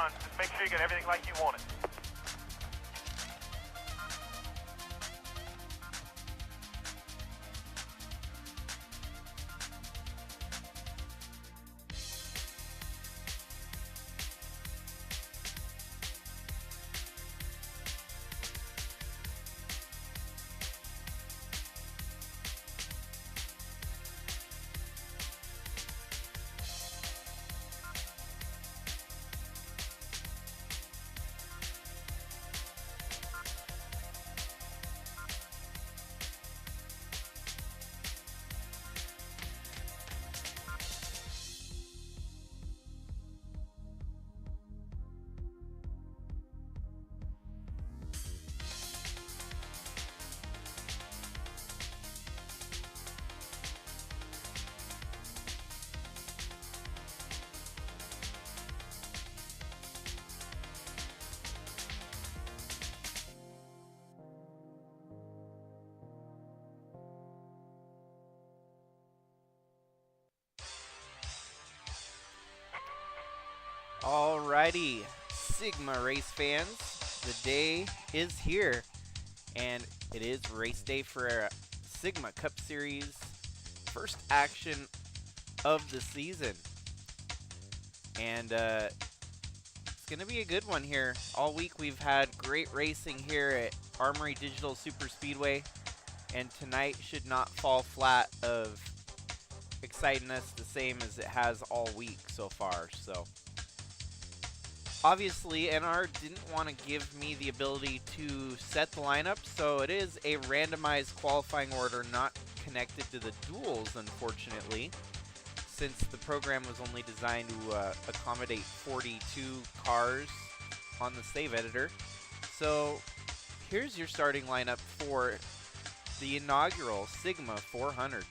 on. Just make sure you get everything like you want it. Alrighty, Sigma race fans, the day is here, and it is race day for Sigma Cup Series, first action of the season. And it's going to be a good one here. All week we've had great racing here at Armory Digital Superspeedway, and tonight should not fall flat of exciting us the same as it has all week so far. So obviously, NR didn't want to give me the ability to set the lineup, so it is a randomized qualifying order not connected to the duels, unfortunately, since the program was only designed to accommodate 42 cars on the save editor. So here's your starting lineup for the inaugural Sigma 400.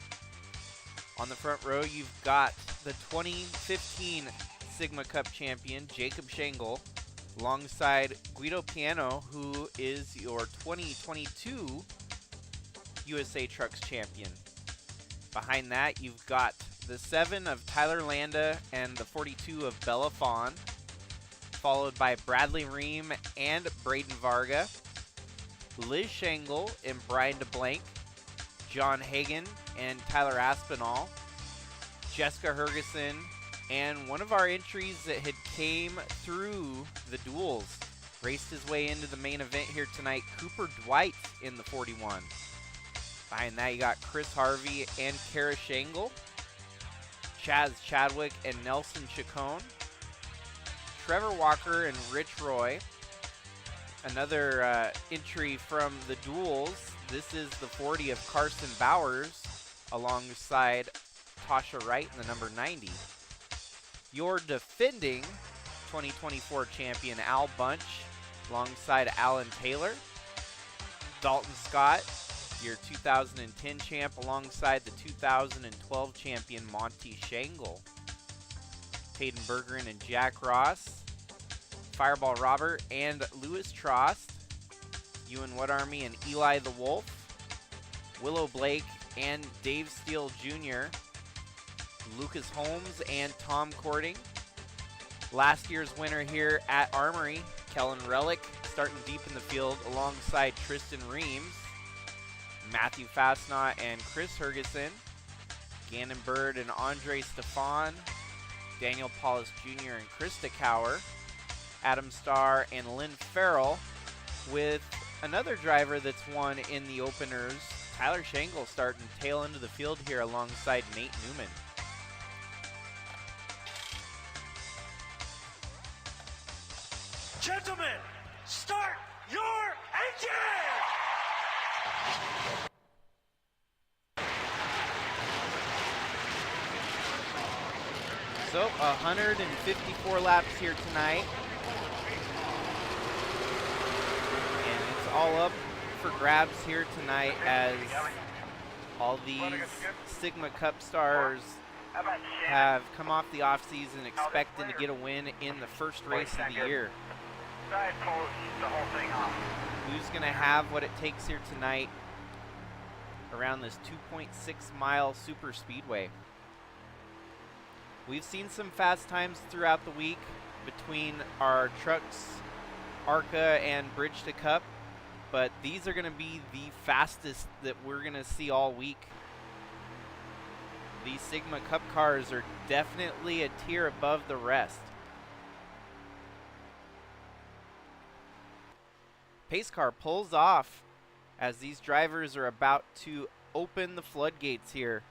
On the front row, you've got the 2015 Sigma Cup champion, Jacob Schengle, alongside Guido Piano, who is your 2022 USA Trucks champion. Behind that, you've got the 7 of Tyler Landa and the 42 of Bella Fawn, followed by Bradley Ream and Braden Varga, Liz Schengle and Brian DeBlank, John Hagan and Tyler Aspinall, Jessica Hergeson, and one of our entries that had came through the duels raced his way into the main event here tonight, Cooper Dwight in the 41. Behind that, you got Chris Harvey and Kara Schengle, Chaz Chadwick and Nelson Chacon, Trevor Walker and Rich Roy. Another entry from the duels. This is the 40 of Carson Bowers alongside Tasha Wright in the number 90. Your defending 2024 champion, Al Bunch, alongside Alan Taylor. Dalton Scott, your 2010 champ, alongside the 2012 champion, Monty Schengle. Hayden Bergeron and Jack Ross. Fireball Robert and Lewis Trost. Ewan Woodarmy and Eli the Wolf. Willow Blake and Dave Steele Jr., Lucas Holmes and Tom Cording. Last year's winner here at Armory, Kellen Relic, starting deep in the field alongside Tristan Reams, Matthew Fastnaw and Chris Hergeson, Gannon Bird and Andre Stefan, Daniel Paulus Jr. and Krista Cower, Adam Starr and Lynn Farrell, with another driver that's won in the openers, Tyler Schengle, starting tail into the field here alongside Nate Newman. Gentlemen, start your engine! So, 154 laps here tonight. And it's all up for grabs here tonight as all these Sigma Cup stars have come off the offseason expecting to get a win in the first race of the year. Who's going to have what it takes here tonight around this 2.6 mile super speedway? We've seen some fast times throughout the week. between our trucks, ARCA and Bridge to Cup, but these are going to be the fastest that we're going to see all week. These Sigma Cup cars are definitely a tier above the rest. Pace car pulls off as these drivers are about to open the floodgates here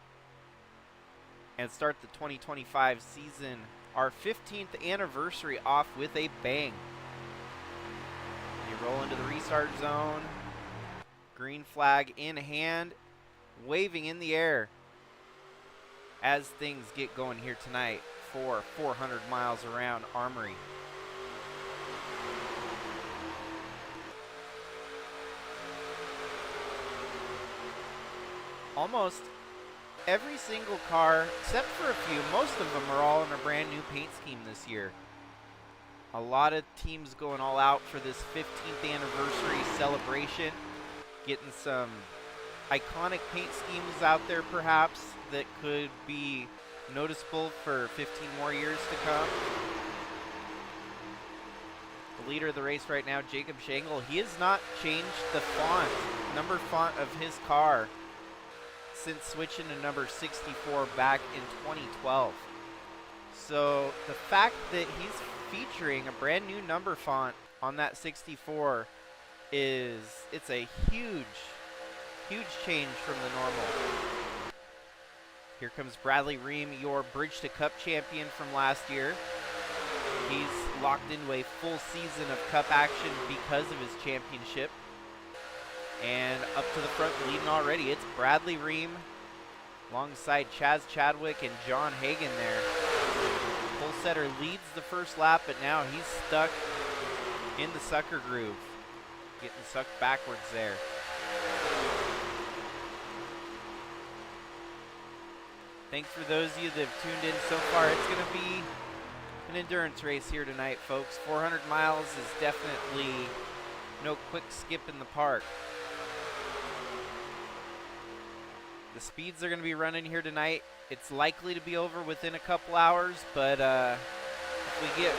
and start the 2025 season, our 15th anniversary, off with a bang. You roll into the restart zone, green flag in hand, waving in the air as things get going here tonight for 400 miles around Armory. Almost every single car, except for a few, most of them are all in a brand new paint scheme this year. A lot of teams going all out for this 15th anniversary celebration, getting some iconic paint schemes out there perhaps that could be noticeable for 15 more years to come. The leader of the race right now, Jacob Shangle, he has not changed the font, number font of his car since switching to number 64 back in 2012. So the fact that he's featuring a brand new number font on that 64 it's a huge change from the normal. Here comes Bradley Ream, your Bridge to Cup champion from last year. He's locked into a full season of Cup action because of his championship. And up to the front leading already, it's Bradley Ream alongside Chaz Chadwick and John Hagan there. Polsetter leads the first lap, but now he's stuck in the sucker groove, getting sucked backwards there. Thanks for those of you that have tuned in so far. It's going to be an endurance race here tonight, folks. 400 miles is definitely no quick skip in the park. The speeds are going to be running here tonight. It's likely to be over within a couple hours, but if we get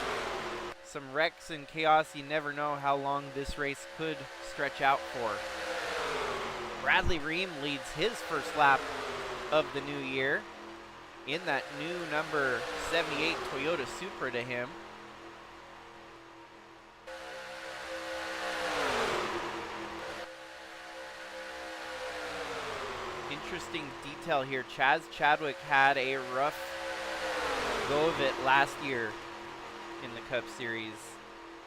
some wrecks and chaos, you never know how long this race could stretch out for. Bradley Ream leads his first lap of the new year in that new number 78 Toyota Supra to him. Interesting detail here. Chaz Chadwick had a rough go of it last year in the Cup Series.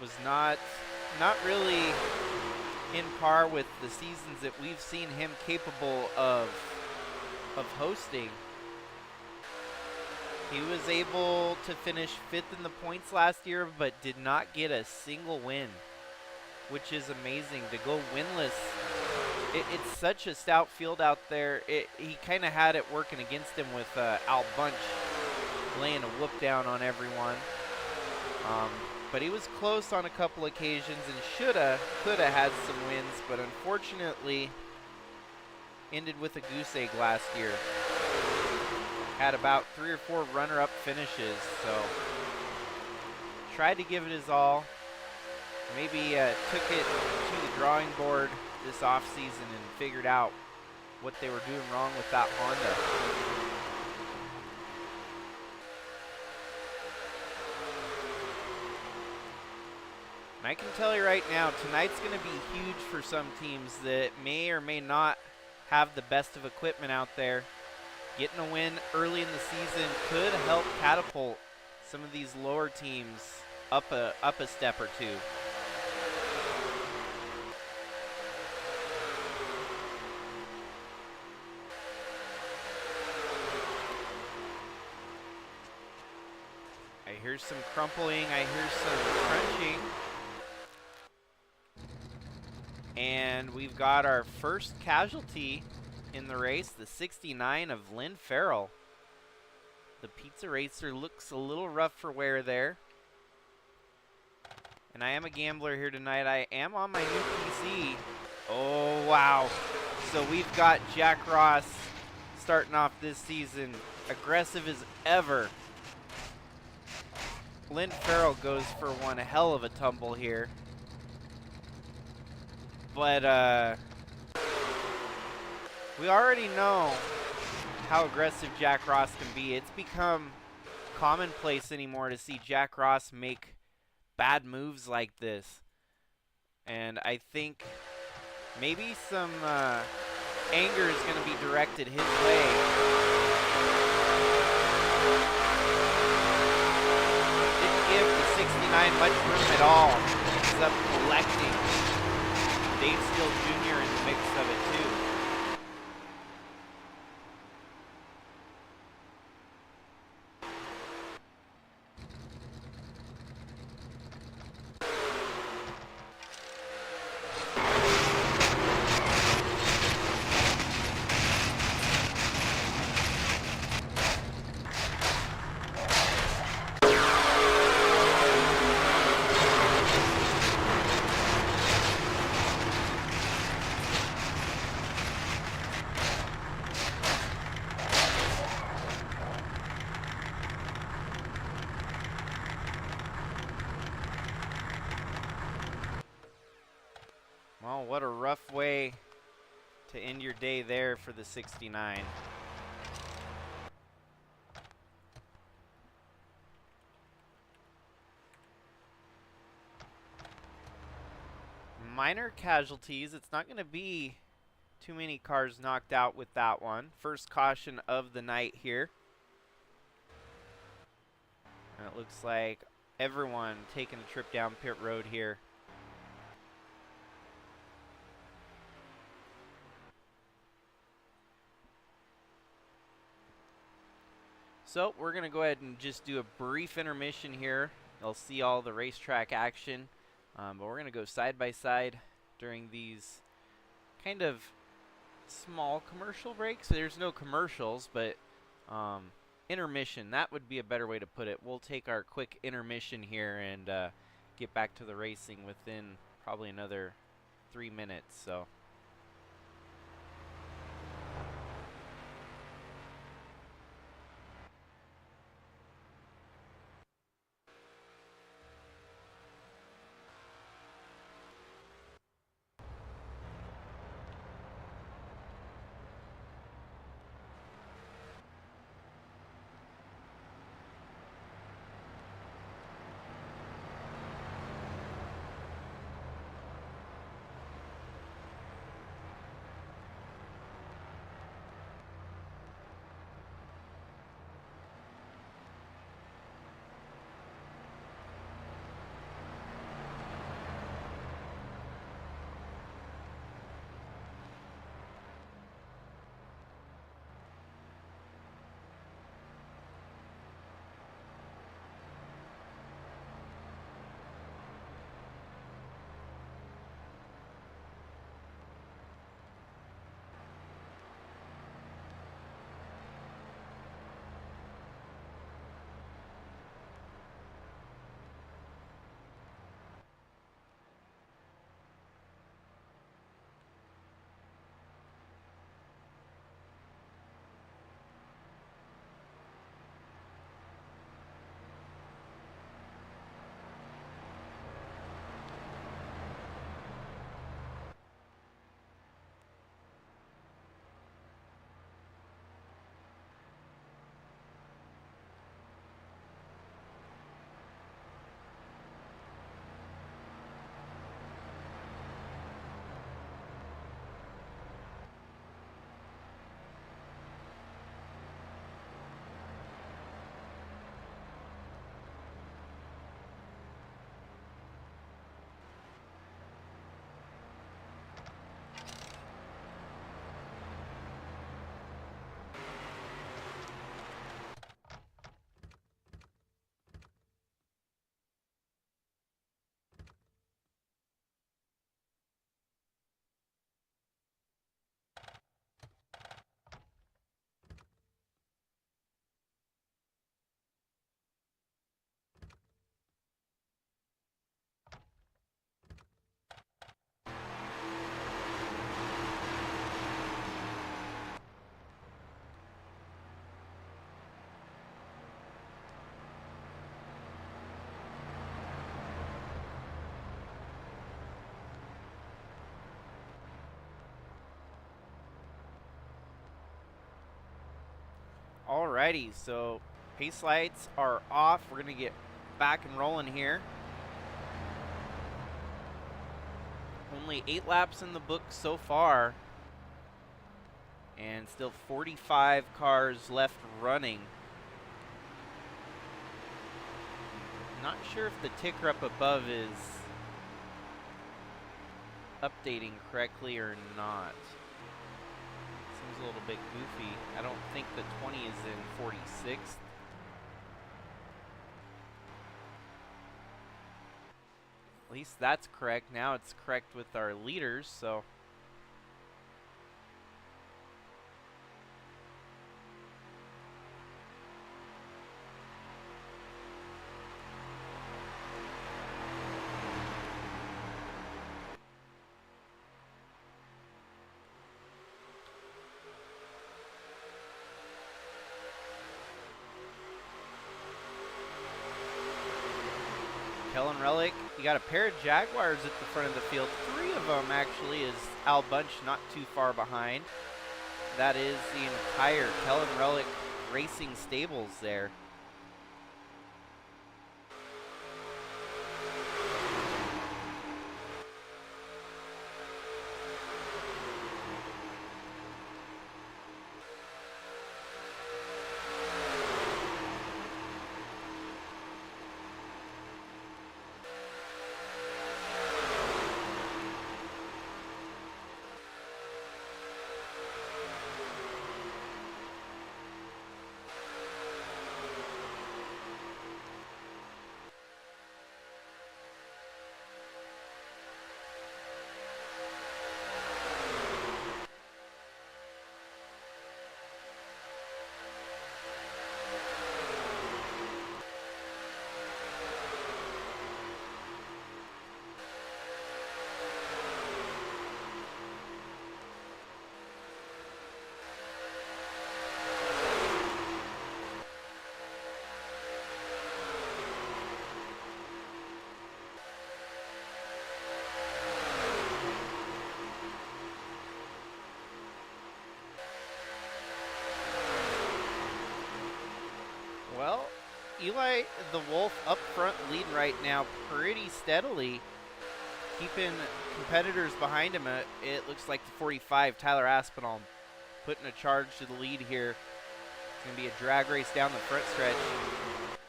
Was not really in par with the seasons that we've seen him capable of hosting. He was able to finish 5th in the points last year, but did not get a single win, which is amazing. To go winless, it's such a stout field out there. He kind of had it working against him with Al Bunch laying a whoop down on everyone. But he was close on a couple occasions and coulda had some wins, but unfortunately ended with a goose egg last year. Had about 3 or 4 runner-up finishes, so tried to give it his all. Maybe took it to the drawing board this offseason and figured out what they were doing wrong with that Honda. And I can tell you right now, tonight's going to be huge for some teams that may or may not have the best of equipment out there. Getting a win early in the season could help catapult some of these lower teams up a step or two. I hear some crumpling, I hear some crunching. And we've got our first casualty in the race, the 69 of Lynn Farrell. The Pizza Racer looks a little rough for wear there. And I am a gambler here tonight. I am on my new PC. Oh, wow. So we've got Jack Ross starting off this season aggressive as ever. Lynn Farrell goes for one hell of a tumble here. But we already know how aggressive Jack Ross can be. It's become commonplace anymore to see Jack Ross make bad moves like this. And I think maybe some anger is going to be directed his way. Didn't give the 69 much room at all. Ends up collecting Dave Steele Jr. in the mix of it too. Well, what a rough way to end your day there for the 69. Minor casualties. It's not going to be too many cars knocked out with that one. First caution of the night here. And it looks like everyone taking a trip down pit road here. So we're going to go ahead and just do a brief intermission here. You'll see all the racetrack action. But we're going to go side by side during these kind of small commercial breaks. There's no commercials, but intermission, that would be a better way to put it. We'll take our quick intermission here and get back to the racing within probably another 3 minutes. So. Alrighty, so pace lights are off. We're going to get back and rolling here. Only 8 laps in the book so far. And still 45 cars left running. Not sure if the ticker up above is updating correctly or not. Seems a little bit goofy. I don't think the 20 is in 46th. At least that's correct. Now it's correct with our leaders, so. Kellen Relic, you got a pair of Jaguars at the front of the field. 3 of them actually is Al Bunch not too far behind. That is the entire Kellen Relic Racing stables there. Well, Eli the Wolf up front lead right now pretty steadily, keeping competitors behind him. It looks like the 45, Tyler Aspinall, putting a charge to the lead here. It's going to be a drag race down the front stretch.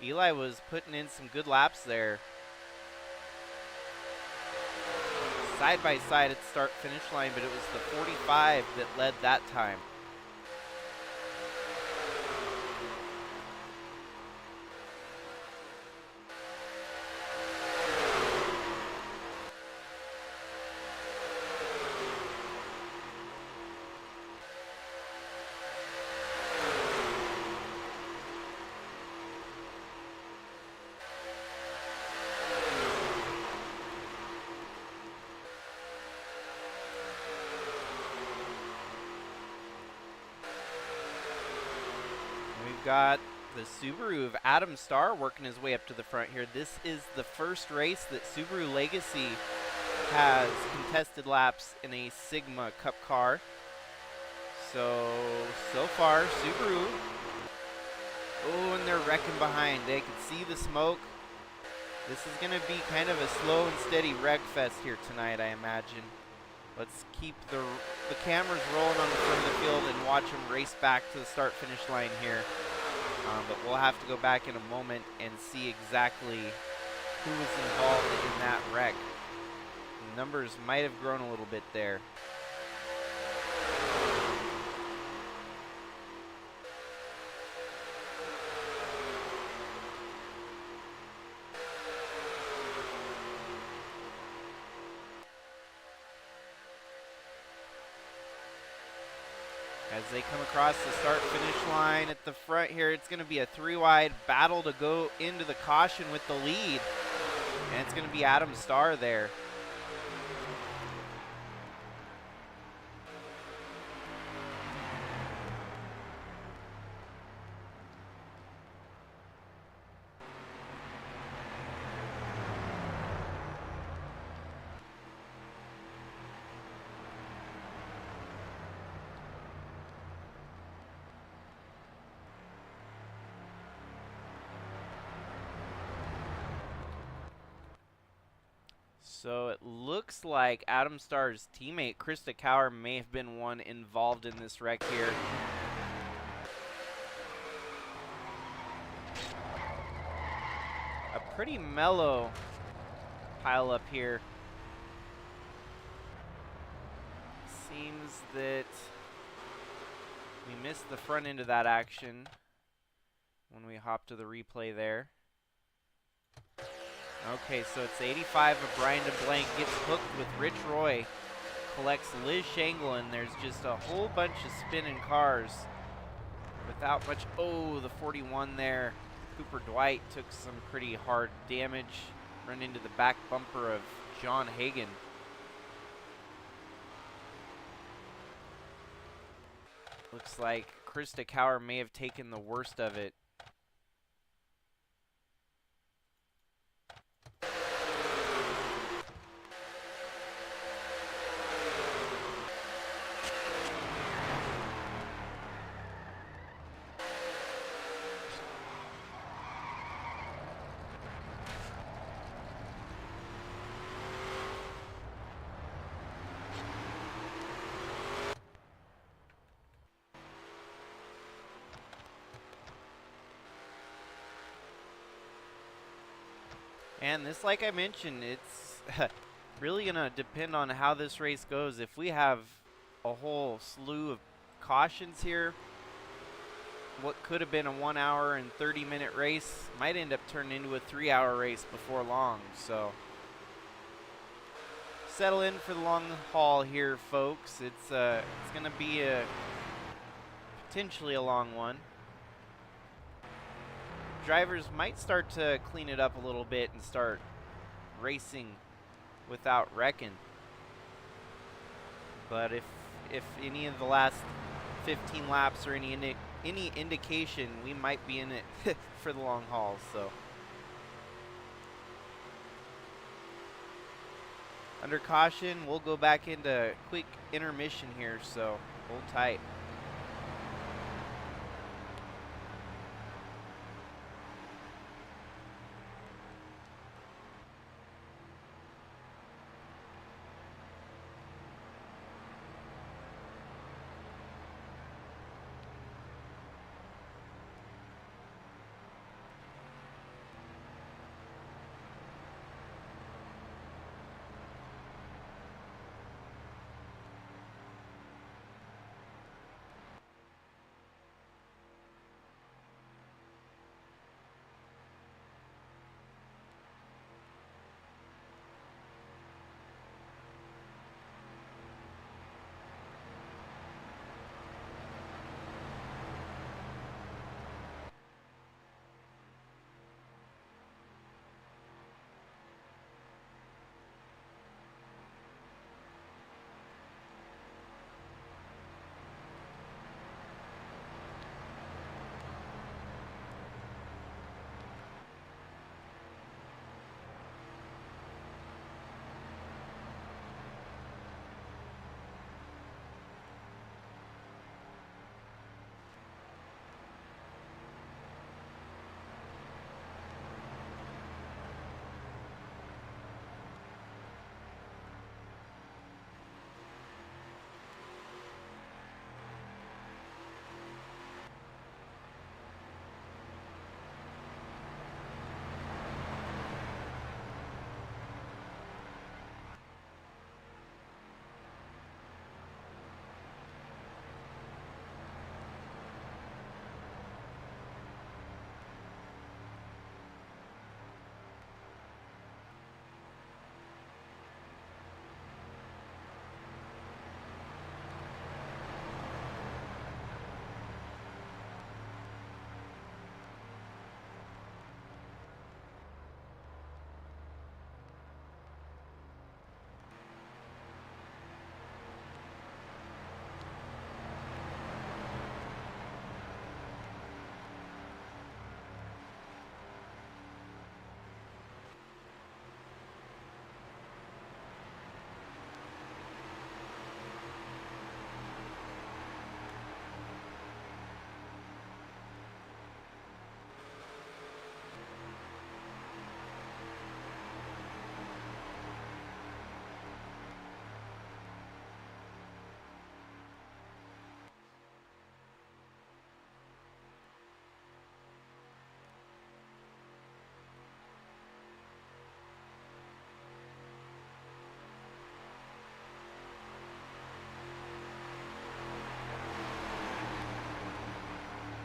Eli was putting in some good laps there. Side by side at the start-finish line, but it was the 45 that led that time. Got the Subaru of Adam Starr working his way up to the front here. This is the first race that Subaru Legacy has contested laps in a Sigma Cup car. So far, Subaru, oh, and they're wrecking behind. They can see the smoke. This is going to be kind of a slow and steady wreck fest here tonight, I imagine. Let's keep the cameras rolling on the front of the field and watch them race back to the start-finish line here. But we'll have to go back in a moment and see exactly who was involved in that wreck. The numbers might have grown a little bit there. As they come across the start-finish line at the front here, it's going to be a 3-wide battle to go into the caution with the lead. And it's going to be Adam Starr there. So it looks like Adam Starr's teammate, Krista Cower, may have been one involved in this wreck here. A pretty mellow pile up here. Seems that we missed the front end of that action when we hop to the replay there. Okay, so it's 85 of Brian DeBlanc, gets hooked with Rich Roy, collects Liz Shanglin. There's just a whole bunch of spinning cars without much. Oh, the 41 there. Cooper Dwight took some pretty hard damage, run into the back bumper of John Hagan. Looks like Krista Cower may have taken the worst of it. And this, like I mentioned, it's really going to depend on how this race goes. If we have a whole slew of cautions here, what could have been a 1 hour and 30-minute race might end up turning into a 3-hour race before long. So settle in for the long haul here, folks. It's going to be potentially a long one. Drivers might start to clean it up a little bit and start racing without wrecking. But if any of the last 15 laps or any indication, we might be in it for the long haul. So under caution, we'll go back into quick intermission here, so hold tight.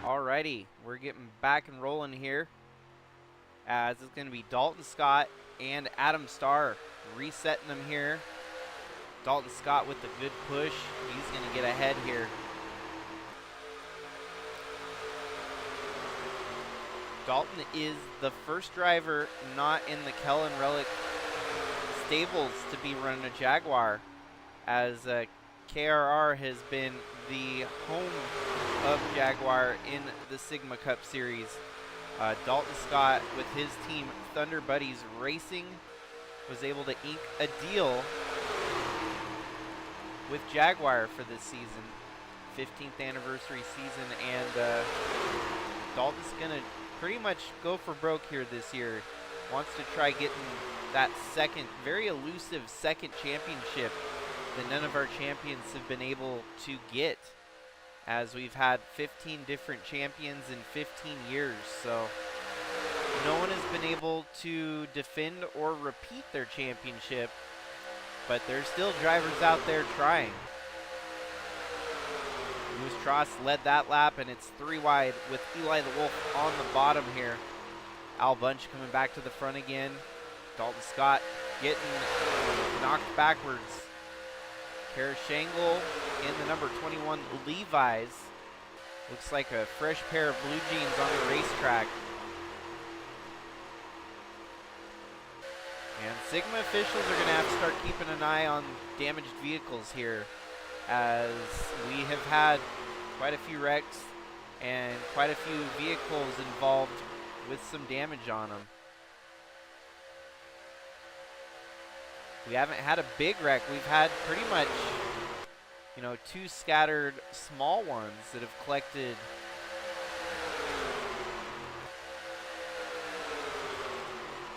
Alrighty, we're getting back and rolling here, as it's going to be Dalton Scott and Adam Starr resetting them here. Dalton Scott with the good push. He's going to get ahead here. Dalton is the first driver not in the Kellen Relic stables to be running a Jaguar, as KRR has been the home of Jaguar in the Sigma Cup Series. Dalton Scott with his team Thunder Buddies Racing was able to ink a deal with Jaguar for this season, 15th anniversary season, and Dalton's gonna pretty much go for broke here this year. Wants to try getting that second, very elusive second championship that none of our champions have been able to get, as we've had 15 different champions in 15 years, so no one has been able to defend or repeat their championship, but there's still drivers out there trying. Moose Tross led that lap, and it's 3 wide with Eli the Wolf on the bottom here. Al Bunch coming back to the front again. Dalton Scott getting knocked backwards. Kara Shangle in the number 21 Levi's. Looks like a fresh pair of blue jeans on the racetrack. And Sigma officials are going to have to start keeping an eye on damaged vehicles here, as we have had quite a few wrecks and quite a few vehicles involved with some damage on them. We haven't had a big wreck. We've had pretty much, you know, 2 scattered small ones that have collected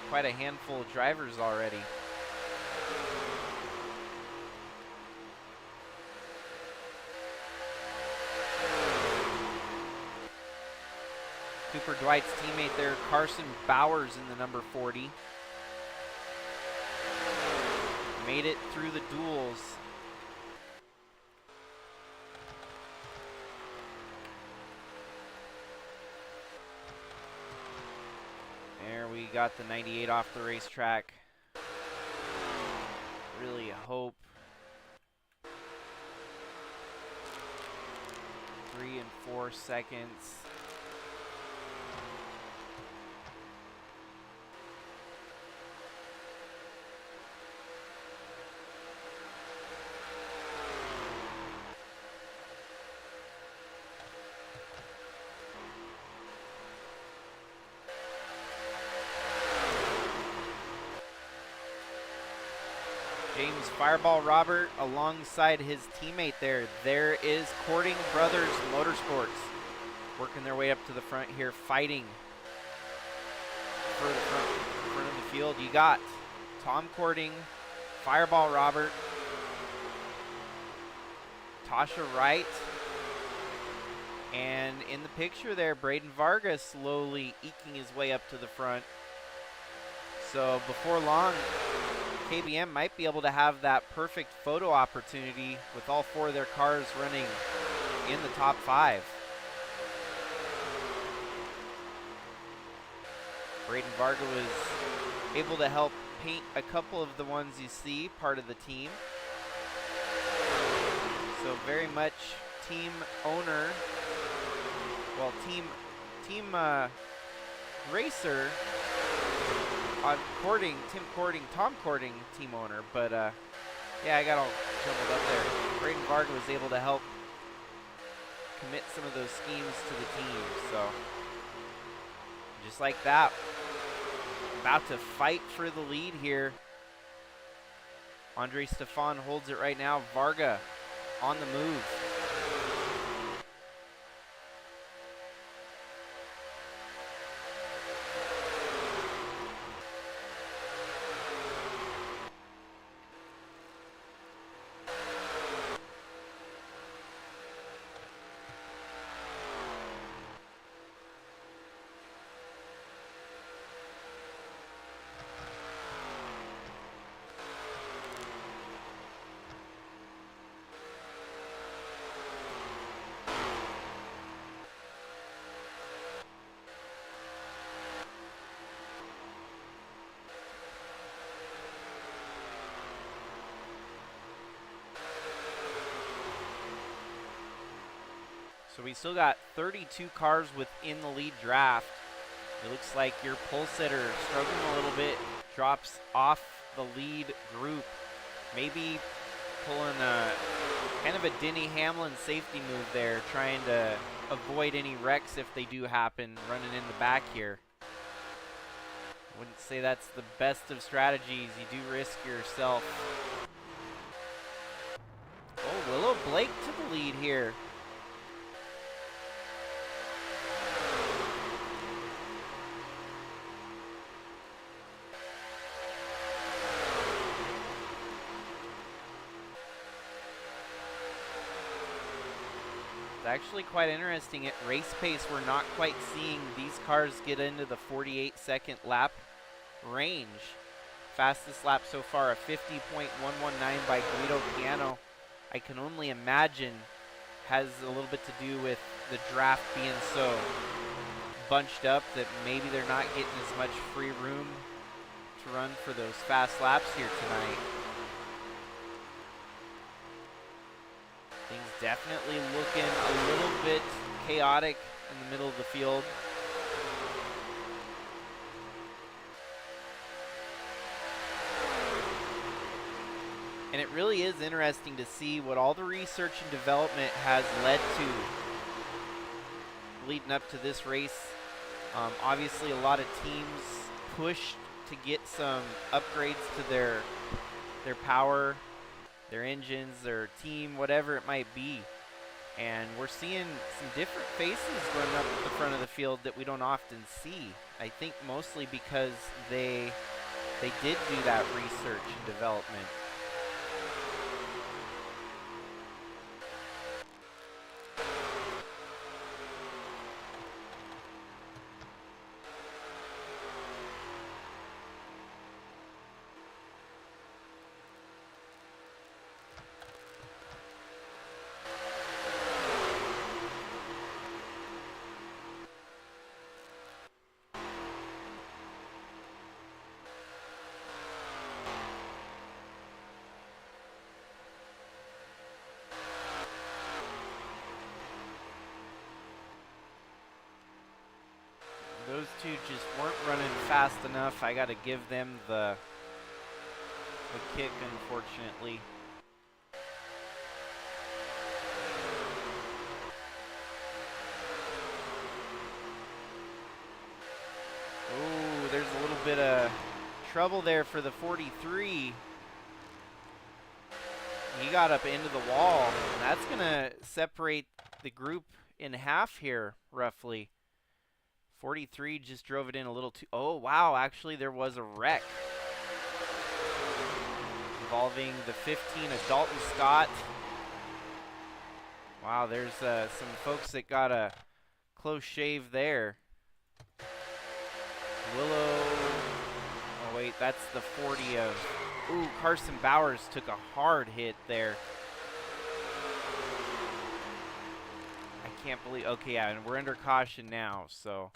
quite a handful of drivers already. Cooper Dwight's teammate there, Carson Bowers, in the number 40. Made it through the duels. There we got the 98 off the racetrack. Really hope 3 and 4 seconds. James Fireball Robert alongside his teammate there. There is Cording Brothers Motorsports, working their way up to the front here, fighting for the front of the field. You got Tom Cording, Fireball Robert, Tasha Wright, and in the picture there, Braden Vargas slowly eking his way up to the front. So before long, KBM might be able to have that perfect photo opportunity with all 4 of their cars running in the top 5. Braden Varga was able to help paint a couple of the ones you see, part of the team. So very much team owner, well, team racer, Tom Cording, team owner, but yeah, I got all jumbled up there. Braden Varga was able to help commit some of those schemes to the team, so just like that, about to fight for the lead here. Andre Stefan holds it right now. Varga on the move. So we still got 32 cars within the lead draft. It looks like your pole sitter struggling a little bit, drops off the lead group. Maybe pulling a kind of a Denny Hamlin safety move there, trying to avoid any wrecks if they do happen, running in the back here. Wouldn't say that's the best of strategies. You do risk yourself. Oh, Willow Blake to the lead here. It's actually quite interesting. At race pace, we're not quite seeing these cars get into the 48-second lap range. Fastest lap so far, a 50.119 by Guido Piano. I can only imagine has a little bit to do with the draft being so bunched up that maybe they're not getting as much free room to run for those fast laps here tonight. Things definitely looking a little bit chaotic in the middle of the field. And it really is interesting to see what all the research and development has led to leading up to this race. Obviously, a lot of teams pushed to get some upgrades to their power, their engines, their team, whatever it might be. And we're seeing some different faces run up at the front of the field that we don't often see. I think mostly because they did do that research and development. Those two just weren't running fast enough. I got to give them the kick, unfortunately. Oh, there's a little bit of trouble there for the 43. He got up into the wall, and that's going to separate the group in half here, roughly. 43 just drove it in a little too... Oh, wow, actually there was a wreck involving the 15 of Dalton Scott. Wow, there's some folks that got a close shave there. Willow... Oh, wait, that's the 40 of... Ooh, Carson Bowers took a hard hit there. I can't believe... Okay, yeah, and we're under caution now, so...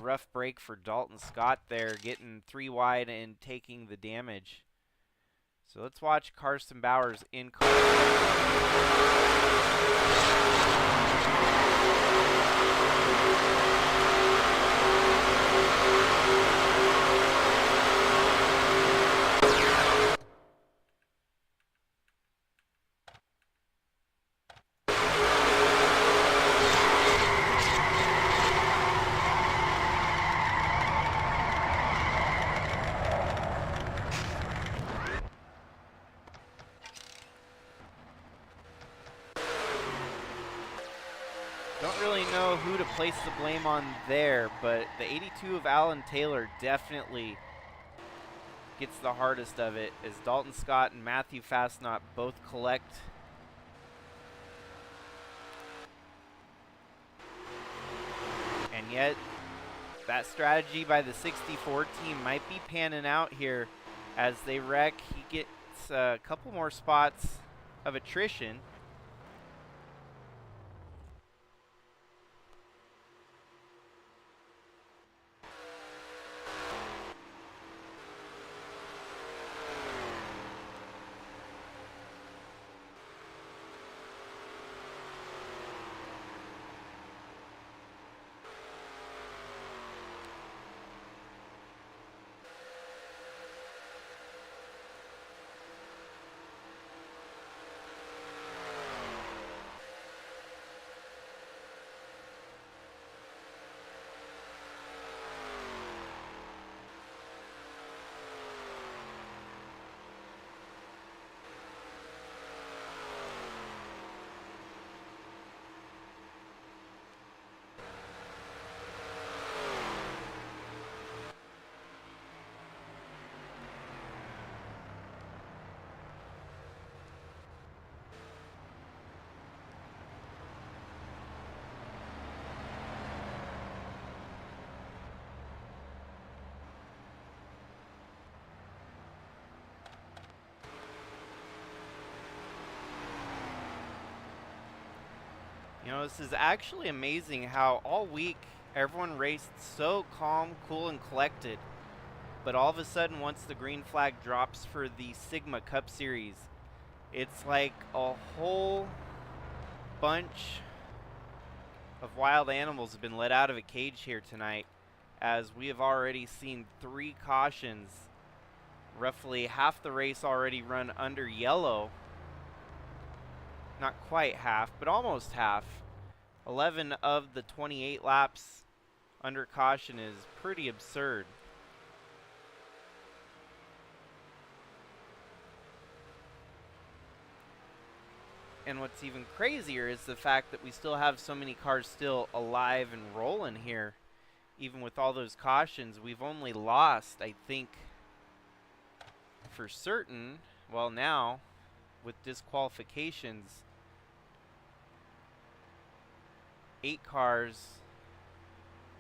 Rough break for Dalton Scott there, getting 3 wide and taking the damage. So let's watch Carson Bowers in car. Don't really know who to place the blame on there, but the 82 of Alan Taylor definitely gets the hardest of it, as Dalton Scott and Matthew Fastnot both collect. And yet, that strategy by the 64 team might be panning out here as they wreck. He gets a couple more spots of attrition. This is actually amazing how all week everyone raced so calm, cool, and collected. But all of a sudden, once the green flag drops for the Sigma Cup Series, it's like a whole bunch of wild animals have been let out of a cage here tonight, as we have already seen 3 cautions, roughly half the race already run under yellow. Not quite half, but almost half. 11 of the 28 laps under caution is pretty absurd. And what's even crazier is the fact that we still have so many cars still alive and rolling here. Even with all those cautions, we've only lost, I think, for certain, well now, with disqualifications, 8 cars,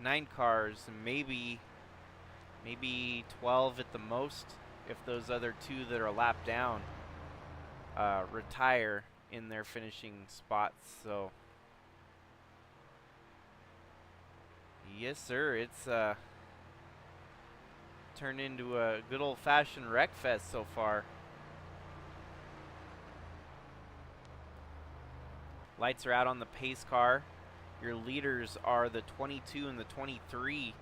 9 cars, and maybe 12 at the most, if those other 2 that are a lap down retire in their finishing spots. So yes sir, it's turned into a good old-fashioned wreck fest so far. Lights are out on the pace car. Your leaders are the 22 and the 23.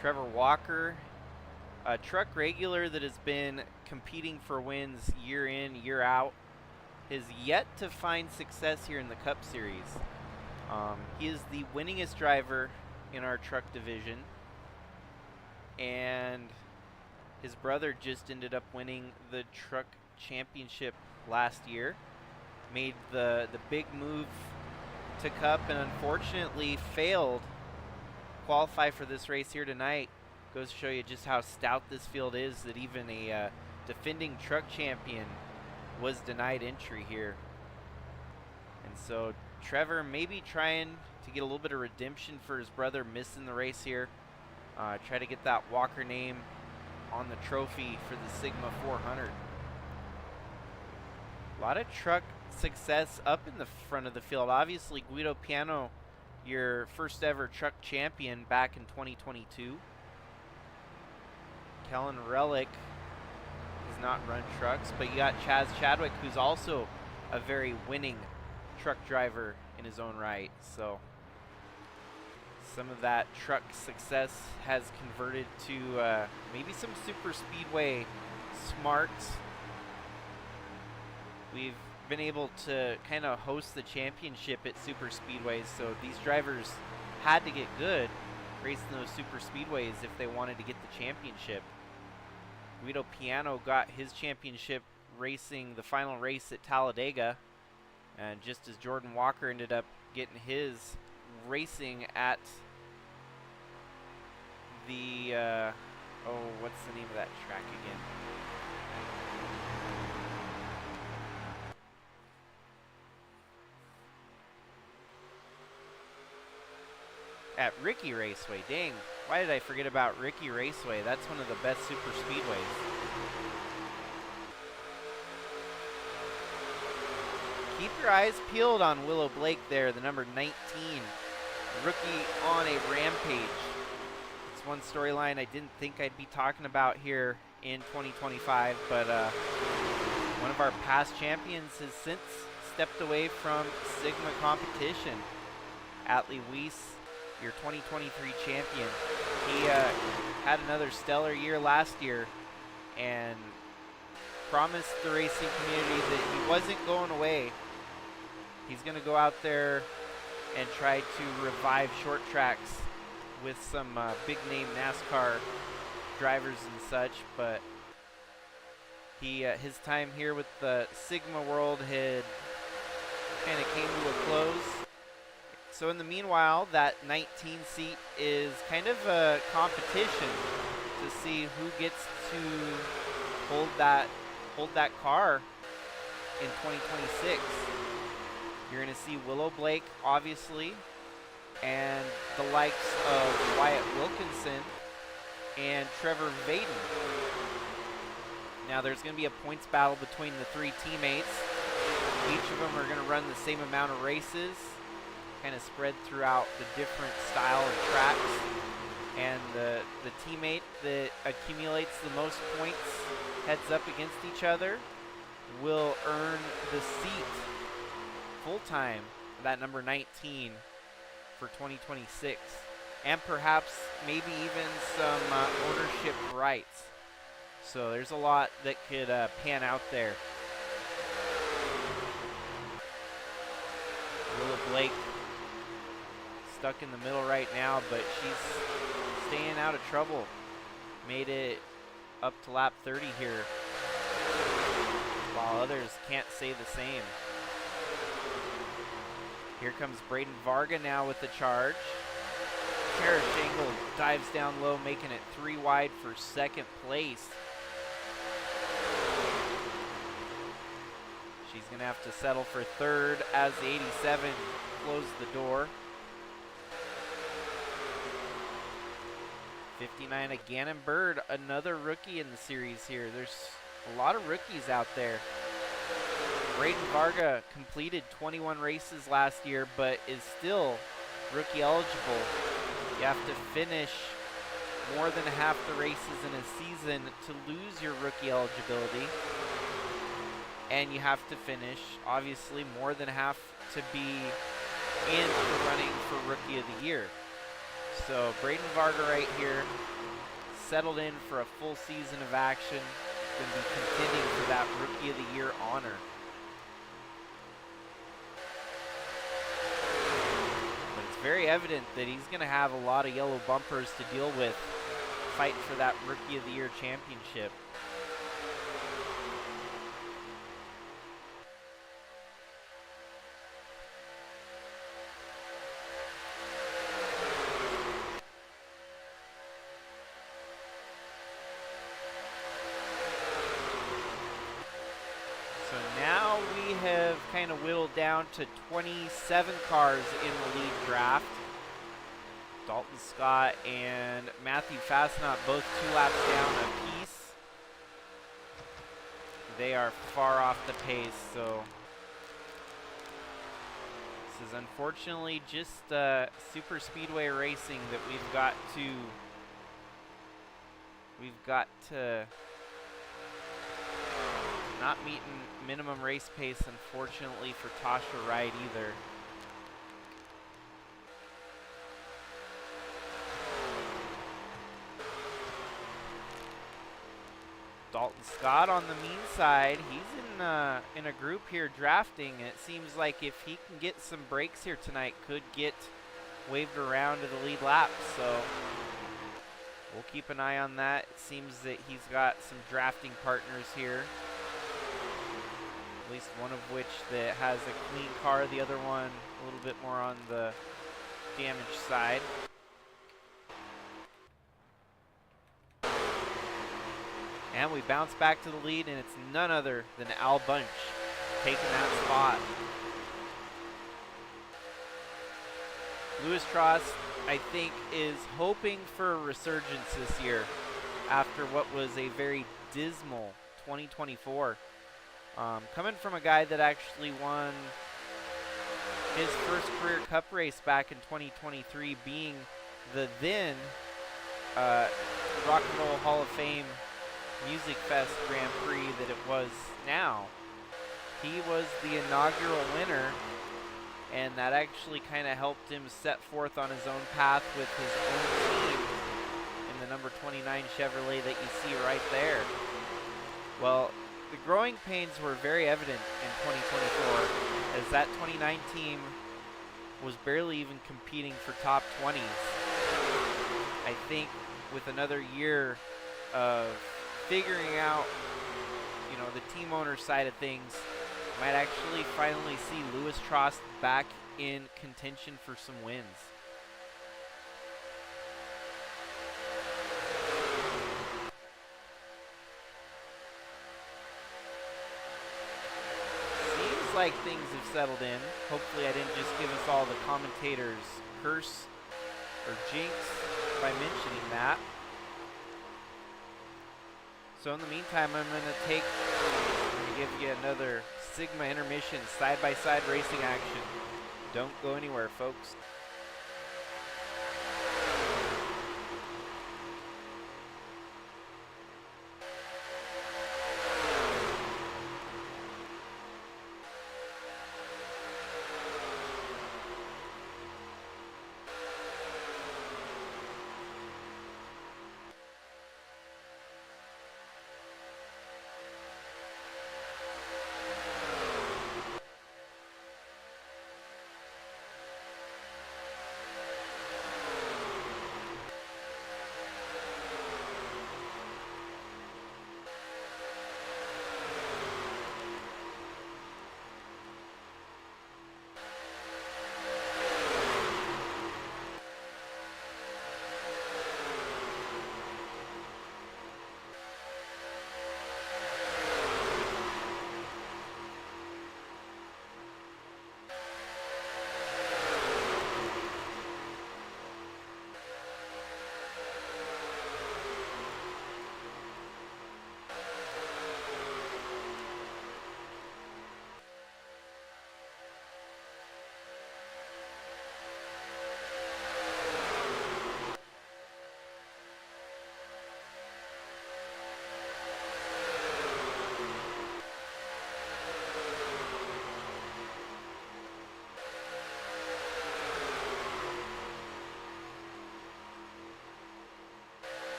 Trevor Walker, a truck regular that has been competing for wins year in, year out, has yet to find success here in the Cup Series. He is the winningest driver in our truck division, and his brother just ended up winning the truck championship last year. Made the big move to Cup and unfortunately failed qualify for this race here tonight. Goes to show you just how stout this field is, that even a defending truck champion was denied entry here. And so Trevor maybe trying to get a little bit of redemption for his brother missing the race here. Try to get that Walker name on the trophy for the Sigma 400. A lot of truck success up in the front of the field. Obviously Guido Piano, your first ever truck champion back in 2022. Kellen Relic has not run trucks, but you got Chaz Chadwick, who's also a very winning truck driver in his own right. So some of that truck success has converted to maybe some super speedway smarts. We've been able to kind of host the championship at super speedways, so these drivers had to get good racing those super speedways if they wanted to get the championship. Guido Piano got his championship racing the final race at Talladega, and just as Jordan Walker ended up getting his racing at the oh, what's the name of that track again? At Ricky Raceway. Dang, why did I forget about Ricky Raceway? That's one of the best super speedways. Keep your eyes peeled on Willow Blake there, the number 19. Rookie on a rampage. It's one storyline I didn't think I'd be talking about here in 2025, but one of our past champions has since stepped away from Sigma competition. Atlee Weiss, your 2023 champion. He had another stellar year last year and promised the racing community that he wasn't going away. He's going to go out there and try to revive short tracks with some big name NASCAR drivers and such, but he his time here with the Sigma world had kind of came to a close. So in the meanwhile, that 19 seat is kind of a competition to see who gets to hold that car in 2026. You're going to see Willow Blake, obviously, and the likes of Wyatt Wilkinson and Trevor Vaden. Now there's going to be a points battle between the 3 teammates. Each of them are going to run the same amount of races. kind of spread throughout the different style of tracks. And the teammate that accumulates the most points heads up against each other will earn the seat full-time, that number 19 for 2026. And perhaps maybe even some ownership rights. So there's a lot that could pan out there. Willa Blake stuck in the middle right now, but she's staying out of trouble. Made it up to lap 30 here, while others can't say the same. Here comes Braden Varga now with the charge. Kara Shangle dives down low, making it 3 wide for second place. She's going to have to settle for third as the 87 closes the door. 59 of Gannon Bird, another rookie in the series here. There's a lot of rookies out there. Braden Varga completed 21 races last year, but is still rookie eligible. You have to finish more than half the races in a season to lose your rookie eligibility. And you have to finish, obviously, more than half to be in the running for Rookie of the Year. So Braden Varga right here, settled in for a full season of action, going to be contending for that Rookie of the Year honor. But it's very evident that he's going to have a lot of yellow bumpers to deal with, fight for that Rookie of the Year championship. Kind of whittled down to 27 cars in the lead draft. Dalton Scott and Matthew Fastenot both 2 laps down apiece. They are far off the pace, so this is unfortunately just super speedway racing that we've got to not meeting minimum race pace, unfortunately, for Tasha Wright either. Dalton Scott on the mean side, he's in a group here drafting, and it seems like if he can get some breaks here tonight, could get waved around to the lead lap. So we'll keep an eye on that. It seems that he's got some drafting partners here. At least one of which that has a clean car, the other one a little bit more on the damaged side. And we bounce back to the lead, and it's none other than Al Bunch taking that spot. Lewis Trost, I think, is hoping for a resurgence this year after what was a very dismal 2024. Coming from a guy that actually won his first career cup race back in 2023, being the then Rock and Roll Hall of Fame Music Fest Grand Prix that it was now. He was the inaugural winner, and that actually kind of helped him set forth on his own path with his own team in the number 29 Chevrolet that you see right there. Well, the growing pains were very evident in 2024, as that 29 team was barely even competing for top 20s. I think with another year of figuring out, the team owner side of things, might actually finally see Lewis Trost back in contention for some wins. Seems like things have settled in. Hopefully I didn't just give us all the commentators' curse or jinx by mentioning that. So in the meantime, I'm going to give you another Sigma intermission side-by-side racing action. Don't go anywhere, folks.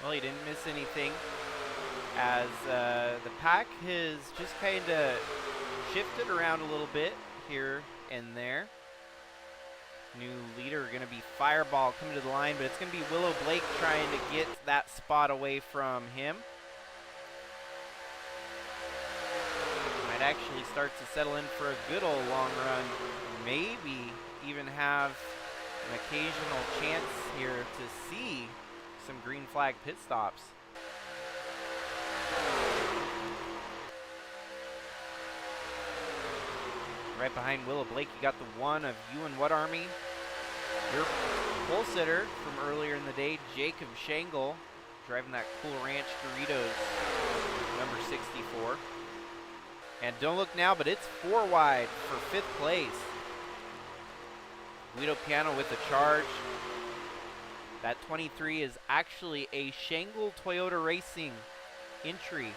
Well, he didn't miss anything, as the pack has just kind of shifted around a little bit here and there. New leader going to be Fireball coming to the line, but it's going to be Willow Blake trying to get that spot away from him. Might actually start to settle in for a good old long run. Maybe even have an occasional chance here to see some green flag pit stops. Right behind Willow Blake, you got the one of you and what, Army? Your pole sitter from earlier in the day, Jacob Shangle, driving that Cool Ranch Doritos number 64. And don't look now, but it's 4 wide for 5th place. Guido Piano with a charge. That 23 is actually a Shangle Toyota Racing entry.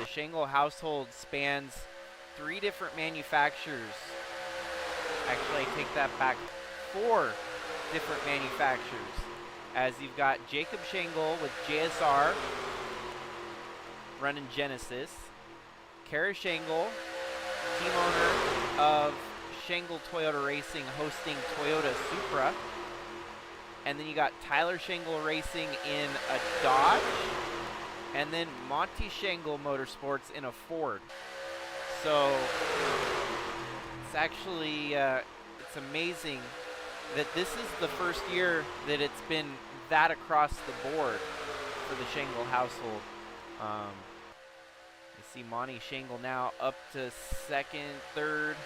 The Shangle household spans 3 different manufacturers. Actually, I take that back, 4 different manufacturers. As you've got Jacob Shangle with JSR running Genesis. Kara Shangle, team owner of Shangle Toyota Racing, hosting Toyota Supra. And then you got Tyler Shangle Racing in a Dodge. And then Monty Shangle Motorsports in a Ford. So it's actually, it's amazing that this is the first year that it's been that across the board for the Shangle household. You see Monty Shangle now up to 2nd, 3rd,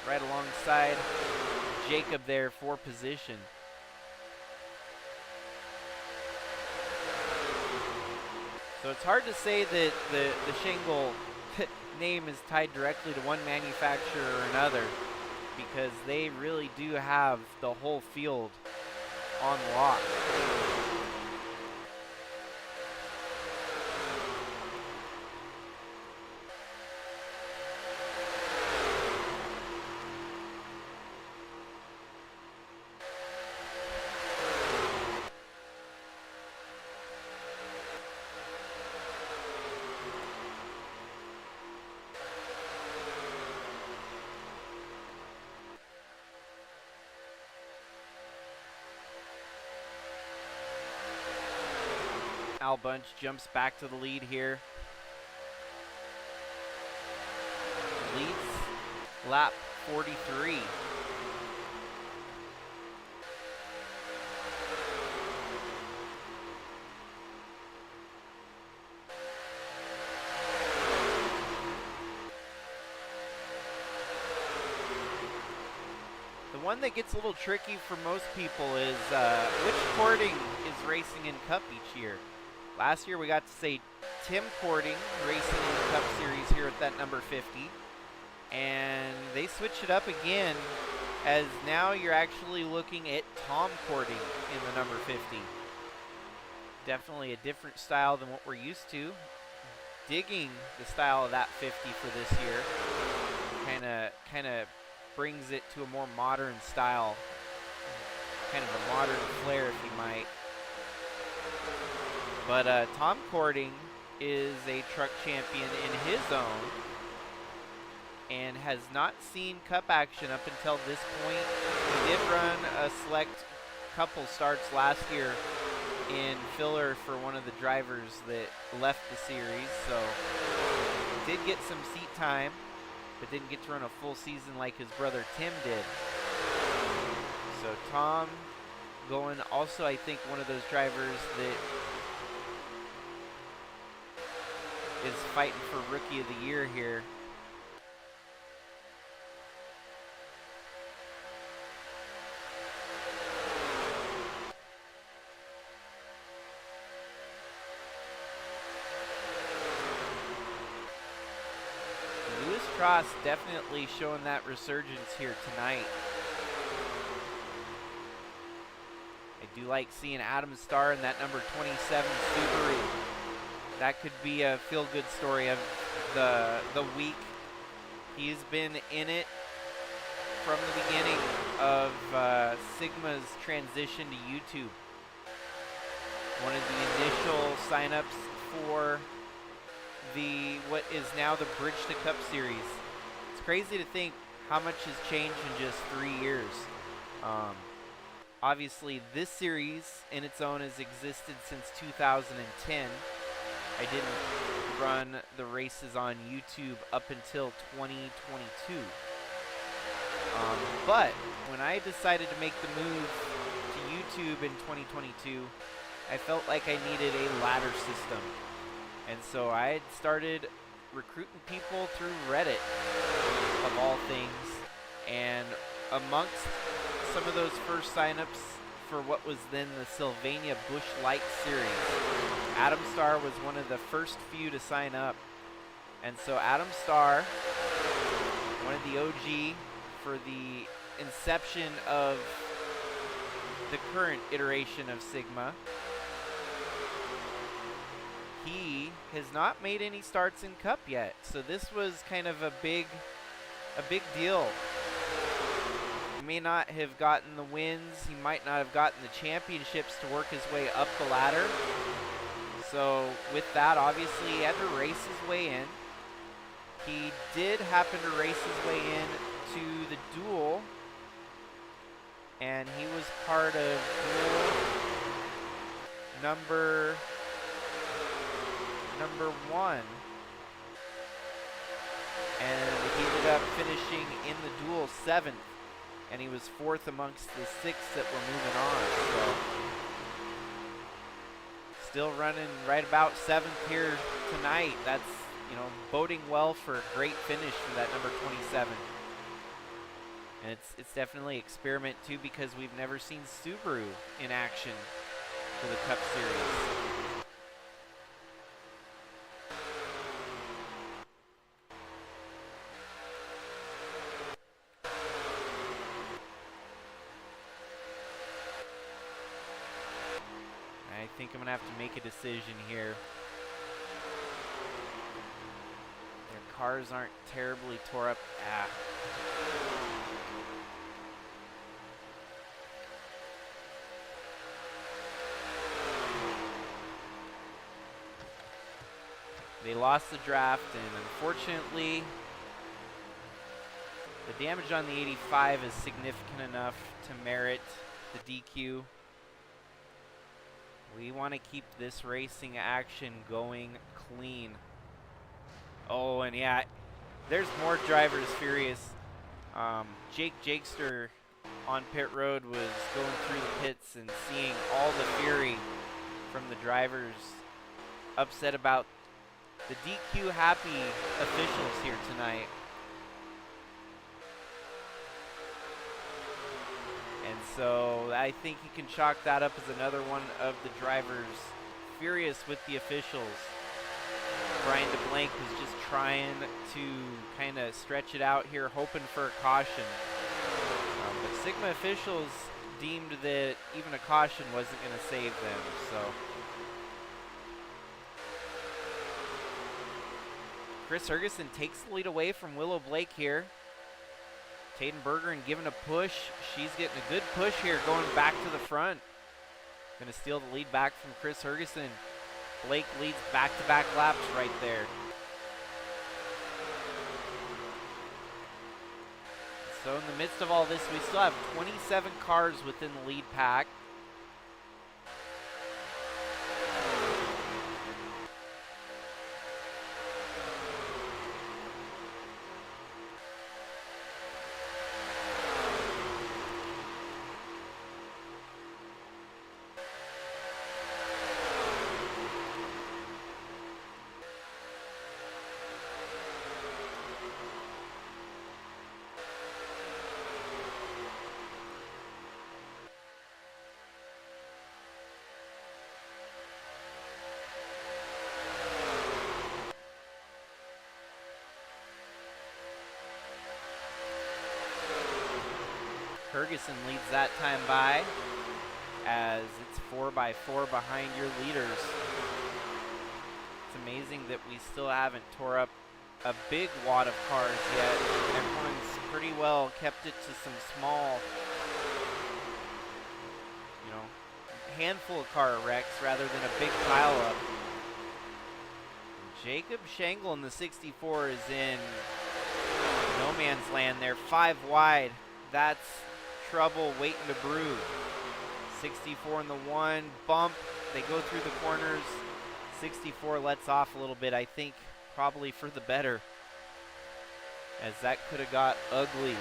right alongside Jacob there for position. So it's hard to say that the Shangle name is tied directly to one manufacturer or another, because they really do have the whole field on lock. Al Bunch jumps back to the lead here. Leads lap 43. The one that gets a little tricky for most people is which Cording is racing in Cup each year. Last year we got to say Tim Cording racing in the Cup Series here at that number 50. And they switched it up again, as now you're actually looking at Tom Cording in the number 50. Definitely a different style than what we're used to. Digging the style of that 50 for this year. Kind of brings it to a more modern style. Kind of a modern flair, if you might. But Tom Cording is a truck champion in his own and has not seen Cup action up until this point. He did run a select couple starts last year in filler for one of the drivers that left the series, so did get some seat time, but didn't get to run a full season like his brother Tim did. So Tom going also, I think, one of those drivers that is fighting for Rookie of the Year here. Lewis Cross definitely showing that resurgence here tonight. I do like seeing Adam Starr in that number 27 Subaru. That could be a feel-good story of the week. He's been in it from the beginning of Sigma's transition to YouTube. One of the initial signups for what is now the Bridge to Cup Series. It's crazy to think how much has changed in just 3 years. Obviously, this series in its own has existed since 2010. I didn't run the races on YouTube up until 2022. But when I decided to make the move to YouTube in 2022, I felt like I needed a ladder system. And so I had started recruiting people through Reddit, of all things. And amongst some of those first signups for what was then the Sylvania Busch Light Series, Adam Starr was one of the first few to sign up. And so Adam Starr, one of the OG for the inception of the current iteration of Sigma, he has not made any starts in Cup yet. So this was kind of a big deal. He may not have gotten the wins. He might not have gotten the championships to work his way up the ladder. So with that, obviously, he had to race his way in. He did happen to race his way in to the duel, and he was part of duel number 1. And he ended up finishing in the duel 7th, and he was 4th amongst the 6 that were moving on. So still running right about 7th here tonight. That's, boding well for a great finish for that number 27. And it's definitely an experiment too, because we've never seen Subaru in action for the Cup Series. think I'm going to have to make a decision here. Their cars aren't terribly tore up. They lost the draft, and unfortunately, the damage on the 85 is significant enough to merit the DQ. We want to keep this racing action going clean. Oh, and yeah, there's more drivers furious. Jake Jakester on pit road was going through the pits and seeing all the fury from the drivers upset about the DQ happy officials here tonight. And so I think you can chalk that up as another one of the drivers furious with the officials. Brian DeBlanc is just trying to kind of stretch it out here, hoping for a caution. But Sigma officials deemed that even a caution wasn't going to save them. So Chris Ferguson takes the lead away from Willow Blake here. Taden Bergeron giving a push. She's getting a good push here, going back to the front. Going to steal the lead back from Chris Ferguson. Blake leads back-to-back laps right there. So in the midst of all this, we still have 27 cars within the lead pack. Ferguson leads that time by, as it's 4x4 behind your leaders. It's amazing that we still haven't tore up a big wad of cars yet. Everyone's pretty well kept it to some small, handful of car wrecks rather than a big pileup. Jacob Schengle in the 64 is in no man's land there, 5 wide. That's trouble waiting to brew. 64 in the 1, bump, they go through the corners. 64 lets off a little bit, I think probably for the better, as that could have got ugly.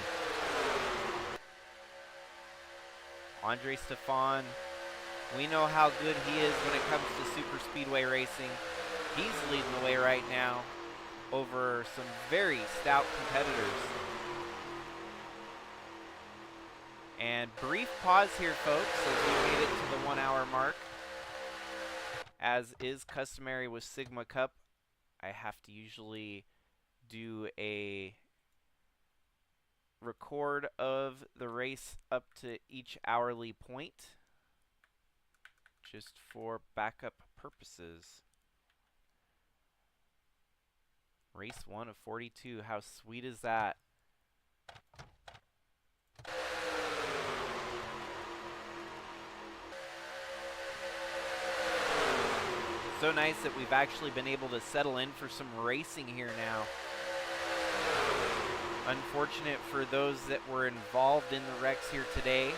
Andre Stefan, we know how good he is when it comes to super speedway racing. He's leading the way right now over some very stout competitors. And brief pause here, folks, as we made it to the 1 hour mark. As is customary with Sigma Cup, I have to usually do a record of the race up to each hourly point, just for backup purposes. Race 1 of 42, how sweet is that? So nice that we've actually been able to settle in for some racing here now. Unfortunate for those that were involved in the wrecks here today.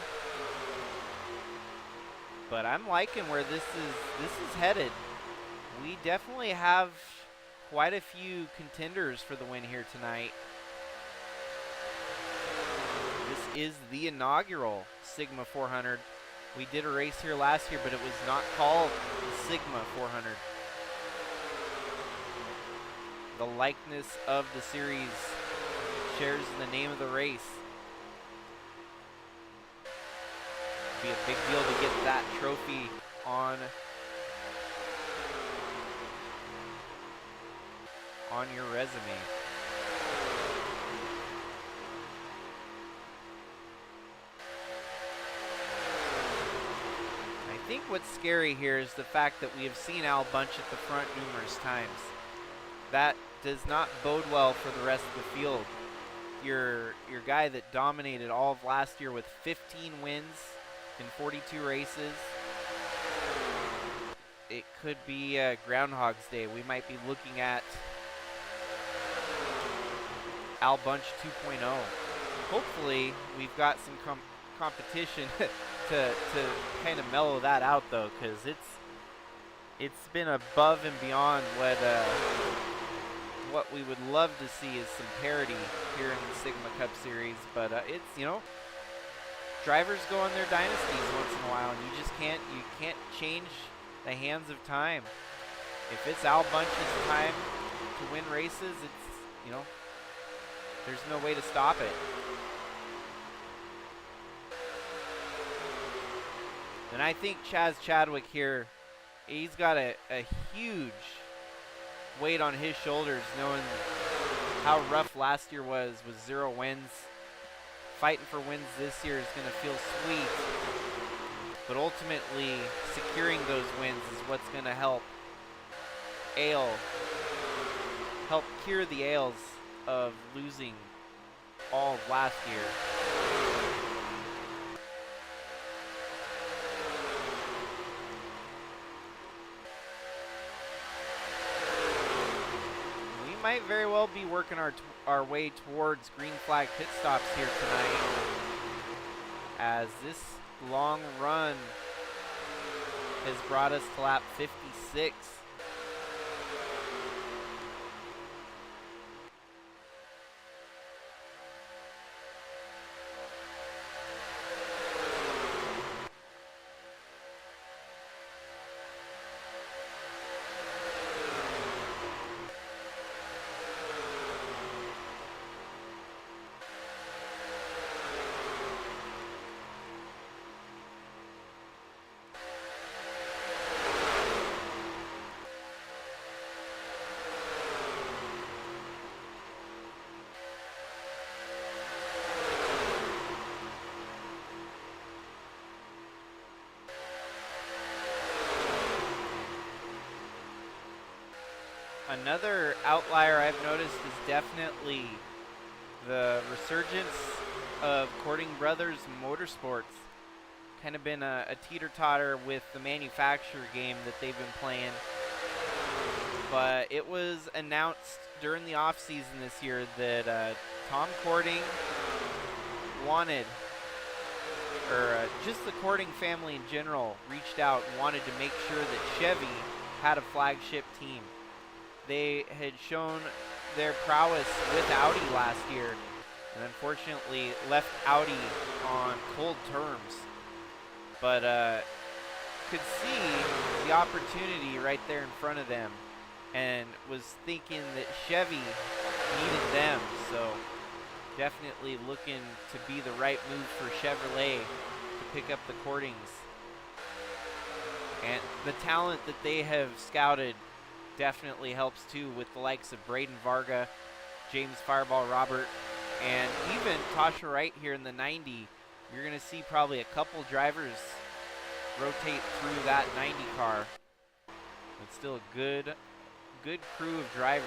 But I'm liking where this is headed. We definitely have quite a few contenders for the win here tonight. This is the inaugural Sigma 400. We did a race here last year, but it was not called the Sigma 400. The likeness of the series shares the name of the race. It'd be a big deal to get that trophy on your resume. I think what's scary here is the fact that we have seen Al Bunch at the front numerous times. That does not bode well for the rest of the field. Your guy that dominated all of last year with 15 wins in 42 races, it could be Groundhog's Day. We might be looking at Al Bunch 2.0. Hopefully, we've got some competition to kind of mellow that out, though, because it's been above and beyond what we would love to see is some parity here in the Sigma Cup Series. But it's, you know, drivers go on their dynasties once in a while, and you can't change the hands of time. If it's Al Bunch's time to win races, it's, you know, there's no way to stop it. And I think Chaz Chadwick here, he's got a huge weight on his shoulders, knowing how rough last year was with 0 wins. Fighting for wins this year is going to feel sweet, but ultimately securing those wins is what's going to help cure the ails of losing all of last year. Might very well be working our way towards green flag pit stops here tonight, as this long run has brought us to lap 56. Another outlier I've noticed is definitely the resurgence of Cording Brothers Motorsports. Kind of been a teeter-totter with the manufacturer game that they've been playing. But it was announced during the off-season this year that Tom Cording wanted, or just the Cording family in general, reached out and wanted to make sure that Chevy had a flagship team. They had shown their prowess with Audi last year, and unfortunately left Audi on cold terms. But could see the opportunity right there in front of them, and was thinking that Chevy needed them. So definitely looking to be the right move for Chevrolet to pick up the Cordings. And the talent that they have scouted definitely helps too, with the likes of Braden Varga, James Fireball Robert, and even Tasha Wright here in the 90. You're going to see probably a couple drivers rotate through that 90 car. But still a good crew of drivers.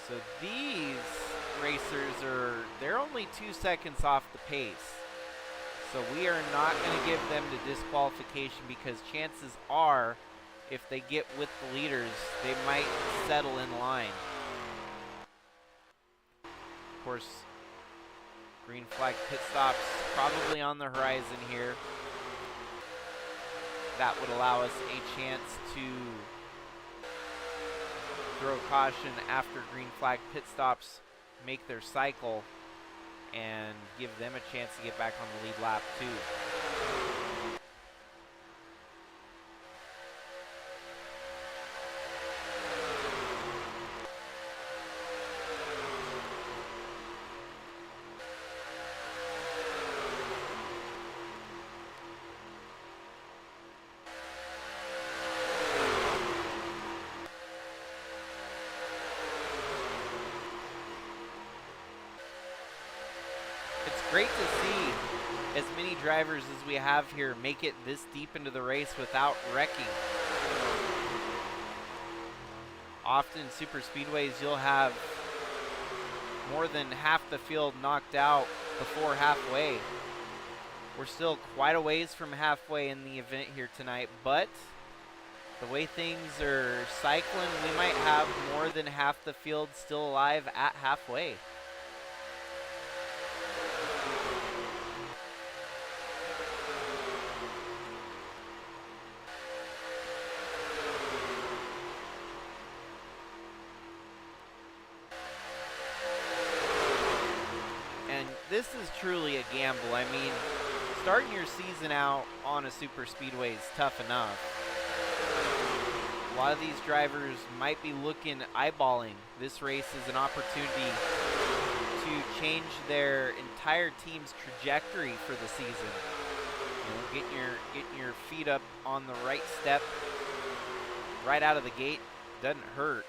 So these racers they're only 2 seconds off the pace. So we are not going to give them the disqualification, because chances are, if they get with the leaders, they might settle in line. Of course, green flag pit stops probably on the horizon here. That would allow us a chance to throw caution after green flag pit stops make their cycle, and give them a chance to get back on the lead lap too. It's Great to see as many drivers as we have here make it this deep into the race without wrecking. Often super speedways, you'll have more than half the field knocked out before halfway. We're still quite a ways from halfway in the event here tonight, but the way things are cycling, we might have more than half the field still alive at halfway. This is truly a gamble. I mean, starting your season out on a super speedway is tough enough. A lot of these drivers might be eyeballing this race as an opportunity to change their entire team's trajectory for the season. You know, getting your feet up on the right step right out of the gate doesn't hurt.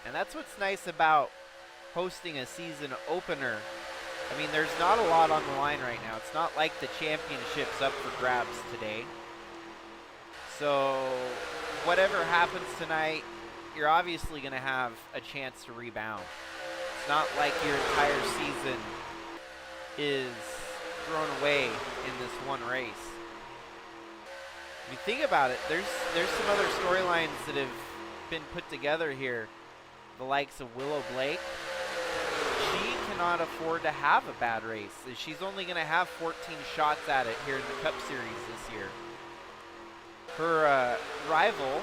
And that's what's nice about hosting a season opener. I mean, there's not a lot on the line right now. It's not like the championship's up for grabs today. So whatever happens tonight, you're obviously going to have a chance to rebound. It's not like your entire season is thrown away in this one race. If you think about it, there's some other storylines that have been put together here. The likes of Willow Blake. She cannot afford to have a bad race. She's only going to have 14 shots at it here in the Cup Series this year. Her rival,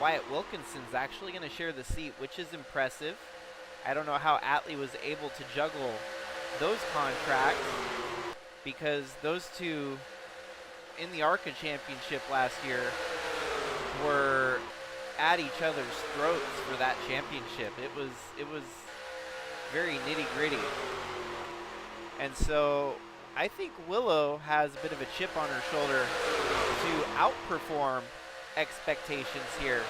Wyatt Wilkinson's actually going to share the seat, which is impressive. I don't know how Atlee was able to juggle those contracts, because those two in the ARCA championship last year were at each other's throats for that championship. It was very nitty-gritty. And so I think Willow has a bit of a chip on her shoulder to outperform expectations here.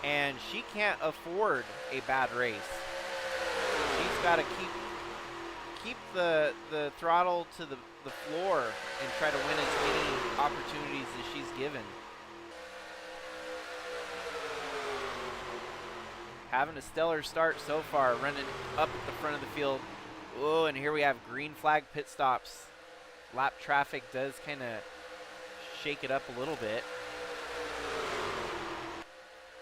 And she can't afford a bad race. She's got to keep the throttle to the floor and try to win as many opportunities as she's given. Having a stellar start so far, running up at the front of the field. Oh, and here we have green flag pit stops. Lap traffic does kind of shake it up a little bit.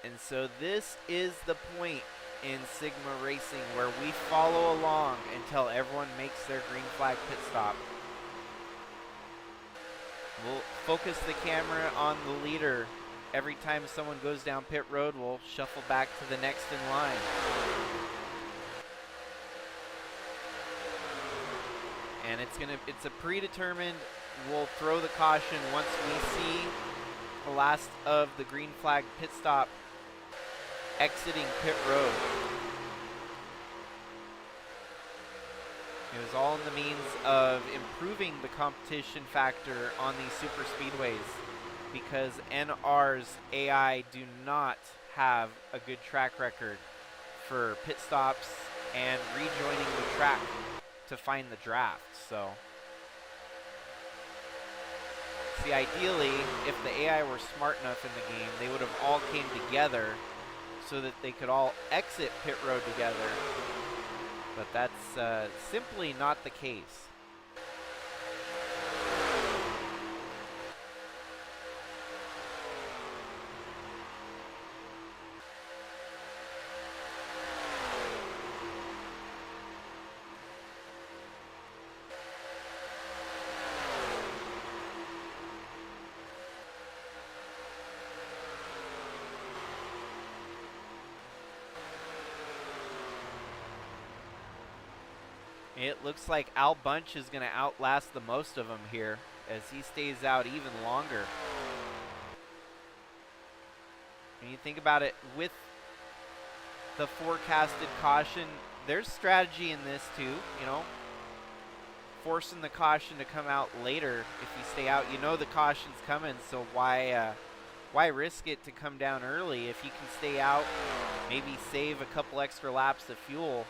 And so this is the point in Sigma Racing where we follow along until everyone makes their green flag pit stop. We'll focus the camera on the leader. Every time someone goes down pit road, we'll shuffle back to the next in line. And it's a predetermined, we'll throw the caution once we see the last of the green flag pit stop exiting pit road. It was all in the means of improving the competition factor on these super speedways, because NR's AI do not have a good track record for pit stops and rejoining the track to find the draft. So, see, ideally, if the AI were smart enough in the game, they would have all came together so that they could all exit pit road together. But that's simply not the case. It looks like Al Bunch is going to outlast the most of them here as he stays out even longer. When you think about it, with the forecasted caution, there's strategy in this too, you know. Forcing the caution to come out later if you stay out. You know the caution's coming, so why why risk it to come down early if you can stay out, maybe save a couple extra laps of fuel?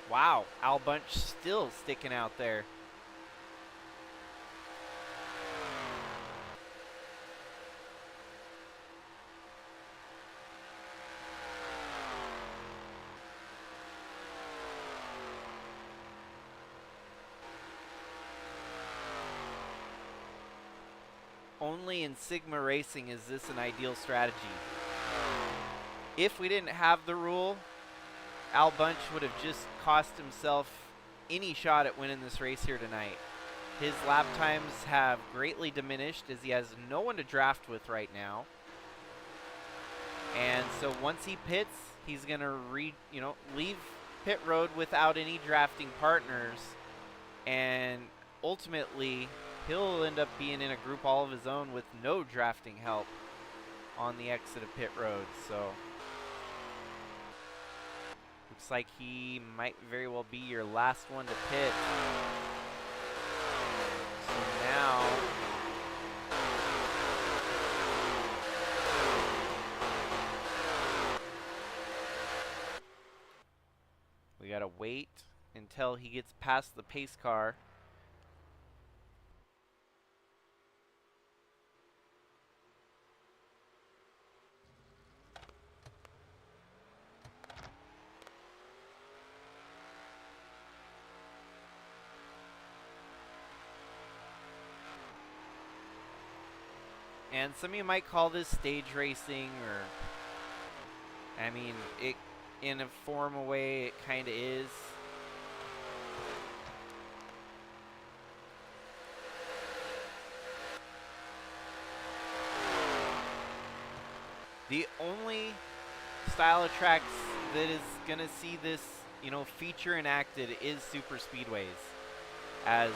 Wow, Al Bunch still sticking out there. Only in Sigma Racing is this an ideal strategy. If we didn't have the rule, Al Bunch would have just cost himself any shot at winning this race here tonight. His lap times have greatly diminished as he has no one to draft with right now. And so once he pits, he's going to leave pit road without any drafting partners, and ultimately he'll end up being in a group all of his own with no drafting help on the exit of pit road. So looks like he might very well be your last one to pit. So now we gotta wait until he gets past the pace car. And some of you might call this stage racing, or, I mean, it, in a formal way, it kind of is. The only style of tracks that is going to see this, feature enacted is Superspeedways. As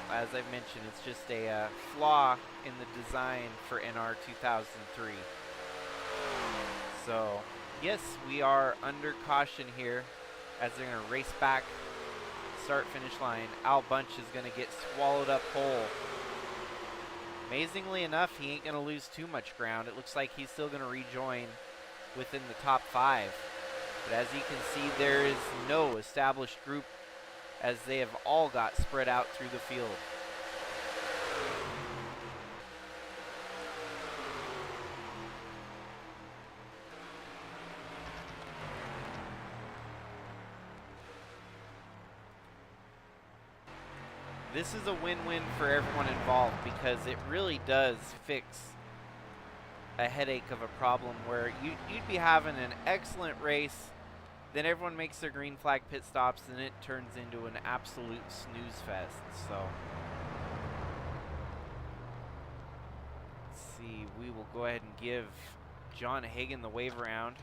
I've mentioned, it's just a flaw in the design for NR2003. So, yes, we are under caution here as they're going to race back, start-finish line. Al Bunch is going to get swallowed up whole. Amazingly enough, he ain't going to lose too much ground. It looks like he's still going to rejoin within the top 5. But as you can see, there is no established group as they have all got spread out through the field. This is a win-win for everyone involved because it really does fix a headache of a problem where you'd be having an excellent race, then everyone makes their green flag pit stops, and it turns into an absolute snooze fest. So, let's see, we will go ahead and give John Hagan the wave around.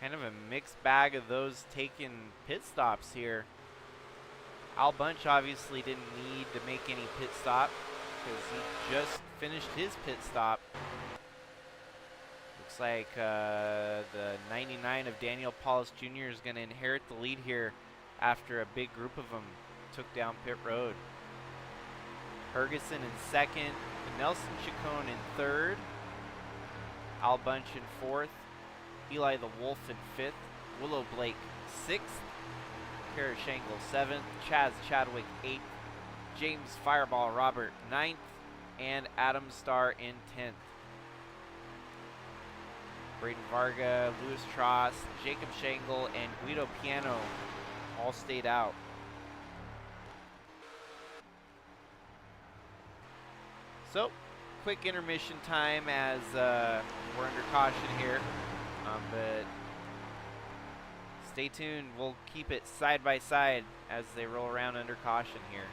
Kind of a mixed bag of those taking pit stops here. Al Bunch obviously didn't need to make any pit stop because he just finished his pit stop. Looks like the 99 of Daniel Paulus Jr. is going to inherit the lead here after a big group of them took down pit road. Ferguson in second, Nelson Chacon in third, Al Bunch in fourth, Eli the Wolf in 5th, Willow Blake 6th, Kara Shangle 7th, Chaz Chadwick 8th, James Fireball Robert 9th, and Adam Starr in 10th. Braden Varga, Louis Tross, Jacob Shangle, and Guido Piano all stayed out. So, quick intermission time as we're under caution here, but stay tuned. We'll keep it side by side as they roll around under caution here.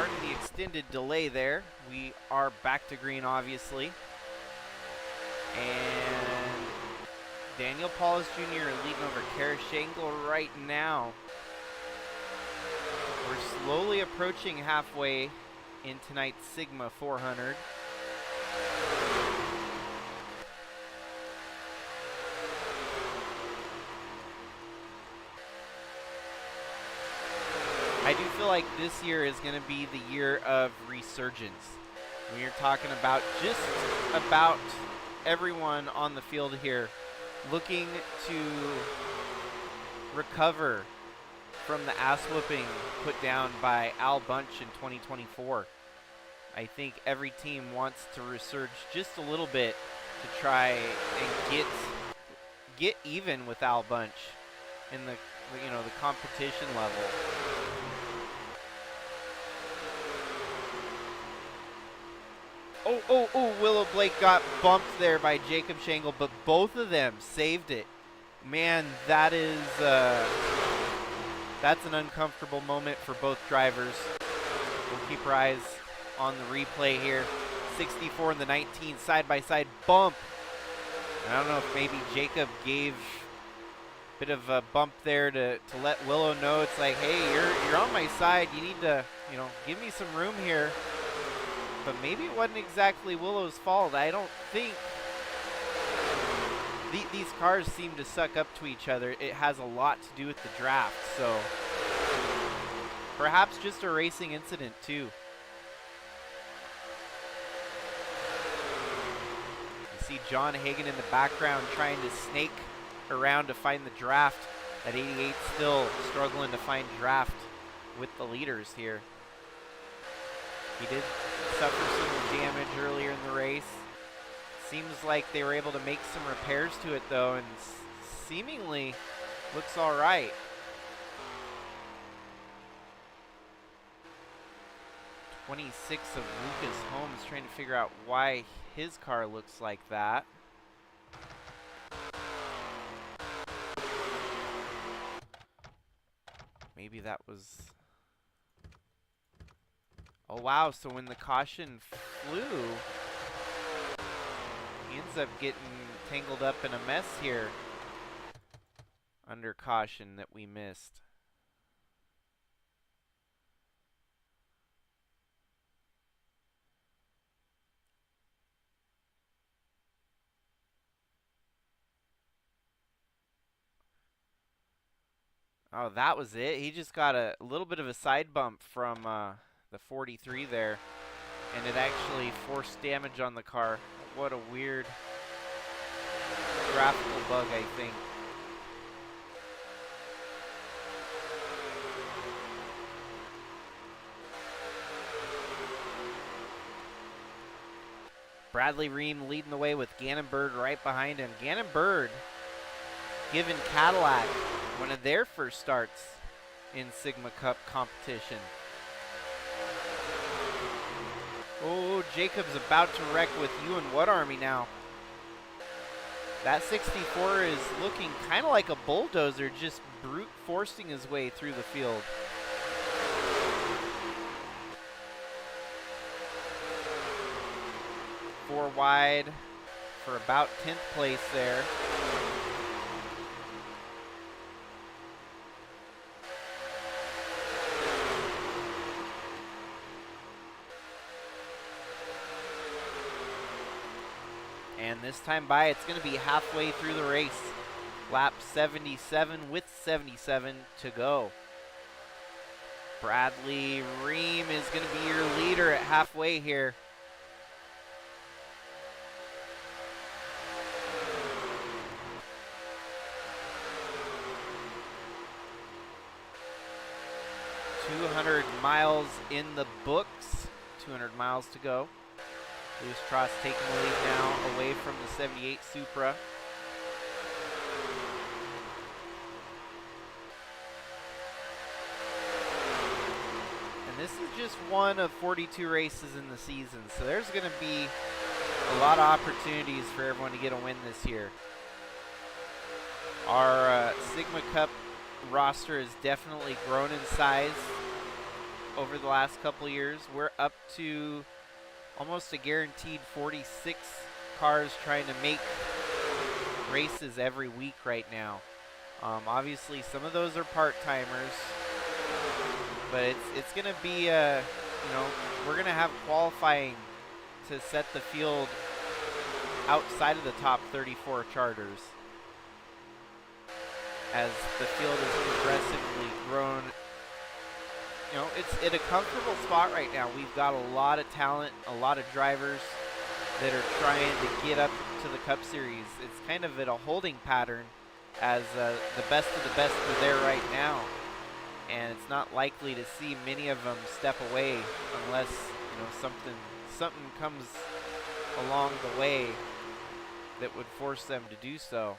Pardon the extended delay there. We are back to green, obviously. And Daniel Paulus Jr. leading over Karashenko right now. We're slowly approaching halfway in tonight's Sigma 400. I do feel like this year is going to be the year of resurgence. We are talking about just about everyone on the field here looking to recover from the ass whooping put down by Al Bunch in 2024. I think every team wants to resurge just a little bit to try and get even with Al Bunch in the competition level. Oh, Willow Blake got bumped there by Jacob Shangle, but both of them saved it. Man, that is that's an uncomfortable moment for both drivers. We'll keep our eyes on the replay here. 64 and the 19 side-by-side bump. I don't know if maybe Jacob gave a bit of a bump there to let Willow know it's like, hey, you're on my side. You need to, give me some room here. But maybe it wasn't exactly Willow's fault. I don't think these cars seem to suck up to each other. It has a lot to do with the draft, so perhaps just a racing incident too. You see John Hagan in the background trying to snake around to find the draft. That 88 still struggling to find draft with the leaders here. He did suffer some damage earlier in the race. Seems like they were able to make some repairs to it though, and seemingly looks all right. '26 of Lucas Holmes trying to figure out why his car looks like that. Maybe that was... Oh wow, so when the caution flew, he ends up getting tangled up in a mess here under caution that we missed. Oh, that was it. He just got a little bit of a side bump from the 43 there, and it actually forced damage on the car. What a weird graphical bug, I think. Bradley Ream leading the way with Gannon Bird right behind him. Gannon Bird giving Cadillac one of their first starts in Sigma Cup competition. Oh, Jacob's about to wreck with you and what Army now? That 64 is looking kind of like a bulldozer, just brute forcing his way through the field. Four wide for about 10th place there. And this time by, it's going to be halfway through the race. Lap 77 with 77 to go. Bradley Ream is going to be your leader at halfway here. .200 miles in the books. 200 miles to go. Lewis Tross taking the lead now away from the 78 Supra. And this is just one of 42 races in the season, so there's going to be a lot of opportunities for everyone to get a win this year. Our Sigma Cup roster has definitely grown in size. over the last couple years. We're up to almost a guaranteed 46 cars trying to make races every week right now. Obviously, some of those are part-timers, but it's going to be, we're going to have qualifying to set the field outside of the top 34 charters as the field has progressively grown. You know, it's in a comfortable spot right now. We've got a lot of talent, a lot of drivers that are trying to get up to the Cup Series. It's kind of in a holding pattern as the best of the best are there right now. And it's not likely to see many of them step away unless, something comes along the way that would force them to do so.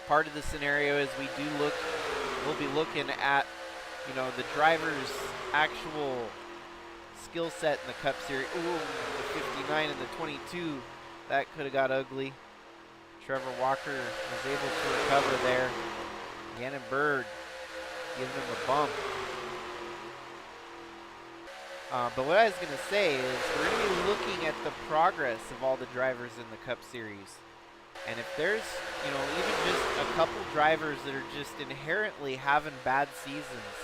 Part of the scenario is we'll be looking at, the driver's actual skill set in the Cup Series. Ooh, the 59 and the 22, that could have got ugly. Trevor Walker was able to recover there. Gannon Bird giving him a bump. But what I was going to say is we're going to be looking at the progress of all the drivers in the Cup Series. And if there's, even just a couple drivers that are just inherently having bad seasons,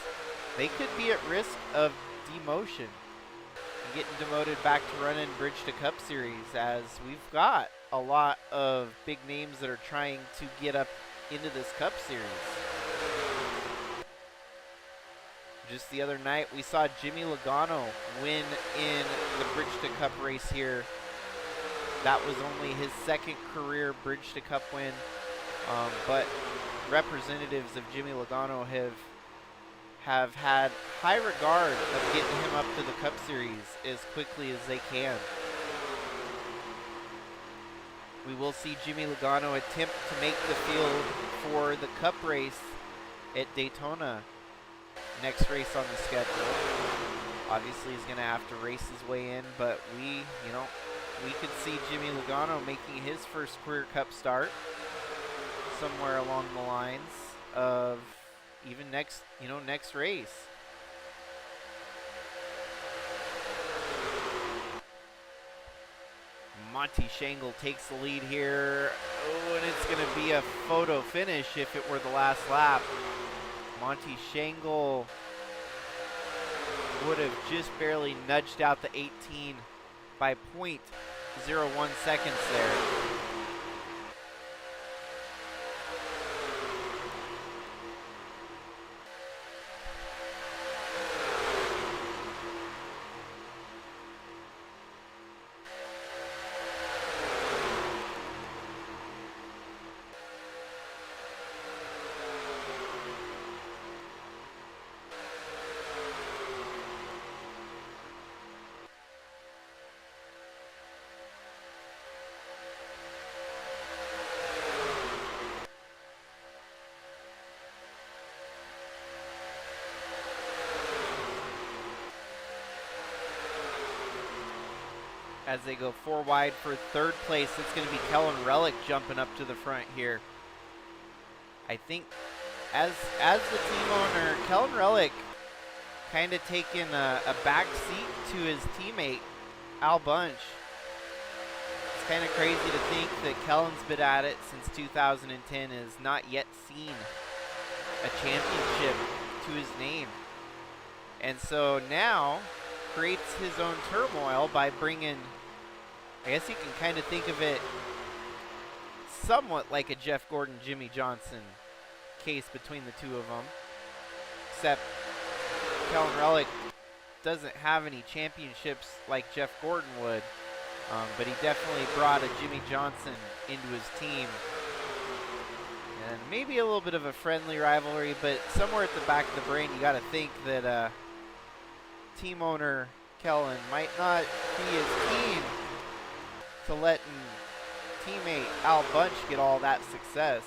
they could be at risk of demotion and getting demoted back to running Bridge to Cup Series, as we've got a lot of big names that are trying to get up into this Cup Series. Just the other night, we saw Jimmy Logano win in the Bridge to Cup race here. That was only his second career Bridge to Cup win, but representatives of Jimmy Logano have had high regard of getting him up to the Cup Series as quickly as they can. We will see Jimmy Logano attempt to make the field for the Cup race at Daytona. Next race on the schedule. Obviously, he's going to have to race his way in, but we could see Jimmy Logano making his first career Cup start somewhere along the lines of even next race. Monty Shangle takes the lead here. Oh, and it's going to be a photo finish if it were the last lap. Monty Shangle would have just barely nudged out the 18 by 0.01 seconds there. As they go 4 wide for third place, it's going to be Kellen Relic jumping up to the front here. I think as the team owner, Kellen Relic kind of taking a back seat to his teammate, Al Bunch. It's kind of crazy to think that Kellen's been at it since 2010 and has not yet seen a championship to his name. And so now creates his own turmoil by bringing, I guess you can kind of think of it somewhat like a Jeff Gordon, Jimmy Johnson case between the two of them. Except Kellen Relic doesn't have any championships like Jeff Gordon would, but he definitely brought a Jimmy Johnson into his team. And maybe a little bit of a friendly rivalry, but somewhere at the back of the brain you got to think that team owner Kellen might not be as keen to letting teammate Al Bunch get all that success.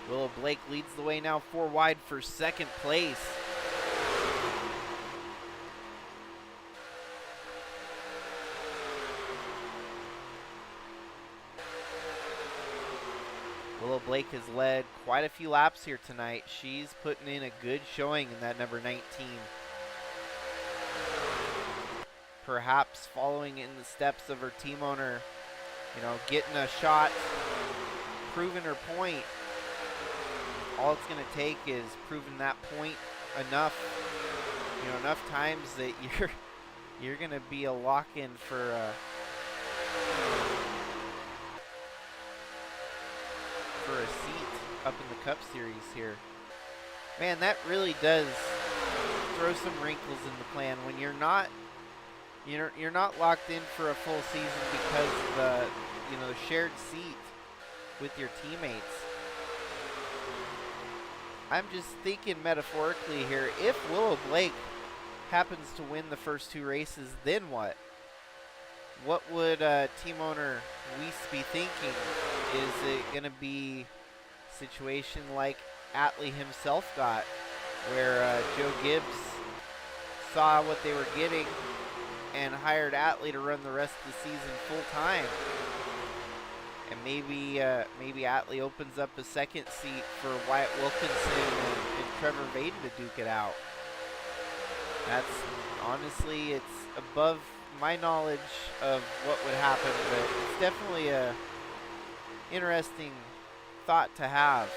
Willow Blake leads the way now 4 wide for second place. Willow Blake has led quite a few laps here tonight. She's putting in a good showing in that number 19. Perhaps following in the steps of her team owner, you know, getting a shot, proving her point. All it's going to take is proving that point enough, you know, enough times that you're going to be a lock-in for a seat up in the Cup Series here. Man, that really does throw some wrinkles in the plan when you're not locked in for a full season because of the, you know, shared seat with your teammates. I'm just thinking metaphorically here, if Willow Blake happens to win the first 2 races, then what? What would team owner Weiss be thinking? Is it going to be a situation like Atlee himself got, where Joe Gibbs saw what they were getting and hired Atlee to run the rest of the season full time? And maybe Atlee opens up a second seat for Wyatt Wilkinson and Trevor Vaden to duke it out. That's honestly, it's above my knowledge of what would happen, but it's definitely a interesting thought to have.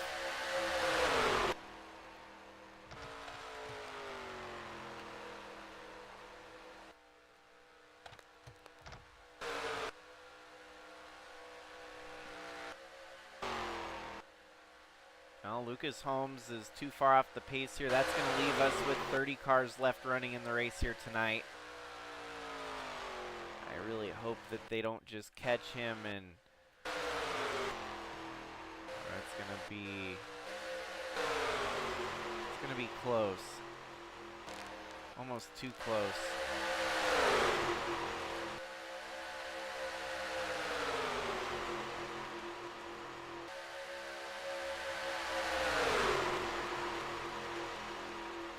Well, Lucas Holmes is too far off the pace here. That's going to leave us with 30 cars left running in the race here tonight. I really hope that they don't just catch him, and it's going to be close. Almost too close.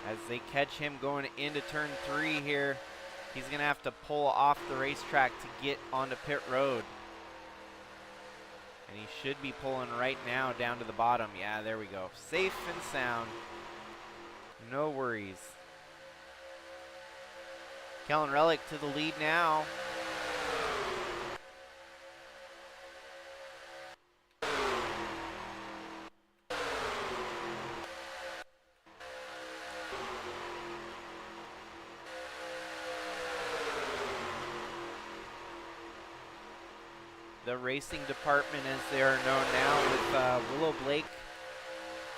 As they catch him going into turn 3 here, he's going to have to pull off the racetrack to get onto pit road. And he should be pulling right now down to the bottom. Yeah, there we go. Safe and sound. No worries. Kellen Relic to the lead now. The racing department, as they are known now, with Willow Blake,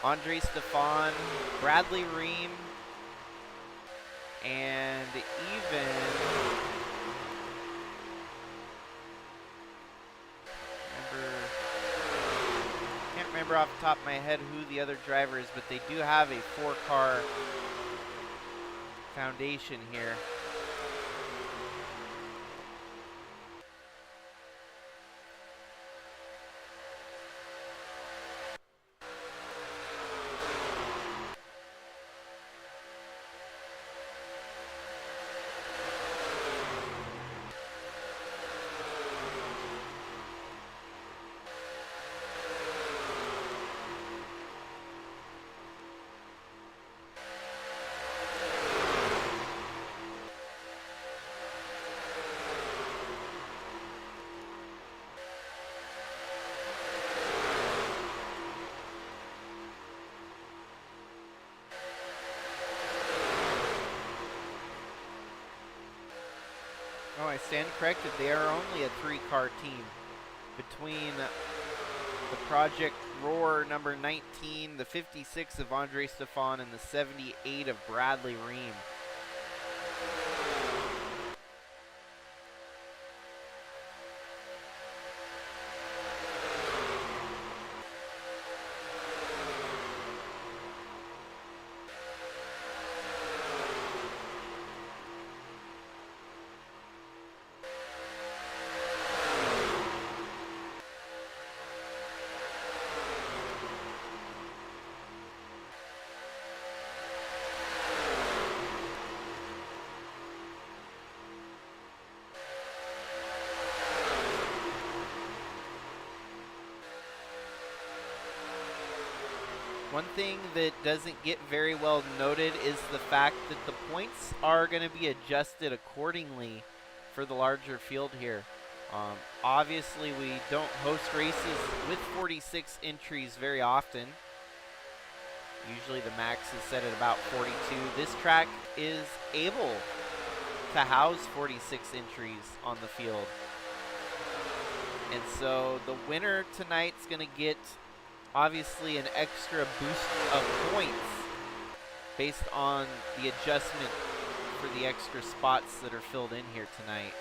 Andre Stefan, Bradley Ream, and even can't remember off the top of my head who the other driver is, but they do have a 4-car foundation here. Oh, I stand corrected. They are only a 3-car team. Between the Project Roar number 19, the 56 of Andre Stefan, and the 78 of Bradley Ream. One thing that doesn't get very well noted is the fact that the points are going to be adjusted accordingly for the larger field here. Obviously, we don't host races with 46 entries very often. Usually the max is set at about 42. This track is able to house 46 entries on the field. And so the winner tonight's going to get obviously an extra boost of points based on the adjustment for the extra spots that are filled in here tonight.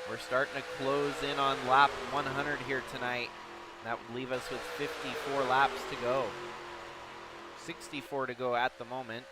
We're starting to close in on lap 100 here tonight. That would leave us with 54 laps to go. 64 to go at the moment.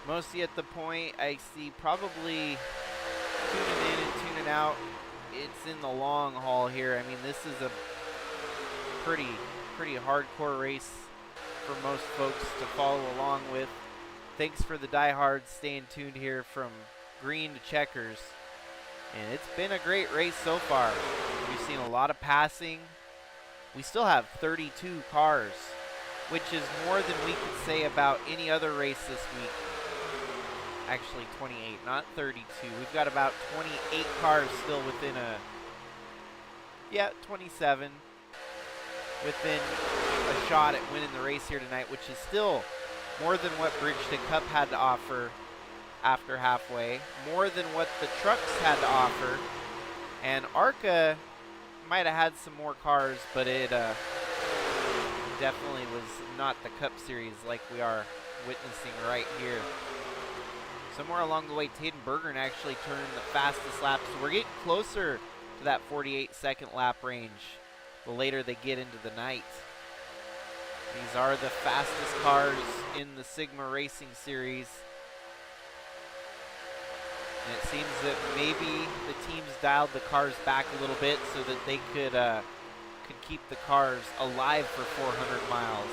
Mostly at the point I see probably tuning in and tuning out. It's in the long haul here. I mean, this is a pretty hardcore race for most folks to follow along with. Thanks for the diehards staying tuned here from green to checkers. And it's been a great race so far. We've seen a lot of passing. We still have 32 cars, which is more than we could say about any other race this week. Actually 28, not 32. We've got about 28 cars still within 27 within a shot at winning the race here tonight, which is still more than what Bridgeton Cup had to offer after halfway, more than what the trucks had to offer. And ARCA might have had some more cars, but it definitely was not the Cup Series like we are witnessing right here. Somewhere along the way, Taden Bergeron actually turned the fastest lap, so we're getting closer to that 48-second lap range the later they get into the night. These are the fastest cars in the Sigma Racing Series. And it seems that maybe the teams dialed the cars back a little bit so that they could keep the cars alive for 400 miles.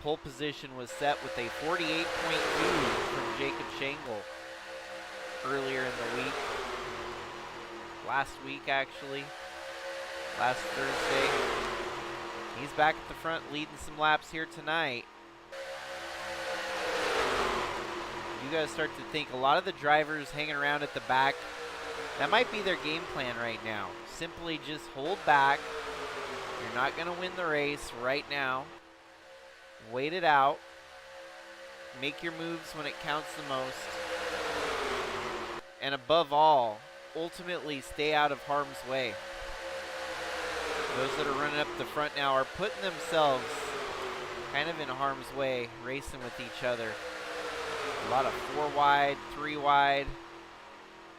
Pole position was set with a 48.2 from Jacob Schenkel earlier in the week. Last week, actually. Last Thursday. He's back at the front leading some laps here tonight. You guys start to think a lot of the drivers hanging around at the back, that might be their game plan right now. Simply just hold back. You're not going to win the race right now. Wait it out. Make your moves when it counts the most. And above all, ultimately stay out of harm's way. Those that are running up the front now are putting themselves kind of in harm's way, racing with each other. A lot of 4 wide, 3 wide.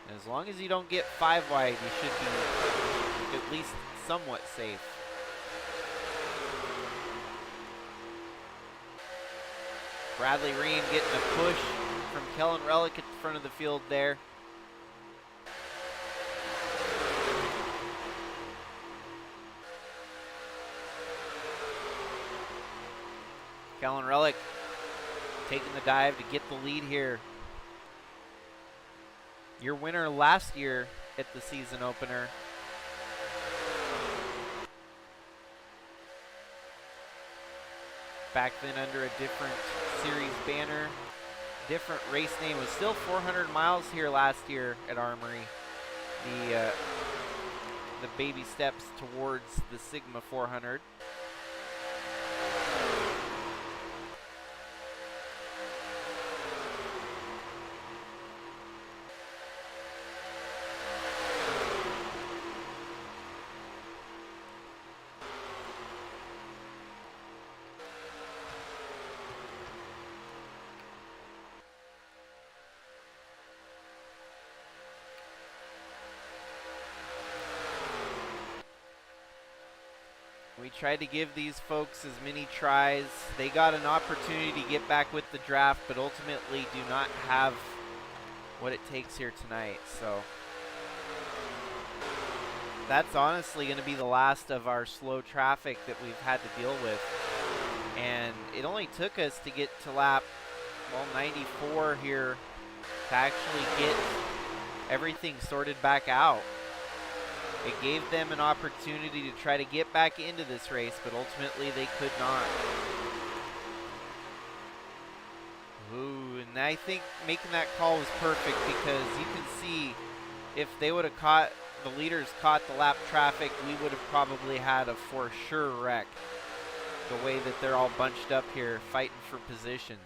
And as long as you don't get 5 wide, you should be at least somewhat safe. Bradley Reen getting a push from Kellen Relic at the front of the field there. Kellen Relic taking the dive to get the lead here. Your winner last year at the season opener. Back then under a different series banner, different race name. It was still 400 miles here last year at Armory. The baby steps towards the Sigma 400. We tried to give these folks as many tries. They got an opportunity to get back with the draft, but ultimately do not have what it takes here tonight. So that's honestly going to be the last of our slow traffic that we've had to deal with. And it only took us to get to lap, well, 94 here to actually get everything sorted back out. It gave them an opportunity to try to get back into this race, but ultimately they could not. Ooh, and I think making that call was perfect because you can see if they would have caught, the leaders caught the lap traffic, we would have probably had a for sure wreck. The way that they're all bunched up here fighting for positions.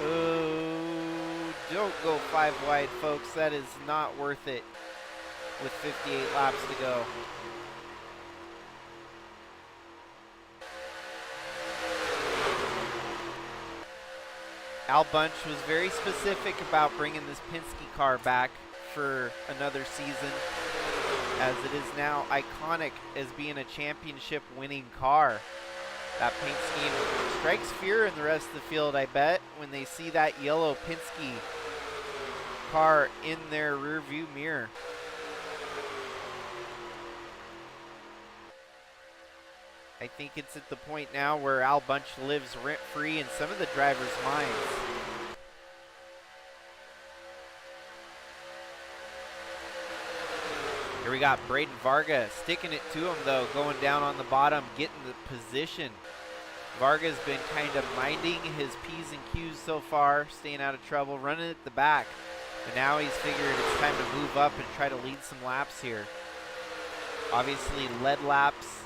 Oh, don't go 5 wide, folks. That is not worth it with 58 laps to go. Al Bunch was very specific about bringing this Penske car back for another season, as it is now iconic as being a championship winning car. That paint scheme strikes fear in the rest of the field, I bet, when they see that yellow Penske car in their rear view mirror. I think it's at the point now where Al Bunch lives rent-free in some of the drivers' minds. Here we got Braden Varga sticking it to him, though, going down on the bottom, getting the position. Varga's been kind of minding his P's and Q's so far, staying out of trouble, running at the back. But now he's figured it's time to move up and try to lead some laps here. Obviously, lead laps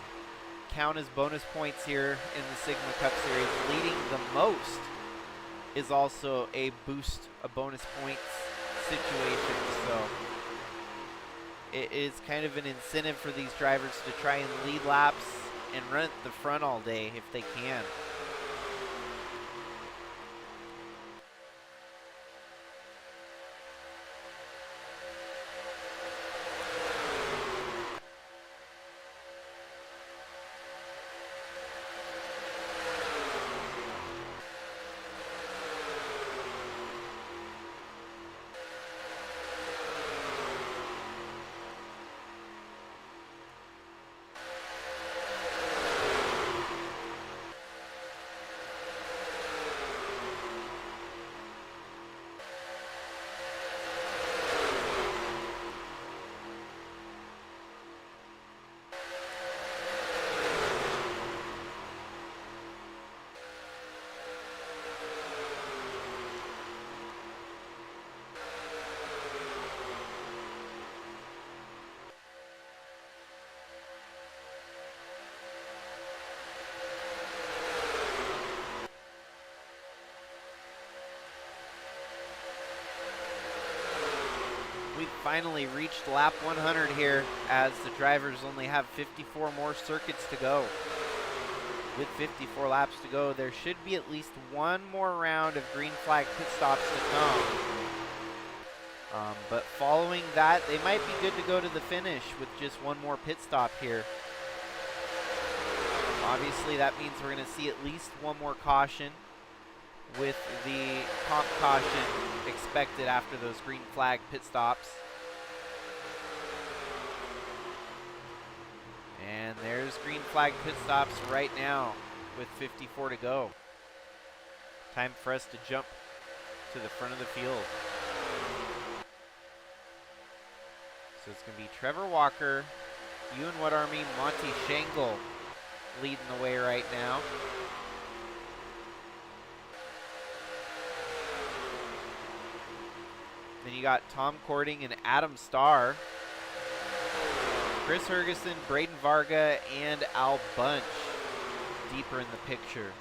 count as bonus points here in the Sigma Cup Series. Leading the most is also a boost, a bonus points situation. So it is kind of an incentive for these drivers to try and lead laps and run at the front all day if they can. We've finally reached lap 100 here, as the drivers only have 54 more circuits to go. With 54 laps to go, there should be at least one more round of green flag pit stops to come. But following that, they might be good to go to the finish with just one more pit stop here. Obviously, that means we're going to see at least one more caution, with the comp caution expected after those green flag pit stops. And there's green flag pit stops right now with 54 to go. Time for us to jump to the front of the field. So it's going to be Trevor Walker, Ewan Wood Army, Monty Shangle leading the way right now. Then you got Tom Cording and Adam Starr, Chris Ferguson, Braden Varga, and Al Bunch deeper in the picture.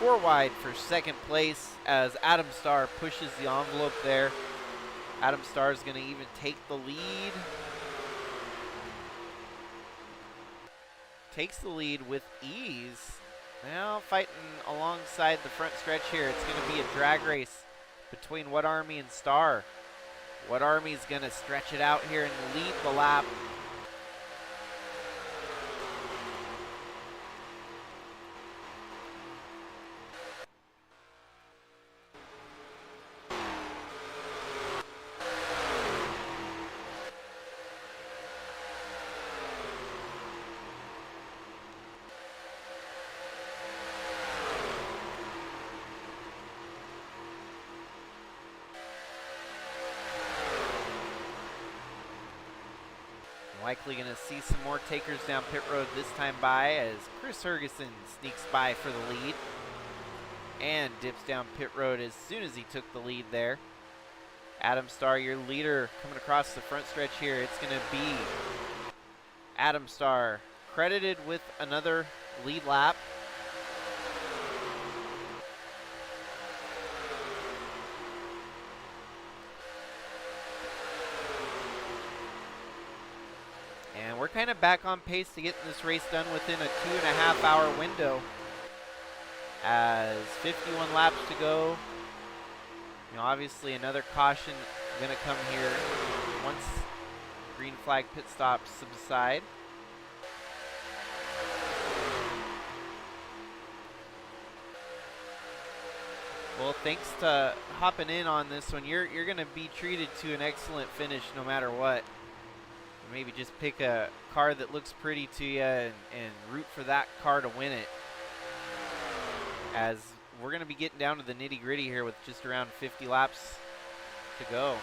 Four wide for second place as Adam Starr pushes the envelope there. Adam Starr is going to even take the lead. Takes the lead with ease. Now fighting alongside the front stretch here. It's going to be a drag race between What Army and Starr. What Army is going to stretch it out here and lead the lap. Likely going to see some more takers down pit road this time by as Chris Ferguson sneaks by for the lead and dips down pit road as soon as he took the lead there. Adam Starr, your leader, coming across the front stretch here. It's going to be Adam Starr, credited with another lead lap. And we're kind of back on pace to getting this race done within a 2.5 hour window. As 51 laps to go. You know, obviously another caution going to come here once green flag pit stops subside. Well, thanks to hopping in on this one, you're going to be treated to an excellent finish no matter what. Maybe just pick a car that looks pretty to you and root for that car to win it. As we're going to be getting down to the nitty gritty here with just around 50 laps to go.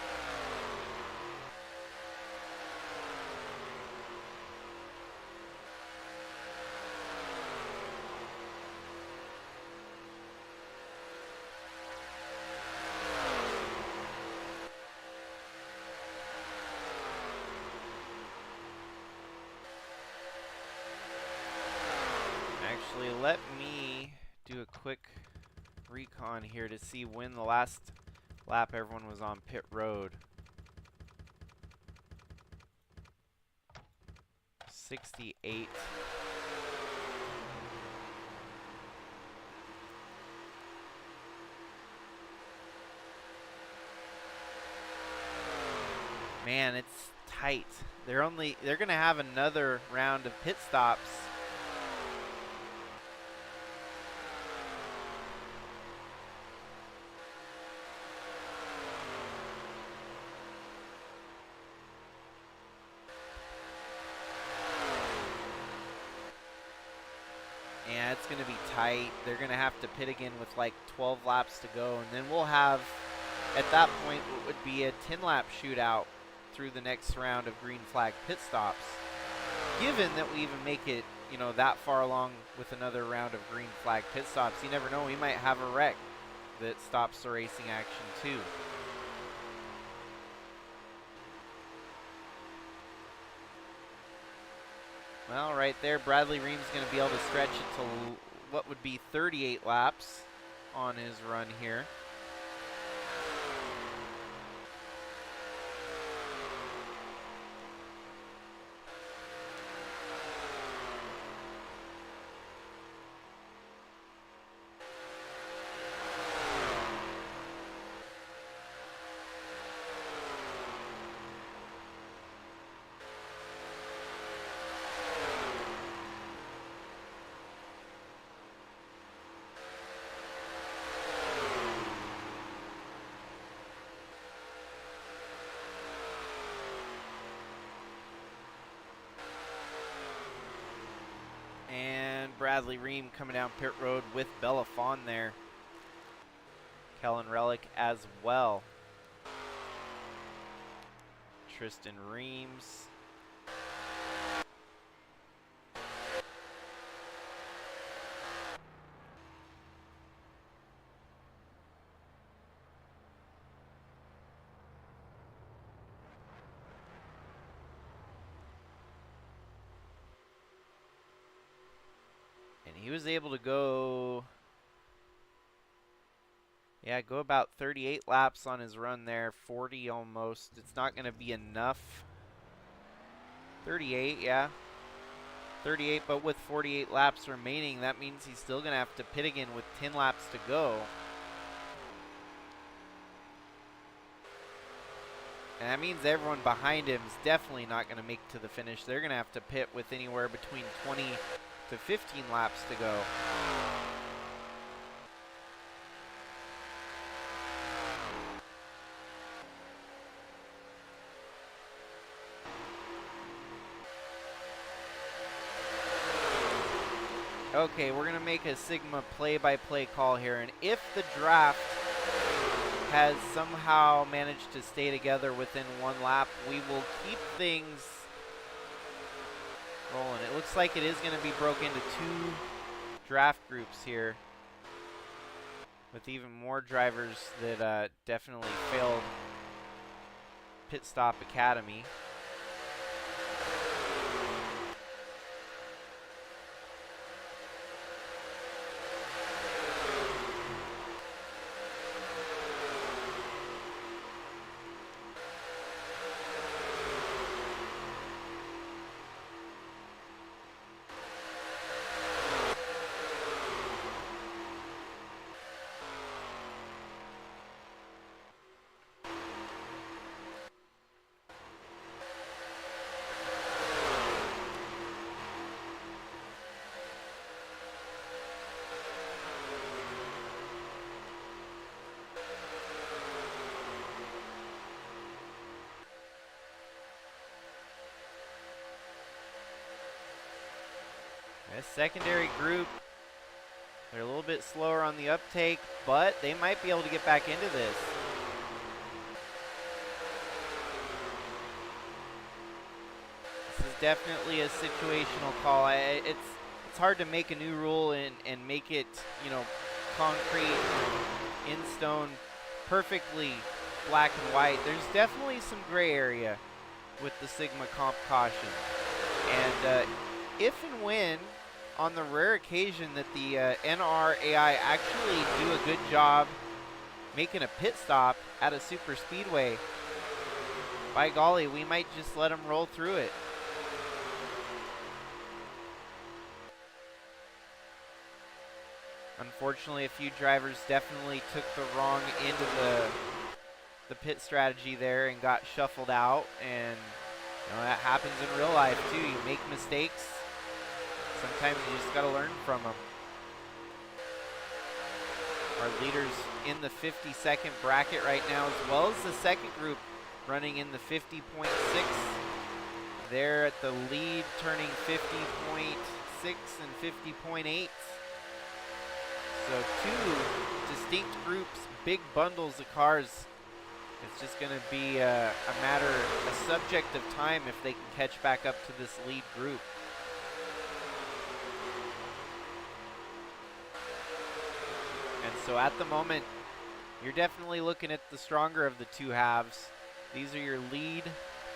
Actually, let me do a quick recon here to see when the last lap everyone was on pit road. 68. Man, it's tight. They're gonna have another round of pit stops. Yeah, it's going to be tight. They're going to have to pit again with like 12 laps to go. And then we'll have, at that point, what would be a 10-lap shootout through the next round of green flag pit stops. Given that we even make it, you know, that far along with another round of green flag pit stops, you never know. We might have a wreck that stops the racing action too. Well, right there, Bradley Ream's going to be able to stretch it to what would be 38 laps on his run here. Bradley Ream coming down pit road with Bella Fawn there. Kellen Relic as well. Tristan Reams. He was able to go, Yeah, go about 38 laps on his run there, 40 almost. It's not going to be enough. 38, yeah. 38, but with 48 laps remaining, that means he's still going to have to pit again with 10 laps to go. And that means everyone behind him is definitely not going to make to the finish. They're going to have to pit with anywhere between 20 to 15 laps to go. Okay, we're going to make a Sigma play-by-play call here, and if the draft has somehow managed to stay together within one lap, we will keep things rolling. It looks like it is going to be broken into 2 draft groups here, with even more drivers that definitely failed Pit Stop Academy. This secondary group, they're a little bit slower on the uptake, but they might be able to get back into this. This is definitely a situational call. It's hard to make a new rule and make it, you know, concrete, in stone, perfectly black and white. There's definitely some gray area with the Sigma comp caution. And if and when, on the rare occasion that the NR AI actually do a good job making a pit stop at a super speedway, by golly, we might just let them roll through it. Unfortunately, a few drivers definitely took the wrong end of the pit strategy there and got shuffled out, and you know, that happens in real life too. You make mistakes. Sometimes you just got to learn from them. Our leaders in the 52nd bracket right now, as well as the second group running in the 50.6. They're at the lead, turning 50.6 and 50.8. So 2 distinct groups, big bundles of cars. It's just going to be a subject of time if they can catch back up to this lead group. And so at the moment, you're definitely looking at the stronger of the 2 halves. These are your lead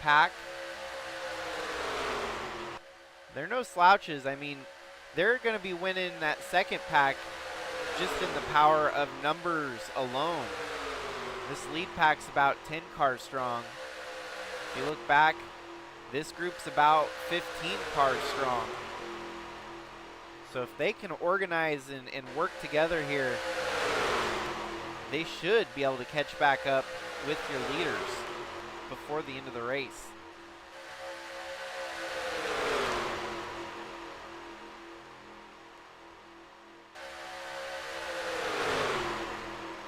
pack. They're no slouches. I mean, they're going to be winning that second pack just in the power of numbers alone. This lead pack's about 10 cars strong. If you look back, this group's about 15 cars strong. So if they can organize and work together here, they should be able to catch back up with your leaders before the end of the race.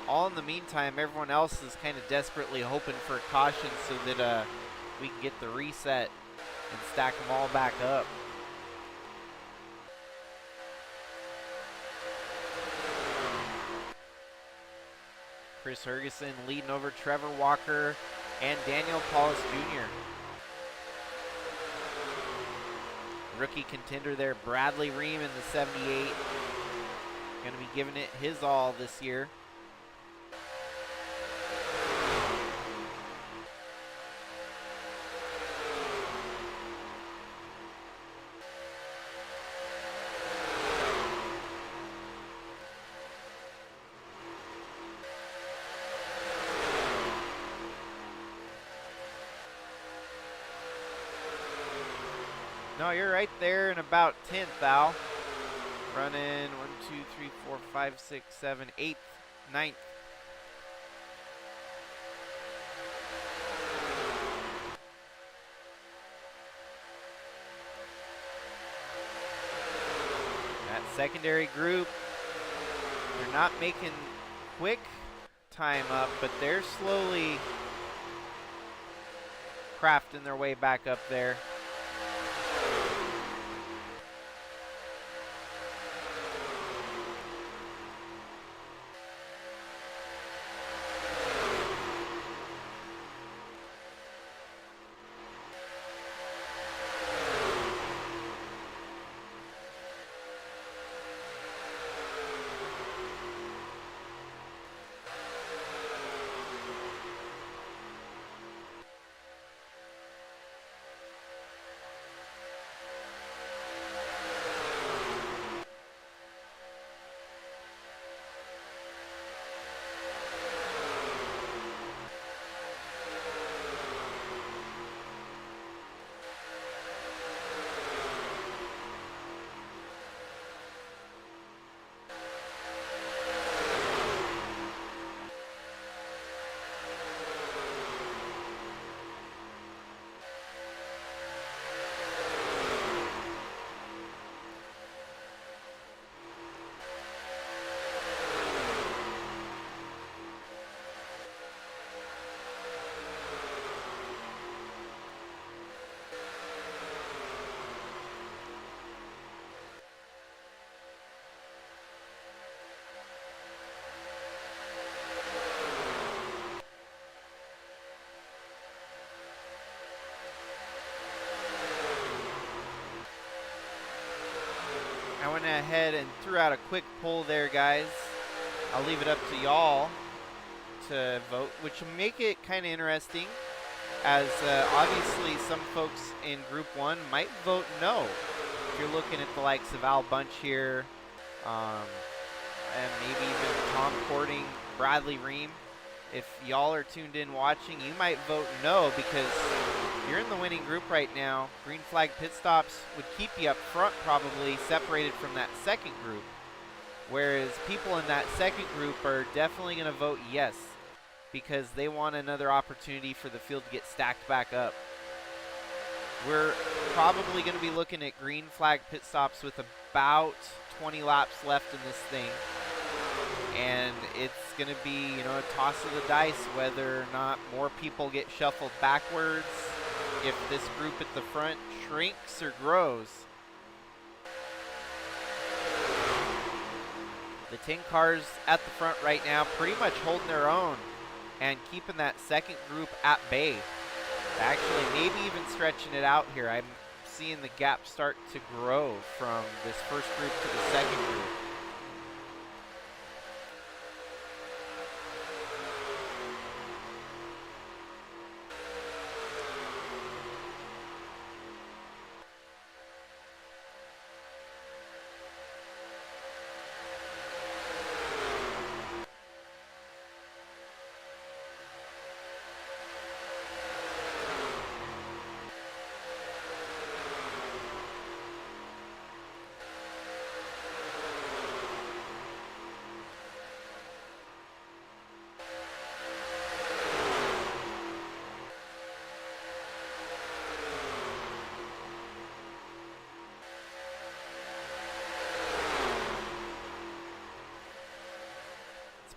All in the meantime, everyone else is kind of desperately hoping for a caution so that we can get the reset and stack them all back up. Chris Ferguson leading over Trevor Walker and Daniel Paulus Jr. Rookie contender there, Bradley Ream in the 78. Going to be giving it his all this year. No, you're right there in about 10th, Al. Running 1, 2, 3, 4, 5, 6, 7, 8th, 9th. That secondary group, they're not making quick time up, but they're slowly crafting their way back up there. I went ahead and threw out a quick poll there, guys. I'll leave it up to y'all to vote, which will make it kind of interesting, as obviously some folks in Group 1 might vote no. If you're looking at the likes of Al Bunch here, and maybe even Tom Cording, Bradley Ream, if y'all are tuned in watching, you might vote no, because you're in the winning group right now. Green flag pit stops would keep you up front, probably separated from that second group. Whereas people in that second group are definitely going to vote yes, because they want another opportunity for the field to get stacked back up. We're probably going to be looking at green flag pit stops with about 20 laps left in this thing. And it's going to be, you know, a toss of the dice whether or not more people get shuffled backwards, if this group at the front shrinks or grows. The 10 cars at the front right now pretty much holding their own and keeping that second group at bay. Actually, maybe even stretching it out here. I'm seeing the gap start to grow from this first group to the second group.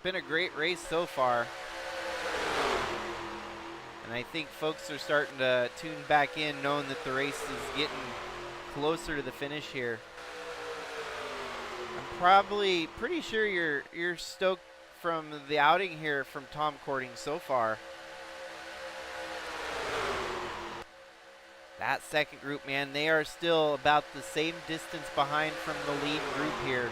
Been a great race so far, and I think folks are starting to tune back in, knowing that the race is getting closer to the finish here. I'm probably pretty sure you're stoked from the outing here from Tom Cording so far. That second group, man, they are still about the same distance behind from the lead group here.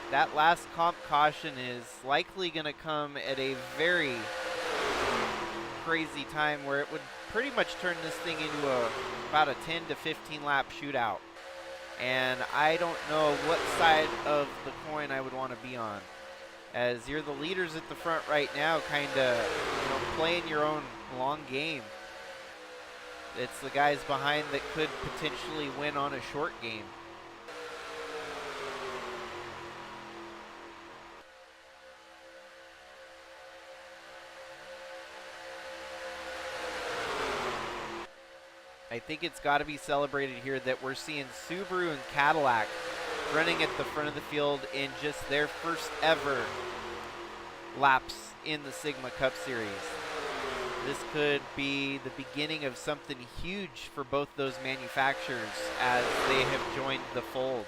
That last comp caution is likely going to come at a very crazy time where it would pretty much turn this thing into about a 10 to 15 lap shootout. And I don't know what side of the coin I would want to be on. as you're the leaders at the front right now, kind of playing your own long game. It's the guys behind that could potentially win on a short game. I think it's got to be celebrated here that we're seeing Subaru and Cadillac running at the front of the field in just their first ever laps in the Sigma Cup Series. This could be the beginning of something huge for both those manufacturers as they have joined the fold.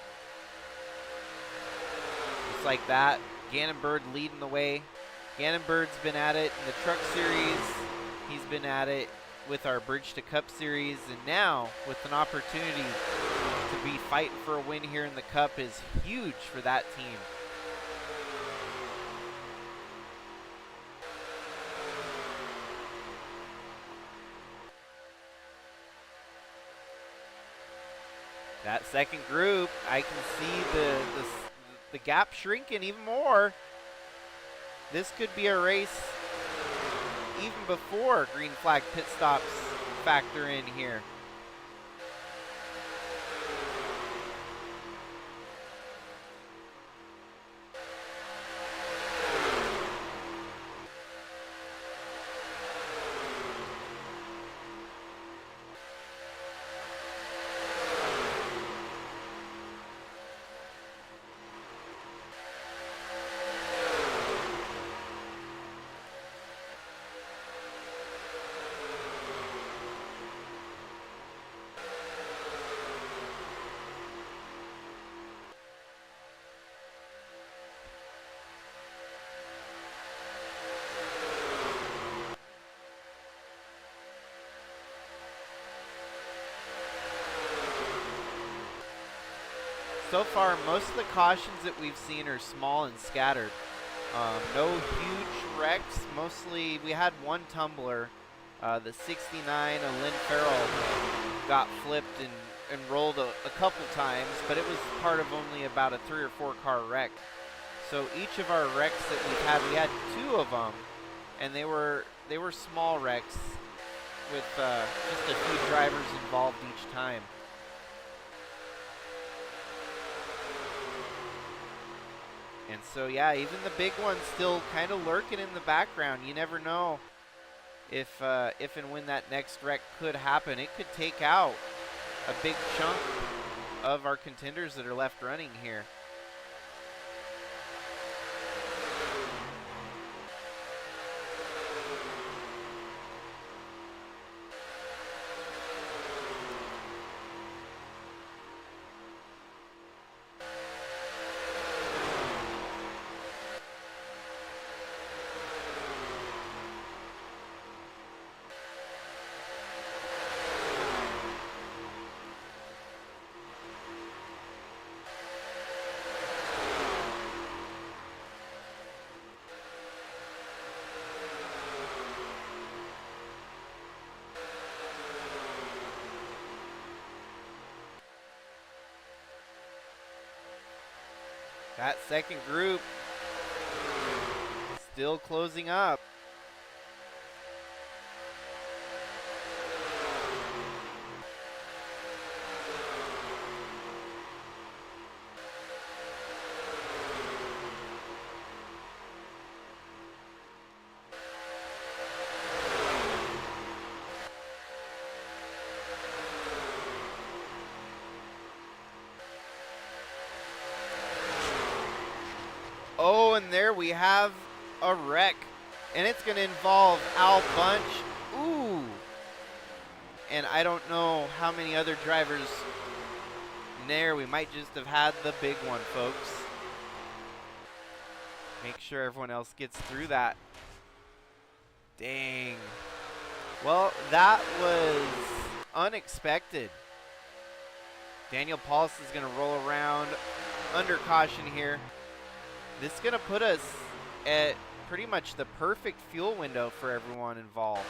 Just like that, Gannonbird leading the way. Gannonbird's been at it in the Truck Series. He's been at it with our Bridge to Cup Series, and now with an opportunity to be fighting for a win here in the Cup is huge for that team. That second group, I can see the gap shrinking even more. This could be a race even before green flag pit stops factor in here. So far, most of the cautions that we've seen are small and scattered. No huge wrecks. Mostly, we had one tumbler. The 69, Lynn Farrell, got flipped and rolled a couple times, but it was part of only about a 3 or 4 car wreck. So each of our wrecks that we had 2 of them, and they were small wrecks with just a few drivers involved each time. And so, yeah, even the big one's still kind of lurking in the background. You never know if and when that next wreck could happen. It could take out a big chunk of our contenders that are left running here. That second group still closing up. Oh, and there we have a wreck, and it's going to involve Al Bunch. Ooh. And I don't know how many other drivers there. We might just have had the big one, folks. Make sure everyone else gets through that. Dang. Well, that was unexpected. Daniel Paulson's going to roll around under caution here. This is going to put us at pretty much the perfect fuel window for everyone involved.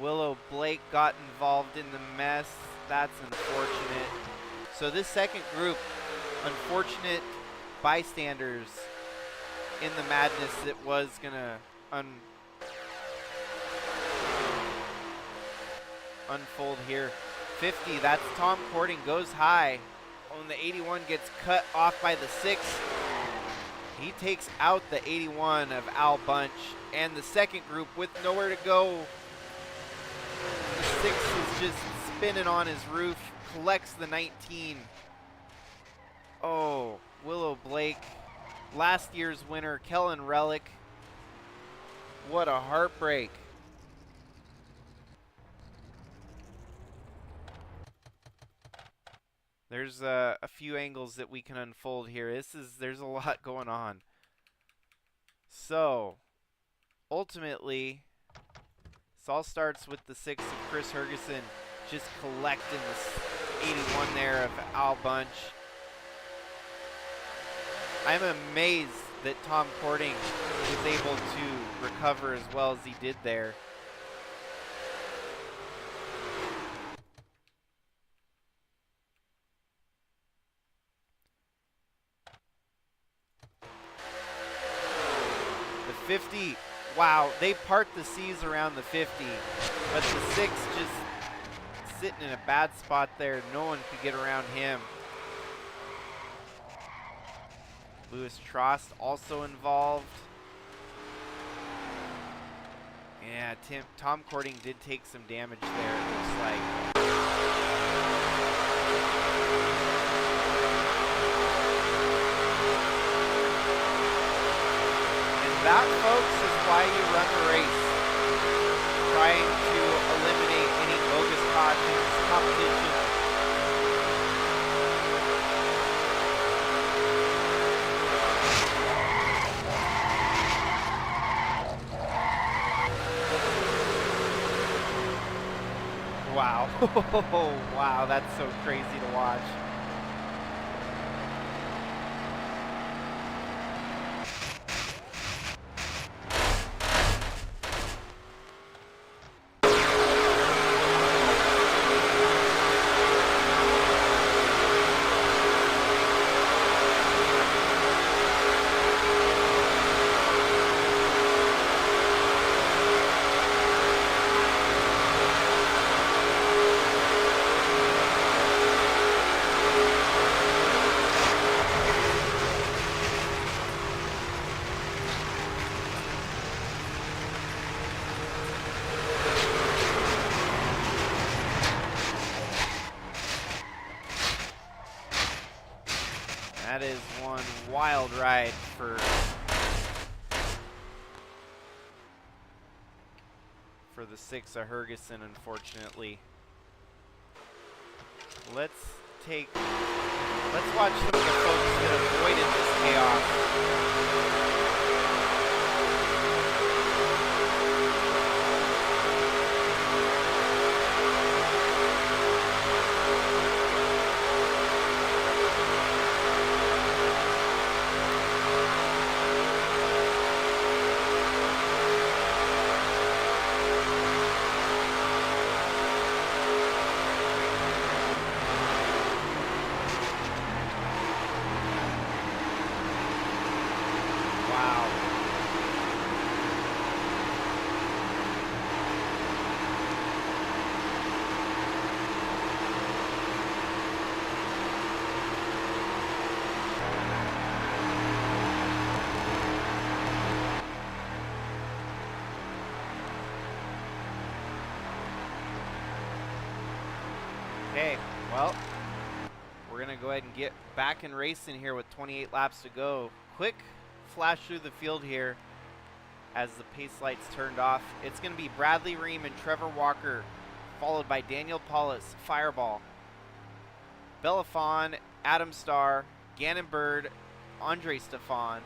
Willow Blake got involved in the mess. That's unfortunate. So this second group unfortunate bystanders in the madness that was gonna unfold here. 50, that's Tom Cording, goes high. On the 81, gets cut off by the 6. He takes out the 81 of Al Bunch, and the second group with nowhere to go. The 6 is just spinning on his roof, collects the 19. Oh, Willow Blake, last year's winner, Kellen Relic. What a heartbreak. There's a few angles that we can unfold here. There's a lot going on. So, ultimately, this all starts with the 6 of Chris Hergeson just collecting this 81 there of Al Bunch. I'm amazed that Tom Cording was able to recover as well as he did there. The 50, wow, they part the seas around the 50, but the 6 just sitting in a bad spot there. No one could get around him. Louis Trost also involved. Yeah, Tom Cording did take some damage there, it looks like. And that, folks, is why you run the race. Trying to eliminate any bogus cautions, competition. Wow. Wow, that's so crazy to watch. That is one wild ride for the 6 of Hergeson, unfortunately. Let's watch some of the folks that avoided this chaos. Okay, well, we're going to go ahead and get back in racing here with 28 laps to go. Quick flash through the field here as the pace lights turned off. It's going to be Bradley Ream and Trevor Walker, followed by Daniel Paulus, Fireball, Belafon, Adam Starr, Gannon Bird, Andre Stefan,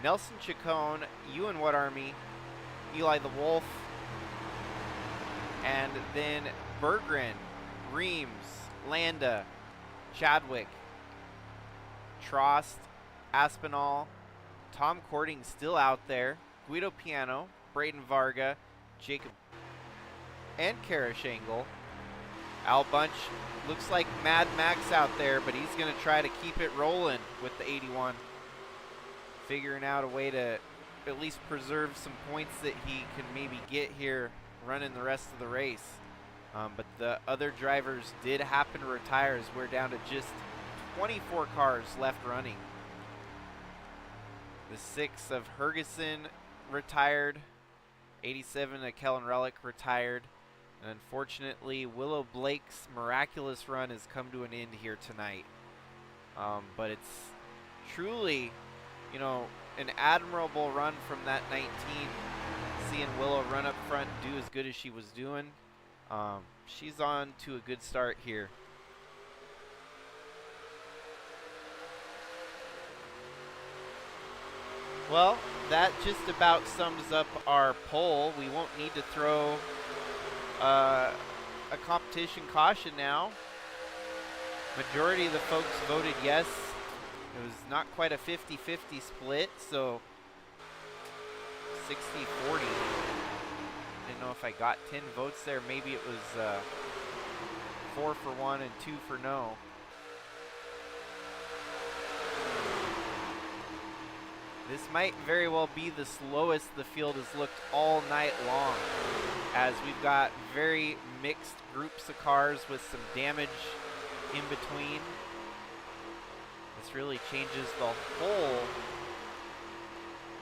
Nelson Chacon, Ewan What Army, Eli the Wolf, and then Berggren, Reams, Landa, Chadwick, Trost, Aspinall, Tom Cording still out there, Guido Piano, Braden Varga, Jacob, and Karashangle, Al Bunch looks like Mad Max out there, but he's going to try to keep it rolling with the 81. Figuring out a way to at least preserve some points that he can maybe get here running the rest of the race. But the other drivers did happen to retire as we're down to just 24 cars left running. The 6 of Hergeson retired. 87 of Kellen Relic retired. And unfortunately, Willow Blake's miraculous run has come to an end here tonight. But it's truly, you know, an admirable run from that 19. Seeing Willow run up front and do as good as she was doing. She's on to a good start here. Well, that just about sums up our poll. We won't need to throw a competition caution now. Majority of the folks voted yes. It was not quite a 50-50 split, so 60-40. Didn't know if I got 10 votes there. Maybe it was 4 for 1 and 2 for no. This might very well be the slowest the field has looked all night long, as we've got very mixed groups of cars with some damage in between. This really changes the whole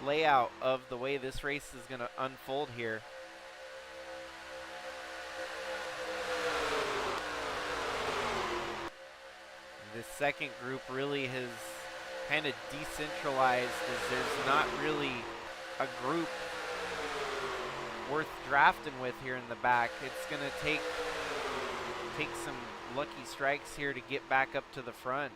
layout of the way this race is going to unfold here. This second group really has kind of decentralized, as there's not really a group worth drafting with here in the back. It's going to take some lucky strikes here to get back up to the front.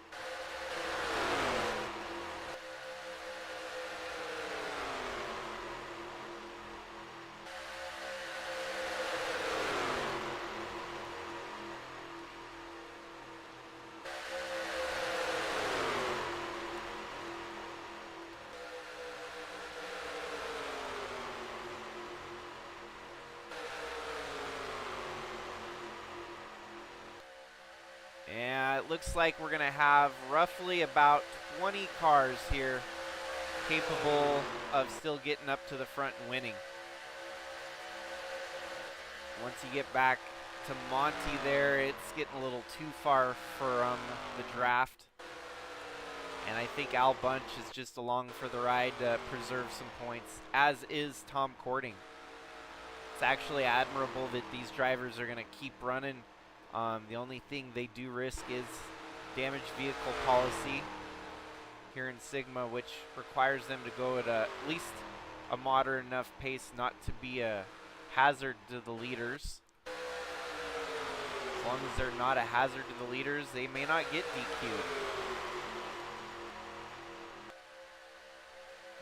It looks like we're going to have roughly about 20 cars here capable of still getting up to the front and winning. Once you get back to Monty there, it's getting a little too far from the draft. And I think Al Bunch is just along for the ride to preserve some points, as is Tom Cording. It's actually admirable that these drivers are going to keep running. The only thing they do risk is damaged vehicle policy here in Sigma, which requires them to go at least a moderate enough pace not to be a hazard to the leaders. As long as they're not a hazard to the leaders, they may not get DQ'd.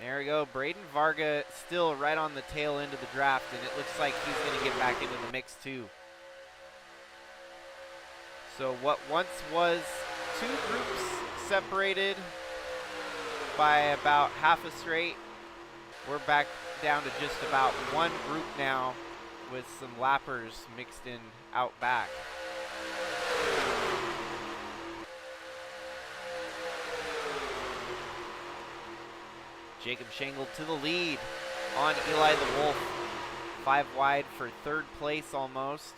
There we go. Braden Varga still right on the tail end of the draft, and it looks like he's going to get back into the mix too. So what once was two groups separated by about half a straight, we're back down to just about one group now with some lappers mixed in out back. Jacob Shangle to the lead on Eli the Wolf. 5 wide for third place almost.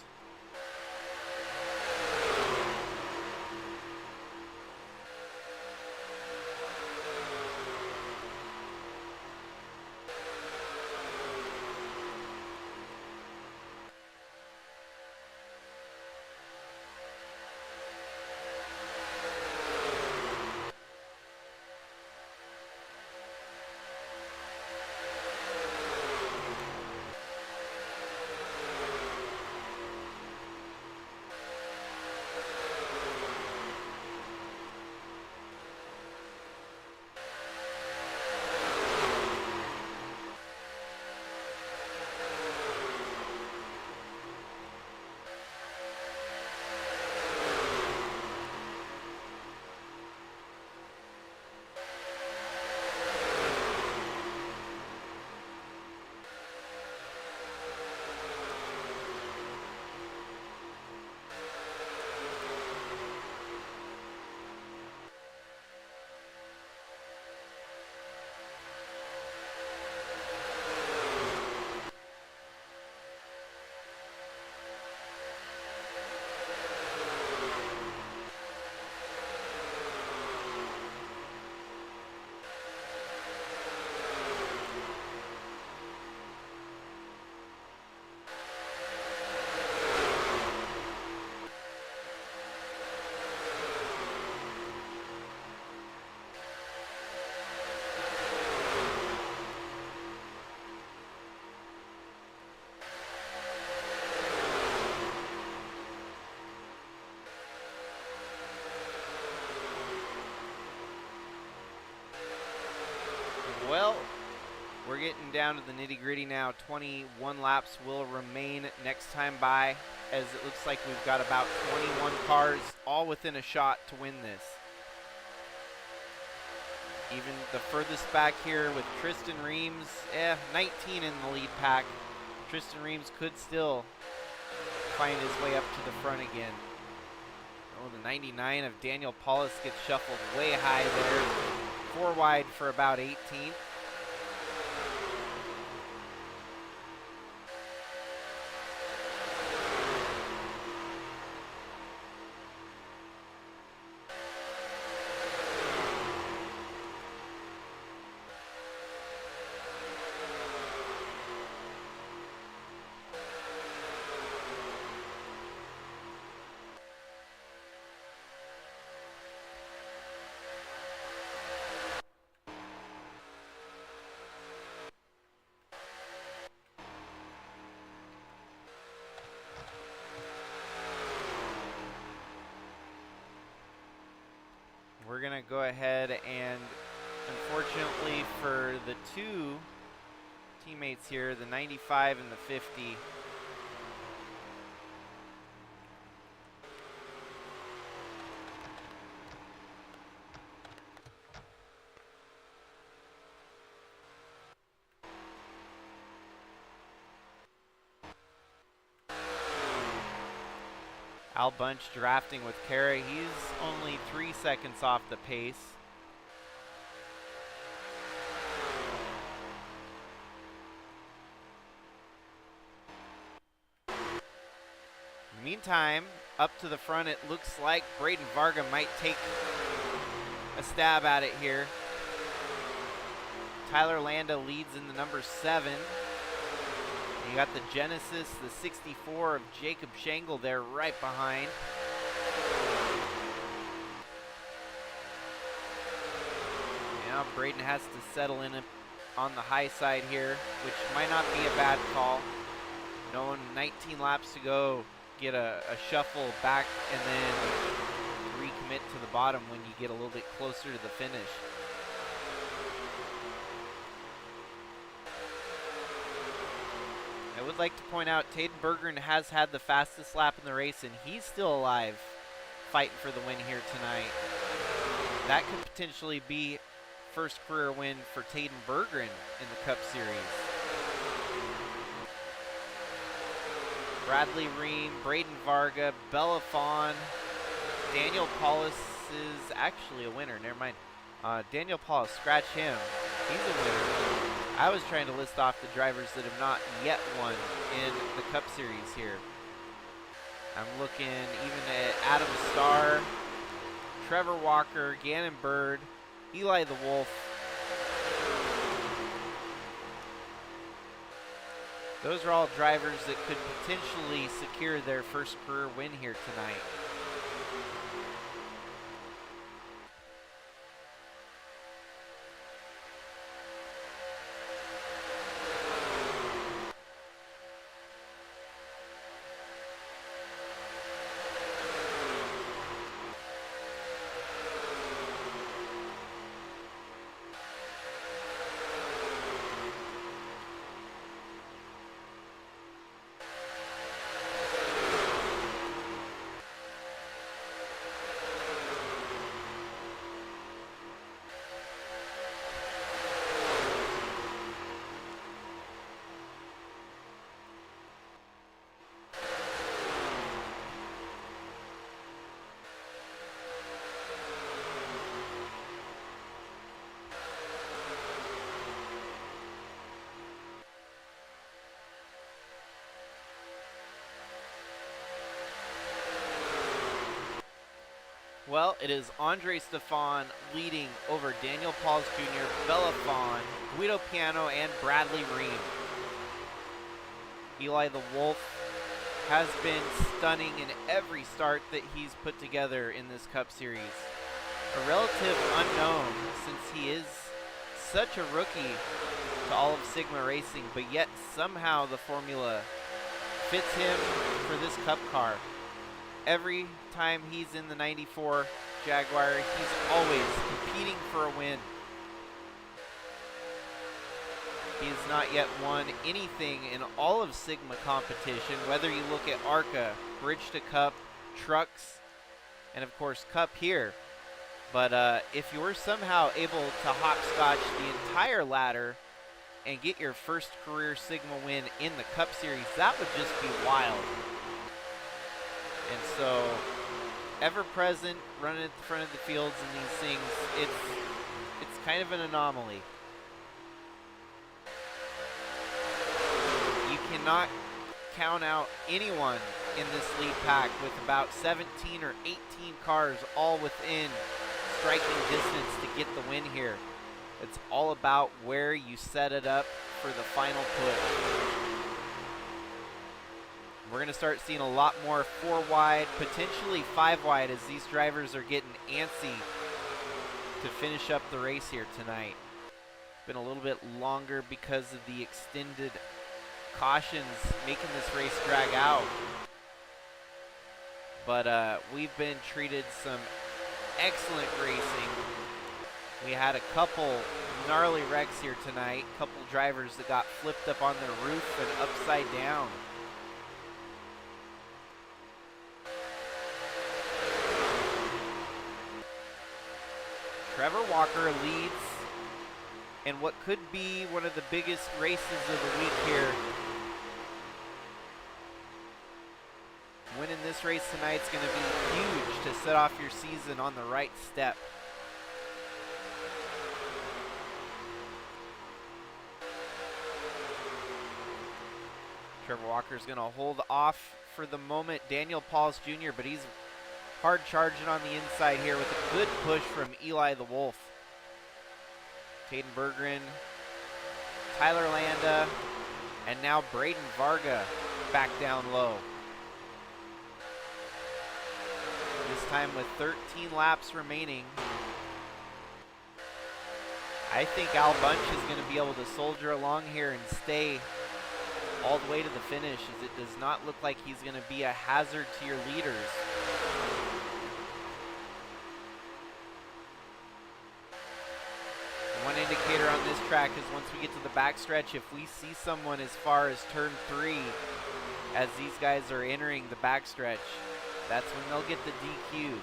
Well, we're getting down to the nitty-gritty now. 21 laps will remain next time by, as it looks like we've got about 21 cars all within a shot to win this. Even the furthest back here with Tristan Reams, 19 in the lead pack. Tristan Reams could still find his way up to the front again. Oh, the 99 of Daniel Paulus gets shuffled way high there. 4 wide for about 18th. We're going to go ahead and, unfortunately for the two teammates here, the 95 and the 50, Al Bunch drafting with Kara. He's only 3 seconds off the pace. In the meantime, up to the front, it looks like Braden Varga might take a stab at it here. Tyler Landa leads in the number 7. You got the Genesis, the 64 of Jacob Shangle there right behind. Now Braden has to settle in on the high side here, which might not be a bad call. Knowing 19 laps to go, get a shuffle back and then recommit to the bottom when you get a little bit closer to the finish. I would like to point out Taden Berggren has had the fastest lap in the race, and he's still alive, fighting for the win here tonight. That could potentially be first career win for Taden Berggren in the Cup Series. Bradley Ream, Braden Varga, Bella Fawn, Daniel Paulus is actually a winner. Never mind. Daniel Paulus, scratch him. He's a winner. I was trying to list off the drivers that have not yet won in the Cup Series here. I'm looking even at Adam Starr, Trevor Walker, Gannon Bird, Eli the Wolf. Those are all drivers that could potentially secure their first career win here tonight. Well, it is Andre Stefan leading over Daniel Pauls Jr., Bella Fawn, Guido Piano, and Bradley Ream. Eli the Wolf has been stunning in every start that he's put together in this Cup Series. A relative unknown since he is such a rookie to all of Sigma Racing, but yet somehow the formula fits him for this Cup car. Every time he's in the 94 Jaguar, he's always competing for a win. He has not yet won anything in all of Sigma competition, whether you look at ARCA, Bridge to Cup, Trucks, and of course Cup here. But if you were somehow able to hopscotch the entire ladder and get your first career Sigma win in the Cup Series, that would just be wild. And so, ever present, running at the front of the fields in these things, it's kind of an anomaly. You cannot count out anyone in this lead pack with about 17 or 18 cars all within striking distance to get the win here. It's all about where you set it up for the final push. We're going to start seeing a lot more 4 wide, potentially 5 wide, as these drivers are getting antsy to finish up the race here tonight. Been a little bit longer because of the extended cautions making this race drag out. But we've been treated some excellent racing. We had a couple gnarly wrecks here tonight, couple drivers that got flipped up on their roof and upside down. Trevor Walker leads in what could be one of the biggest races of the week here. Winning this race tonight is going to be huge to set off your season on the right step. Trevor Walker's going to hold off for the moment Daniel Pauls Jr., but he's hard charging on the inside here with a good push from Eli the Wolf. Caden Berggren, Tyler Landa, and now Braden Varga back down low. This time with 13 laps remaining. I think Al Bunch is going to be able to soldier along here and stay all the way to the finish, as it does not look like he's going to be a hazard to your leaders. One indicator on this track is once we get to the backstretch, if we see someone as far as turn 3 as these guys are entering the backstretch, that's when they'll get the DQ.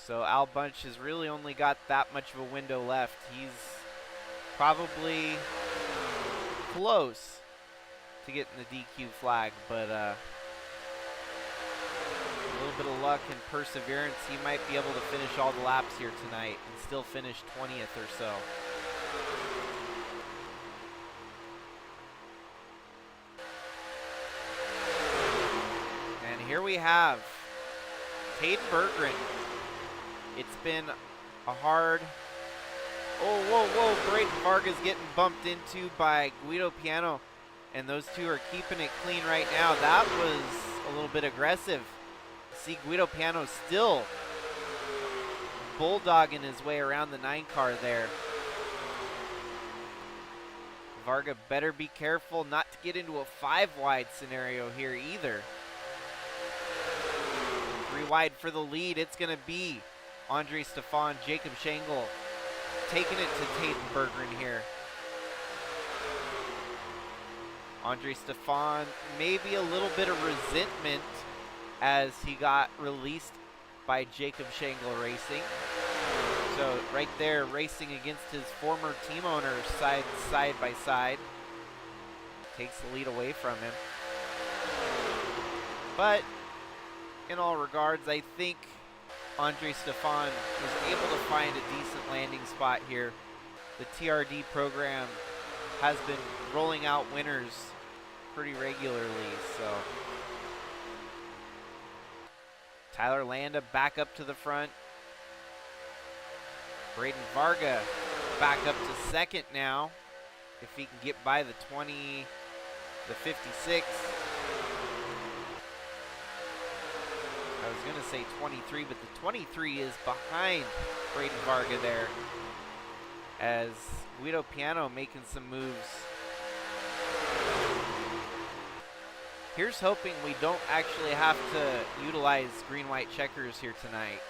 So Al Bunch has really only got that much of a window left. He's probably close to getting the DQ flag, but a little bit of luck and perseverance, he might be able to finish all the laps here tonight and still finish 20th or so. And here we have Caden Berggren. It's been a hard... Oh, whoa, Braden Varga's getting bumped into by Guido Piano, and those two are keeping it clean right now. That was a little bit aggressive. See Guido Piano still bulldogging his way around the 9 car there. Varga better be careful not to get into a 5 wide scenario here either. 3 wide for the lead. It's going to be Andre Stefan, Jacob Schenkel taking it to Caden Berggren here. Andre Stefan, maybe a little bit of resentment as he got released by Jacob Schenkel Racing. So right there, racing against his former team owner side by side. Takes the lead away from him. But in all regards, I think Andre Stefan was able to find a decent landing spot here. The TRD program has been rolling out winners pretty regularly, so Tyler Landa back up to the front. Braden Varga back up to second now. If he can get by the 56. I was going to say 23, but the 23 is behind Braden Varga there, as Guido Piano making some moves. Here's hoping we don't actually have to utilize green-white checkers here tonight.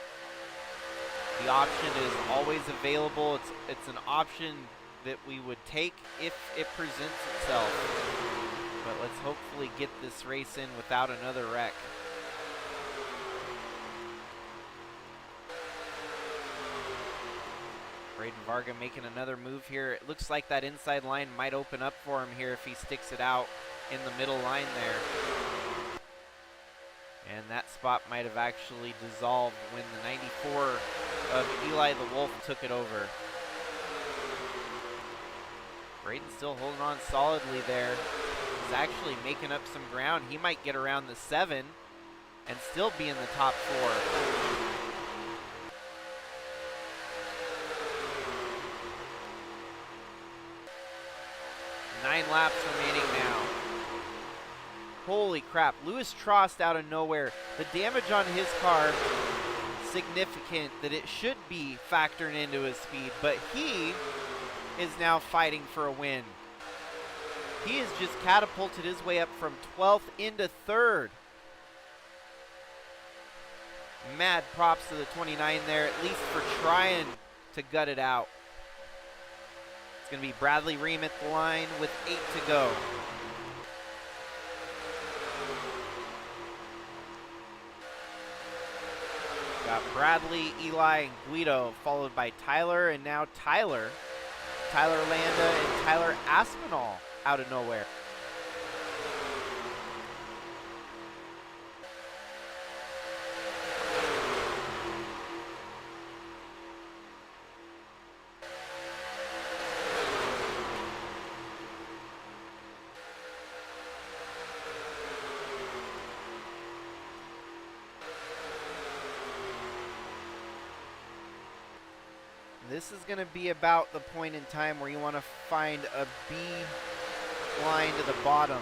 The option is always available. It's an option that we would take if it presents itself. But let's hopefully get this race in without another wreck. Braden Varga making another move here. It looks like that inside line might open up for him here if he sticks it out in the middle line there. And that spot might have actually dissolved when the 94 of Eli the Wolf took it over. Braden still holding on solidly there. He's actually making up some ground. He might get around the 7 and still be in the top 4. 9 laps remaining now. Holy crap, Lewis Trost out of nowhere. The damage on his car, significant that it should be factoring into his speed, but he is now fighting for a win. He has just catapulted his way up from 12th into 3rd. Mad props to the 29 there, at least for trying to gut it out. It's going to be Bradley Ream at the line with 8 to go. Got Bradley, Eli, and Guido, followed by Tyler, and now Tyler Landa, and Tyler Aspinall out of nowhere. This is going to be about the point in time where you want to find a B line to the bottom.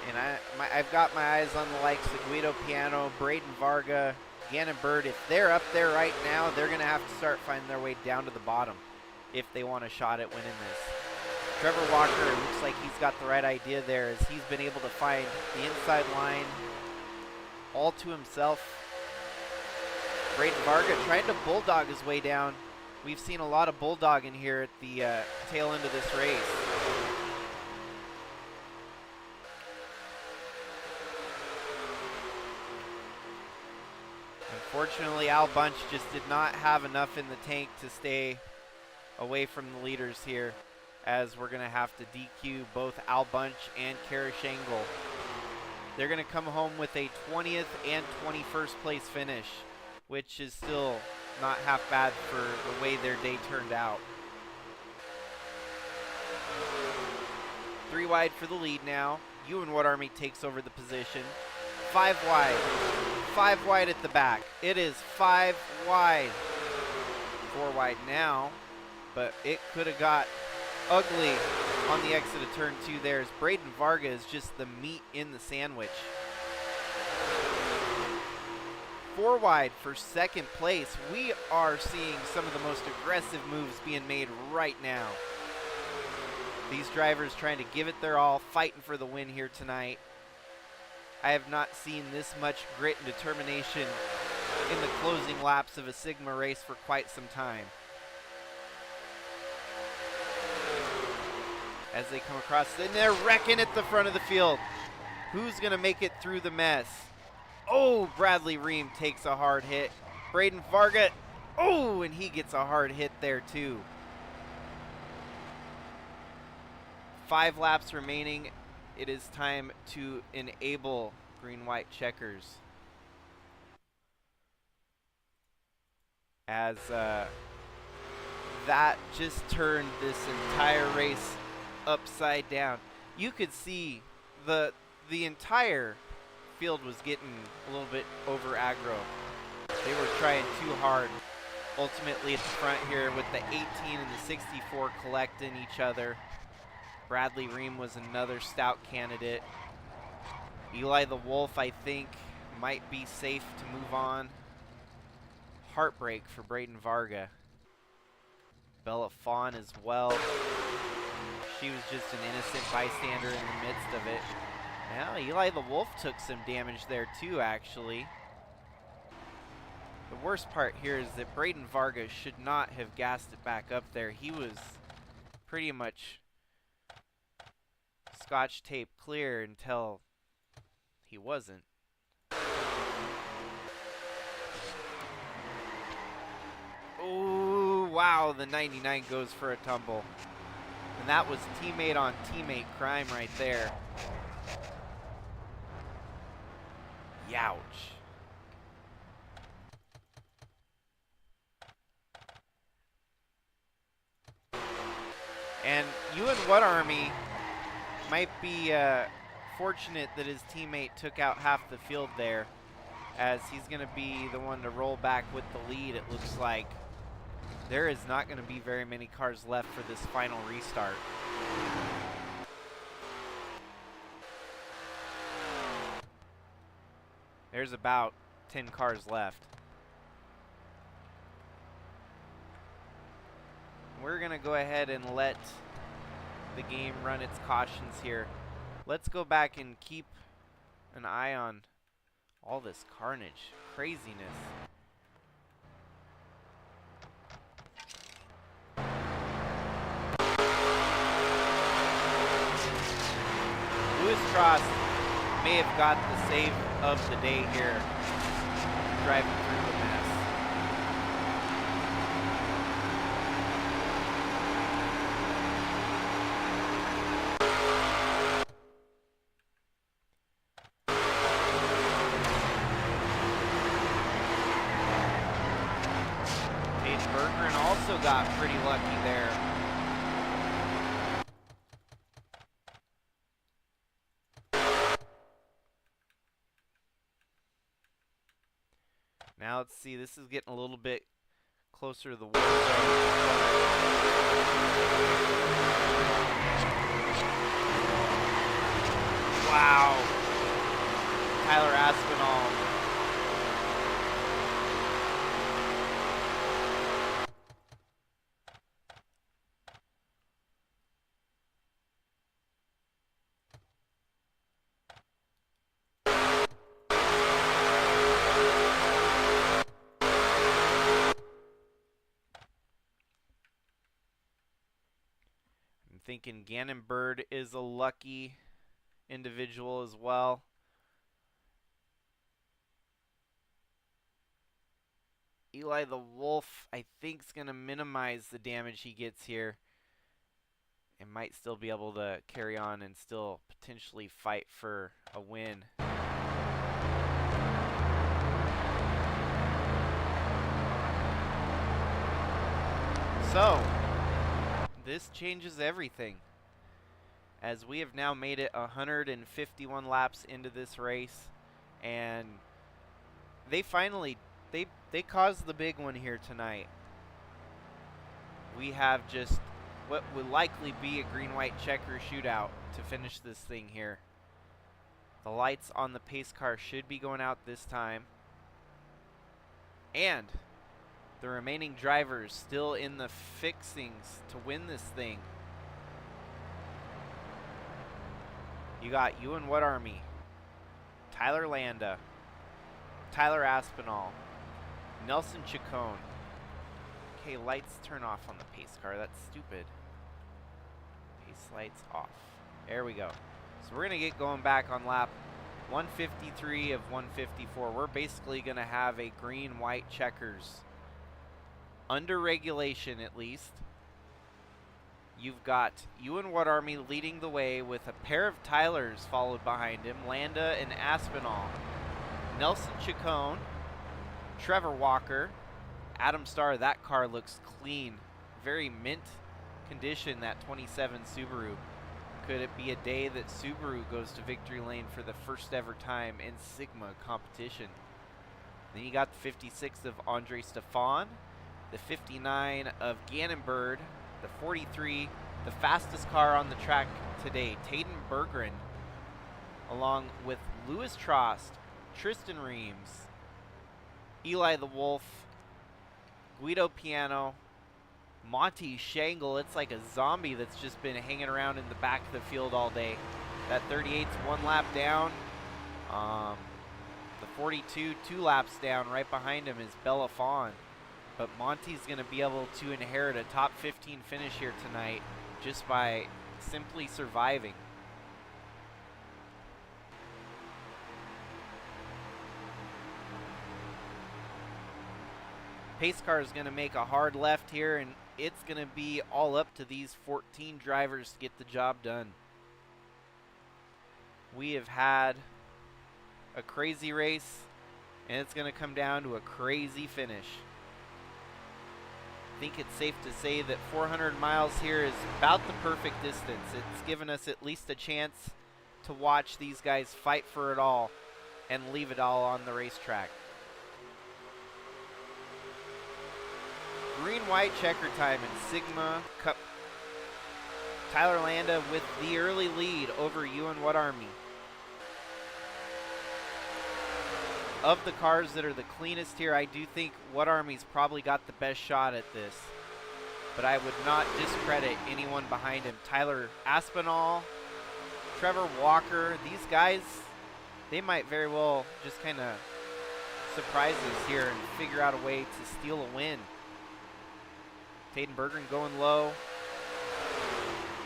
And I've got my eyes on the likes of Guido Piano, Braden Varga, Gannon Bird. If they're up there right now, they're going to have to start finding their way down to the bottom if they want a shot at winning this. Trevor Walker, it looks like he's got the right idea there as he's been able to find the inside line all to himself. Braden Varga trying to bulldog his way down. We've seen a lot of bulldogging here at the tail end of this race. Unfortunately, Al Bunch just did not have enough in the tank to stay away from the leaders here, as we're going to have to DQ both Al Bunch and Kara Shangle. They're going to come home with a 20th and 21st place finish, which is still not half bad for the way their day turned out. 3 wide for the lead now. Ewan Wood Army takes over the position. 5 wide. 5 wide at the back. It is 5 wide. 4 wide now, but it could have got ugly on the exit of turn 2 there, as Braden Varga is just the meat in the sandwich. 4 wide for 2nd place. We are seeing some of the most aggressive moves being made right now. These drivers trying to give it their all, fighting for the win here tonight. I have not seen this much grit and determination in the closing laps of a Sigma race for quite some time. As they come across, and they're wrecking at the front of the field. Who's going to make it through the mess? Oh, Bradley Ream takes a hard hit. Braden Varga, oh, and he gets a hard hit there too. 5 laps remaining. It is time to enable green-white checkers. As that just turned this entire race upside down. You could see the entire field was getting a little bit over aggro. They were trying too hard. Ultimately at the front here with the 18 and the 64 collecting each other. Bradley Ream was another stout candidate. Eli the Wolf, I think, might be safe to move on. Heartbreak for Braden Varga. Bella Fawn as well. She was just an innocent bystander in the midst of it. Now Eli the Wolf took some damage there too, actually. The worst part here is that Braden Vargas should not have gassed it back up there. He was pretty much scotch tape clear until he wasn't. Oh, wow, the 99 goes for a tumble. And that was teammate on teammate crime right there. Youch. And you and What Army might be fortunate that his teammate took out half the field there, as he's going to be the one to roll back with the lead, it looks like. There is not going to be very many cars left for this final restart. There's about 10 cars left. We're going to go ahead and let the game run its cautions here. Let's go back and keep an eye on all this carnage, craziness. Lewis Cross may have got the save of the day here, driving through the mess. Bergeron also got pretty lucky there. Now let's see, this is getting a little bit closer to the war zone. Wow. Tyler Aspinall. Thinking Gannon Bird is a lucky individual as well. Eli the Wolf, I think, is going to minimize the damage he gets here and might still be able to carry on and still potentially fight for a win. So, this changes everything, as we have now made it 151 laps into this race, and they finally they caused the big one here tonight. We have just what would likely be a green-white checker shootout to finish this thing here. The lights on the pace car should be going out this time, and the remaining drivers still in the fixings to win this thing. You got Ewan What Army, Tyler Landa, Tyler Aspinall, Nelson Chacon. Okay, lights turn off on the pace car. That's stupid. Pace lights off. There we go. So we're going to get going back on lap 153 of 154. We're basically going to have a green-white checkers. Under regulation, at least. You've got Ewan What Army leading the way with a pair of Tylers followed behind him, Landa and Aspinall. Nelson Chacon, Trevor Walker, Adam Starr. That car looks clean. Very mint condition, that 27 Subaru. Could it be a day that Subaru goes to victory lane for the first ever time in Sigma competition? Then you got the 56 of Andre Stefan, the 59 of Gannon Bird, the 43, the fastest car on the track today, Taden Berggren, along with Louis Trost, Tristan Reams, Eli the Wolf, Guido Piano, Monty Shangle. It's like a zombie that's just been hanging around in the back of the field all day. That 38's one lap down. The 42, 2 laps down. Right behind him is Bella Fawn. But Monty's going to be able to inherit a top 15 finish here tonight just by simply surviving. Pace car is going to make a hard left here, and it's going to be all up to these 14 drivers to get the job done. We have had a crazy race, and it's going to come down to a crazy finish. I think it's safe to say that 400 miles here is about the perfect distance. It's given us at least a chance to watch these guys fight for it all and leave it all on the racetrack. Green-white checker time in Sigma Cup. Tyler Landa with the early lead over Ewan What Army. Of the cars that are the cleanest here, I do think What Army's probably got the best shot at this. But I would not discredit anyone behind him. Tyler Aspinall, Trevor Walker, these guys, they might very well just kind of surprise us here and figure out a way to steal a win. Taden Berggren going low.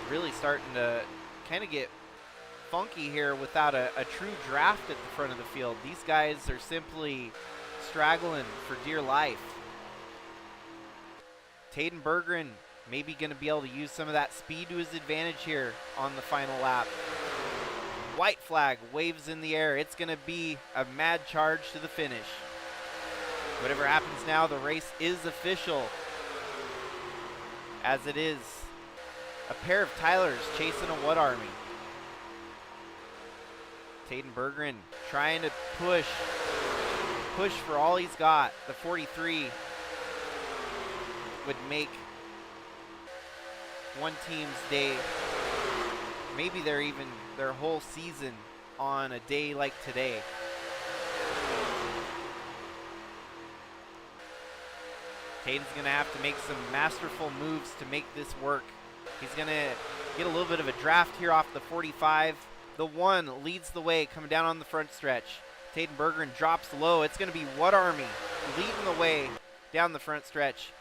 Really starting to kind of get funky here without a true draft at the front of the field. These guys are simply straggling for dear life. Taden Berggren maybe going to be able to use some of that speed to his advantage here on the final lap. White flag waves in the air. It's going to be a mad charge to the finish. Whatever happens now, the race is official, as it is a pair of Tylers chasing a What Army. Taden Berggren trying to push for all he's got. The 43 would make one team's day, maybe their whole season on a day like today. Taden's going to have to make some masterful moves to make this work. He's going to get a little bit of a draft here off the 45. The 1 leads the way coming down on the front stretch. Taden Berggren drops low. It's going to be What Army leading the way down the front stretch.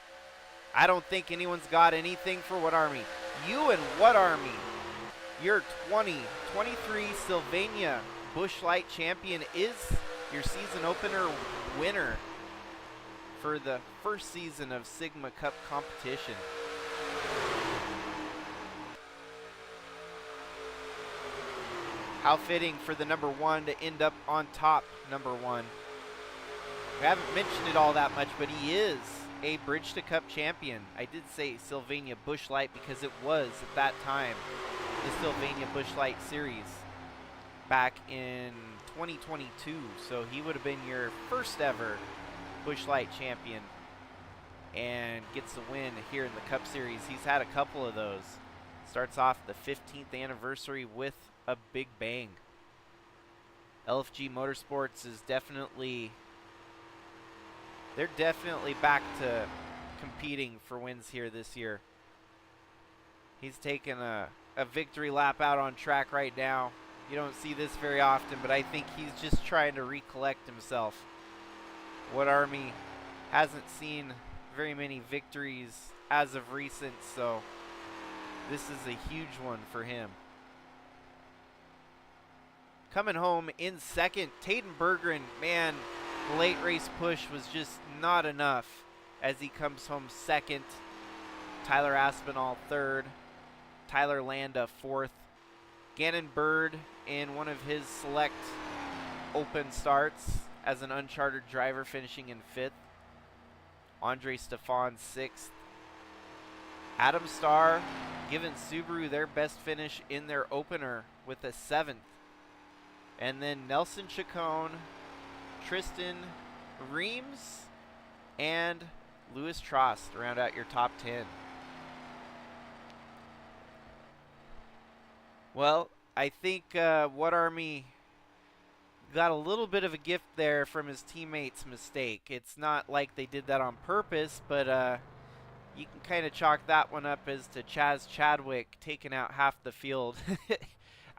I don't think anyone's got anything for What Army. You and What Army, your 2023 Sylvania Busch Light champion, is your season opener winner for the first season of Sigma Cup competition. How fitting for the number 1 to end up on top, number 1. We haven't mentioned it all that much, but he is a Bridge to Cup champion. I did say Sylvania Busch Light because it was, at that time, the Sylvania Busch Light Series back in 2022. So he would have been your first ever Busch Light champion and gets the win here in the Cup Series. He's had a couple of those. Starts off the 15th anniversary with a big bang. LFG Motorsports is definitely back to competing for wins here this year. He's taken a victory lap out on track right now. You don't see this very often, but I think he's just trying to recollect himself. What Army hasn't seen very many victories as of recent, so this is a huge one for him. Coming home in second, Taden Berggren. Man, the late race push was just not enough as he comes home second. Tyler Aspinall third. Tyler Landa fourth. Gannon Bird in one of his select open starts as an uncharted driver, finishing in fifth. Andre Stefan sixth. Adam Starr giving Subaru their best finish in their opener with a seventh. And then Nelson Chacon, Tristan Reams, and Louis Trost to round out your top 10. Well, I think What Army got a little bit of a gift there from his teammate's mistake. It's not like they did that on purpose, but you can kind of chalk that one up as to Chaz Chadwick taking out half the field.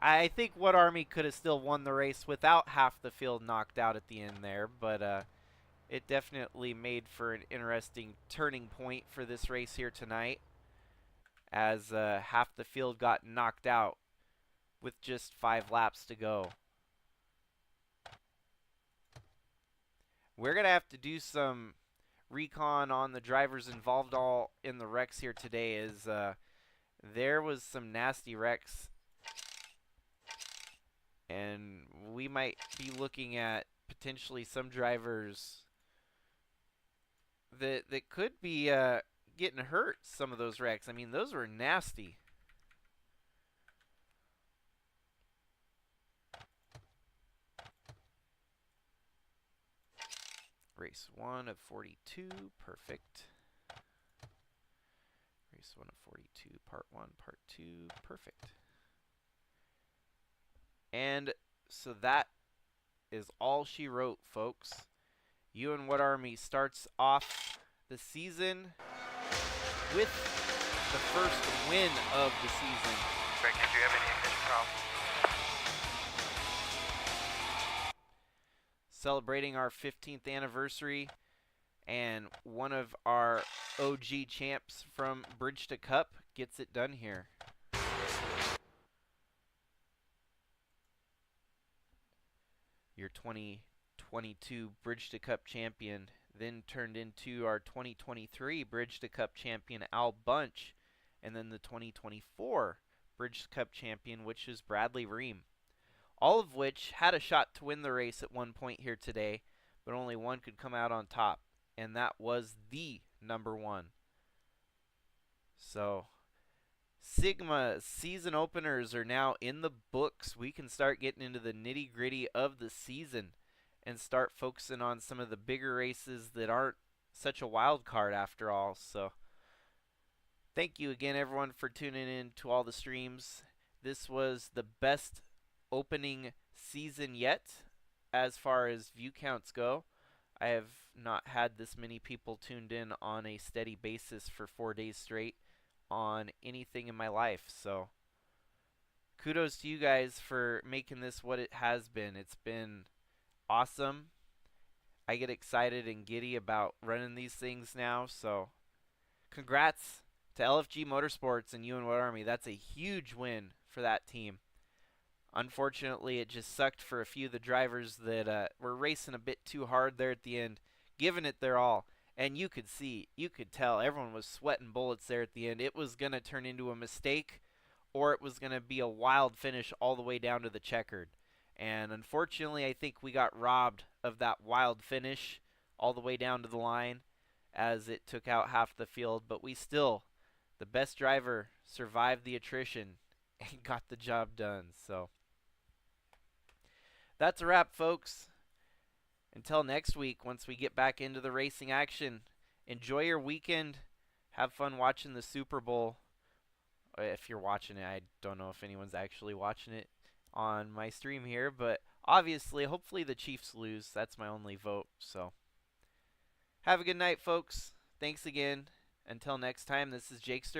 I think What Army could have still won the race without half the field knocked out at the end there, but it definitely made for an interesting turning point for this race here tonight, as half the field got knocked out with just 5 laps to go. We're going to have to do some recon on the drivers involved all in the wrecks here today, as there was some nasty wrecks, and we might be looking at potentially some drivers that could be getting hurt, some of those wrecks. I mean, those were nasty. Race 1 of 42, perfect. Race 1 of 42, part 1, part 2, perfect. And so that is all she wrote, folks. You and What Army starts off the season with the first win of the season. Rick, did you have any ignition problems? Celebrating our 15th anniversary, and one of our OG champs from Bridge to Cup gets it done here. Your 2022 Bridge to Cup champion then turned into our 2023 Bridge to Cup champion Al Bunch, and then the 2024 Bridge to Cup champion, which is Bradley Ream. All of which had a shot to win the race at one point here today, but only one could come out on top, and that was the number 1. So, Sigma season openers are now in the books. We can start getting into the nitty-gritty of the season and start focusing on some of the bigger races that aren't such a wild card after all. So, thank you again, everyone, for tuning in to all the streams. This was the best opening season yet as far as view counts go. I have not had this many people tuned in on a steady basis for 4 days straight on anything in my life, so kudos to you guys for making this what it has been. It's been awesome. I get excited and giddy about running these things now, so congrats to LFG Motorsports and you and What Army. That's a huge win for that team. Unfortunately, it just sucked for a few of the drivers that were racing a bit too hard there at the end, giving it their all. And you could see, you could tell, everyone was sweating bullets there at the end. It was going to turn into a mistake, or it was going to be a wild finish all the way down to the checkered. And unfortunately, I think we got robbed of that wild finish all the way down to the line, as it took out half the field. But we still, the best driver, survived the attrition and got the job done. So that's a wrap, folks. Until next week, once we get back into the racing action, enjoy your weekend. Have fun watching the Super Bowl. If you're watching it, I don't know if anyone's actually watching it on my stream here, but obviously, hopefully the Chiefs lose. That's my only vote. So have a good night, folks. Thanks again. Until next time, this is Jakester.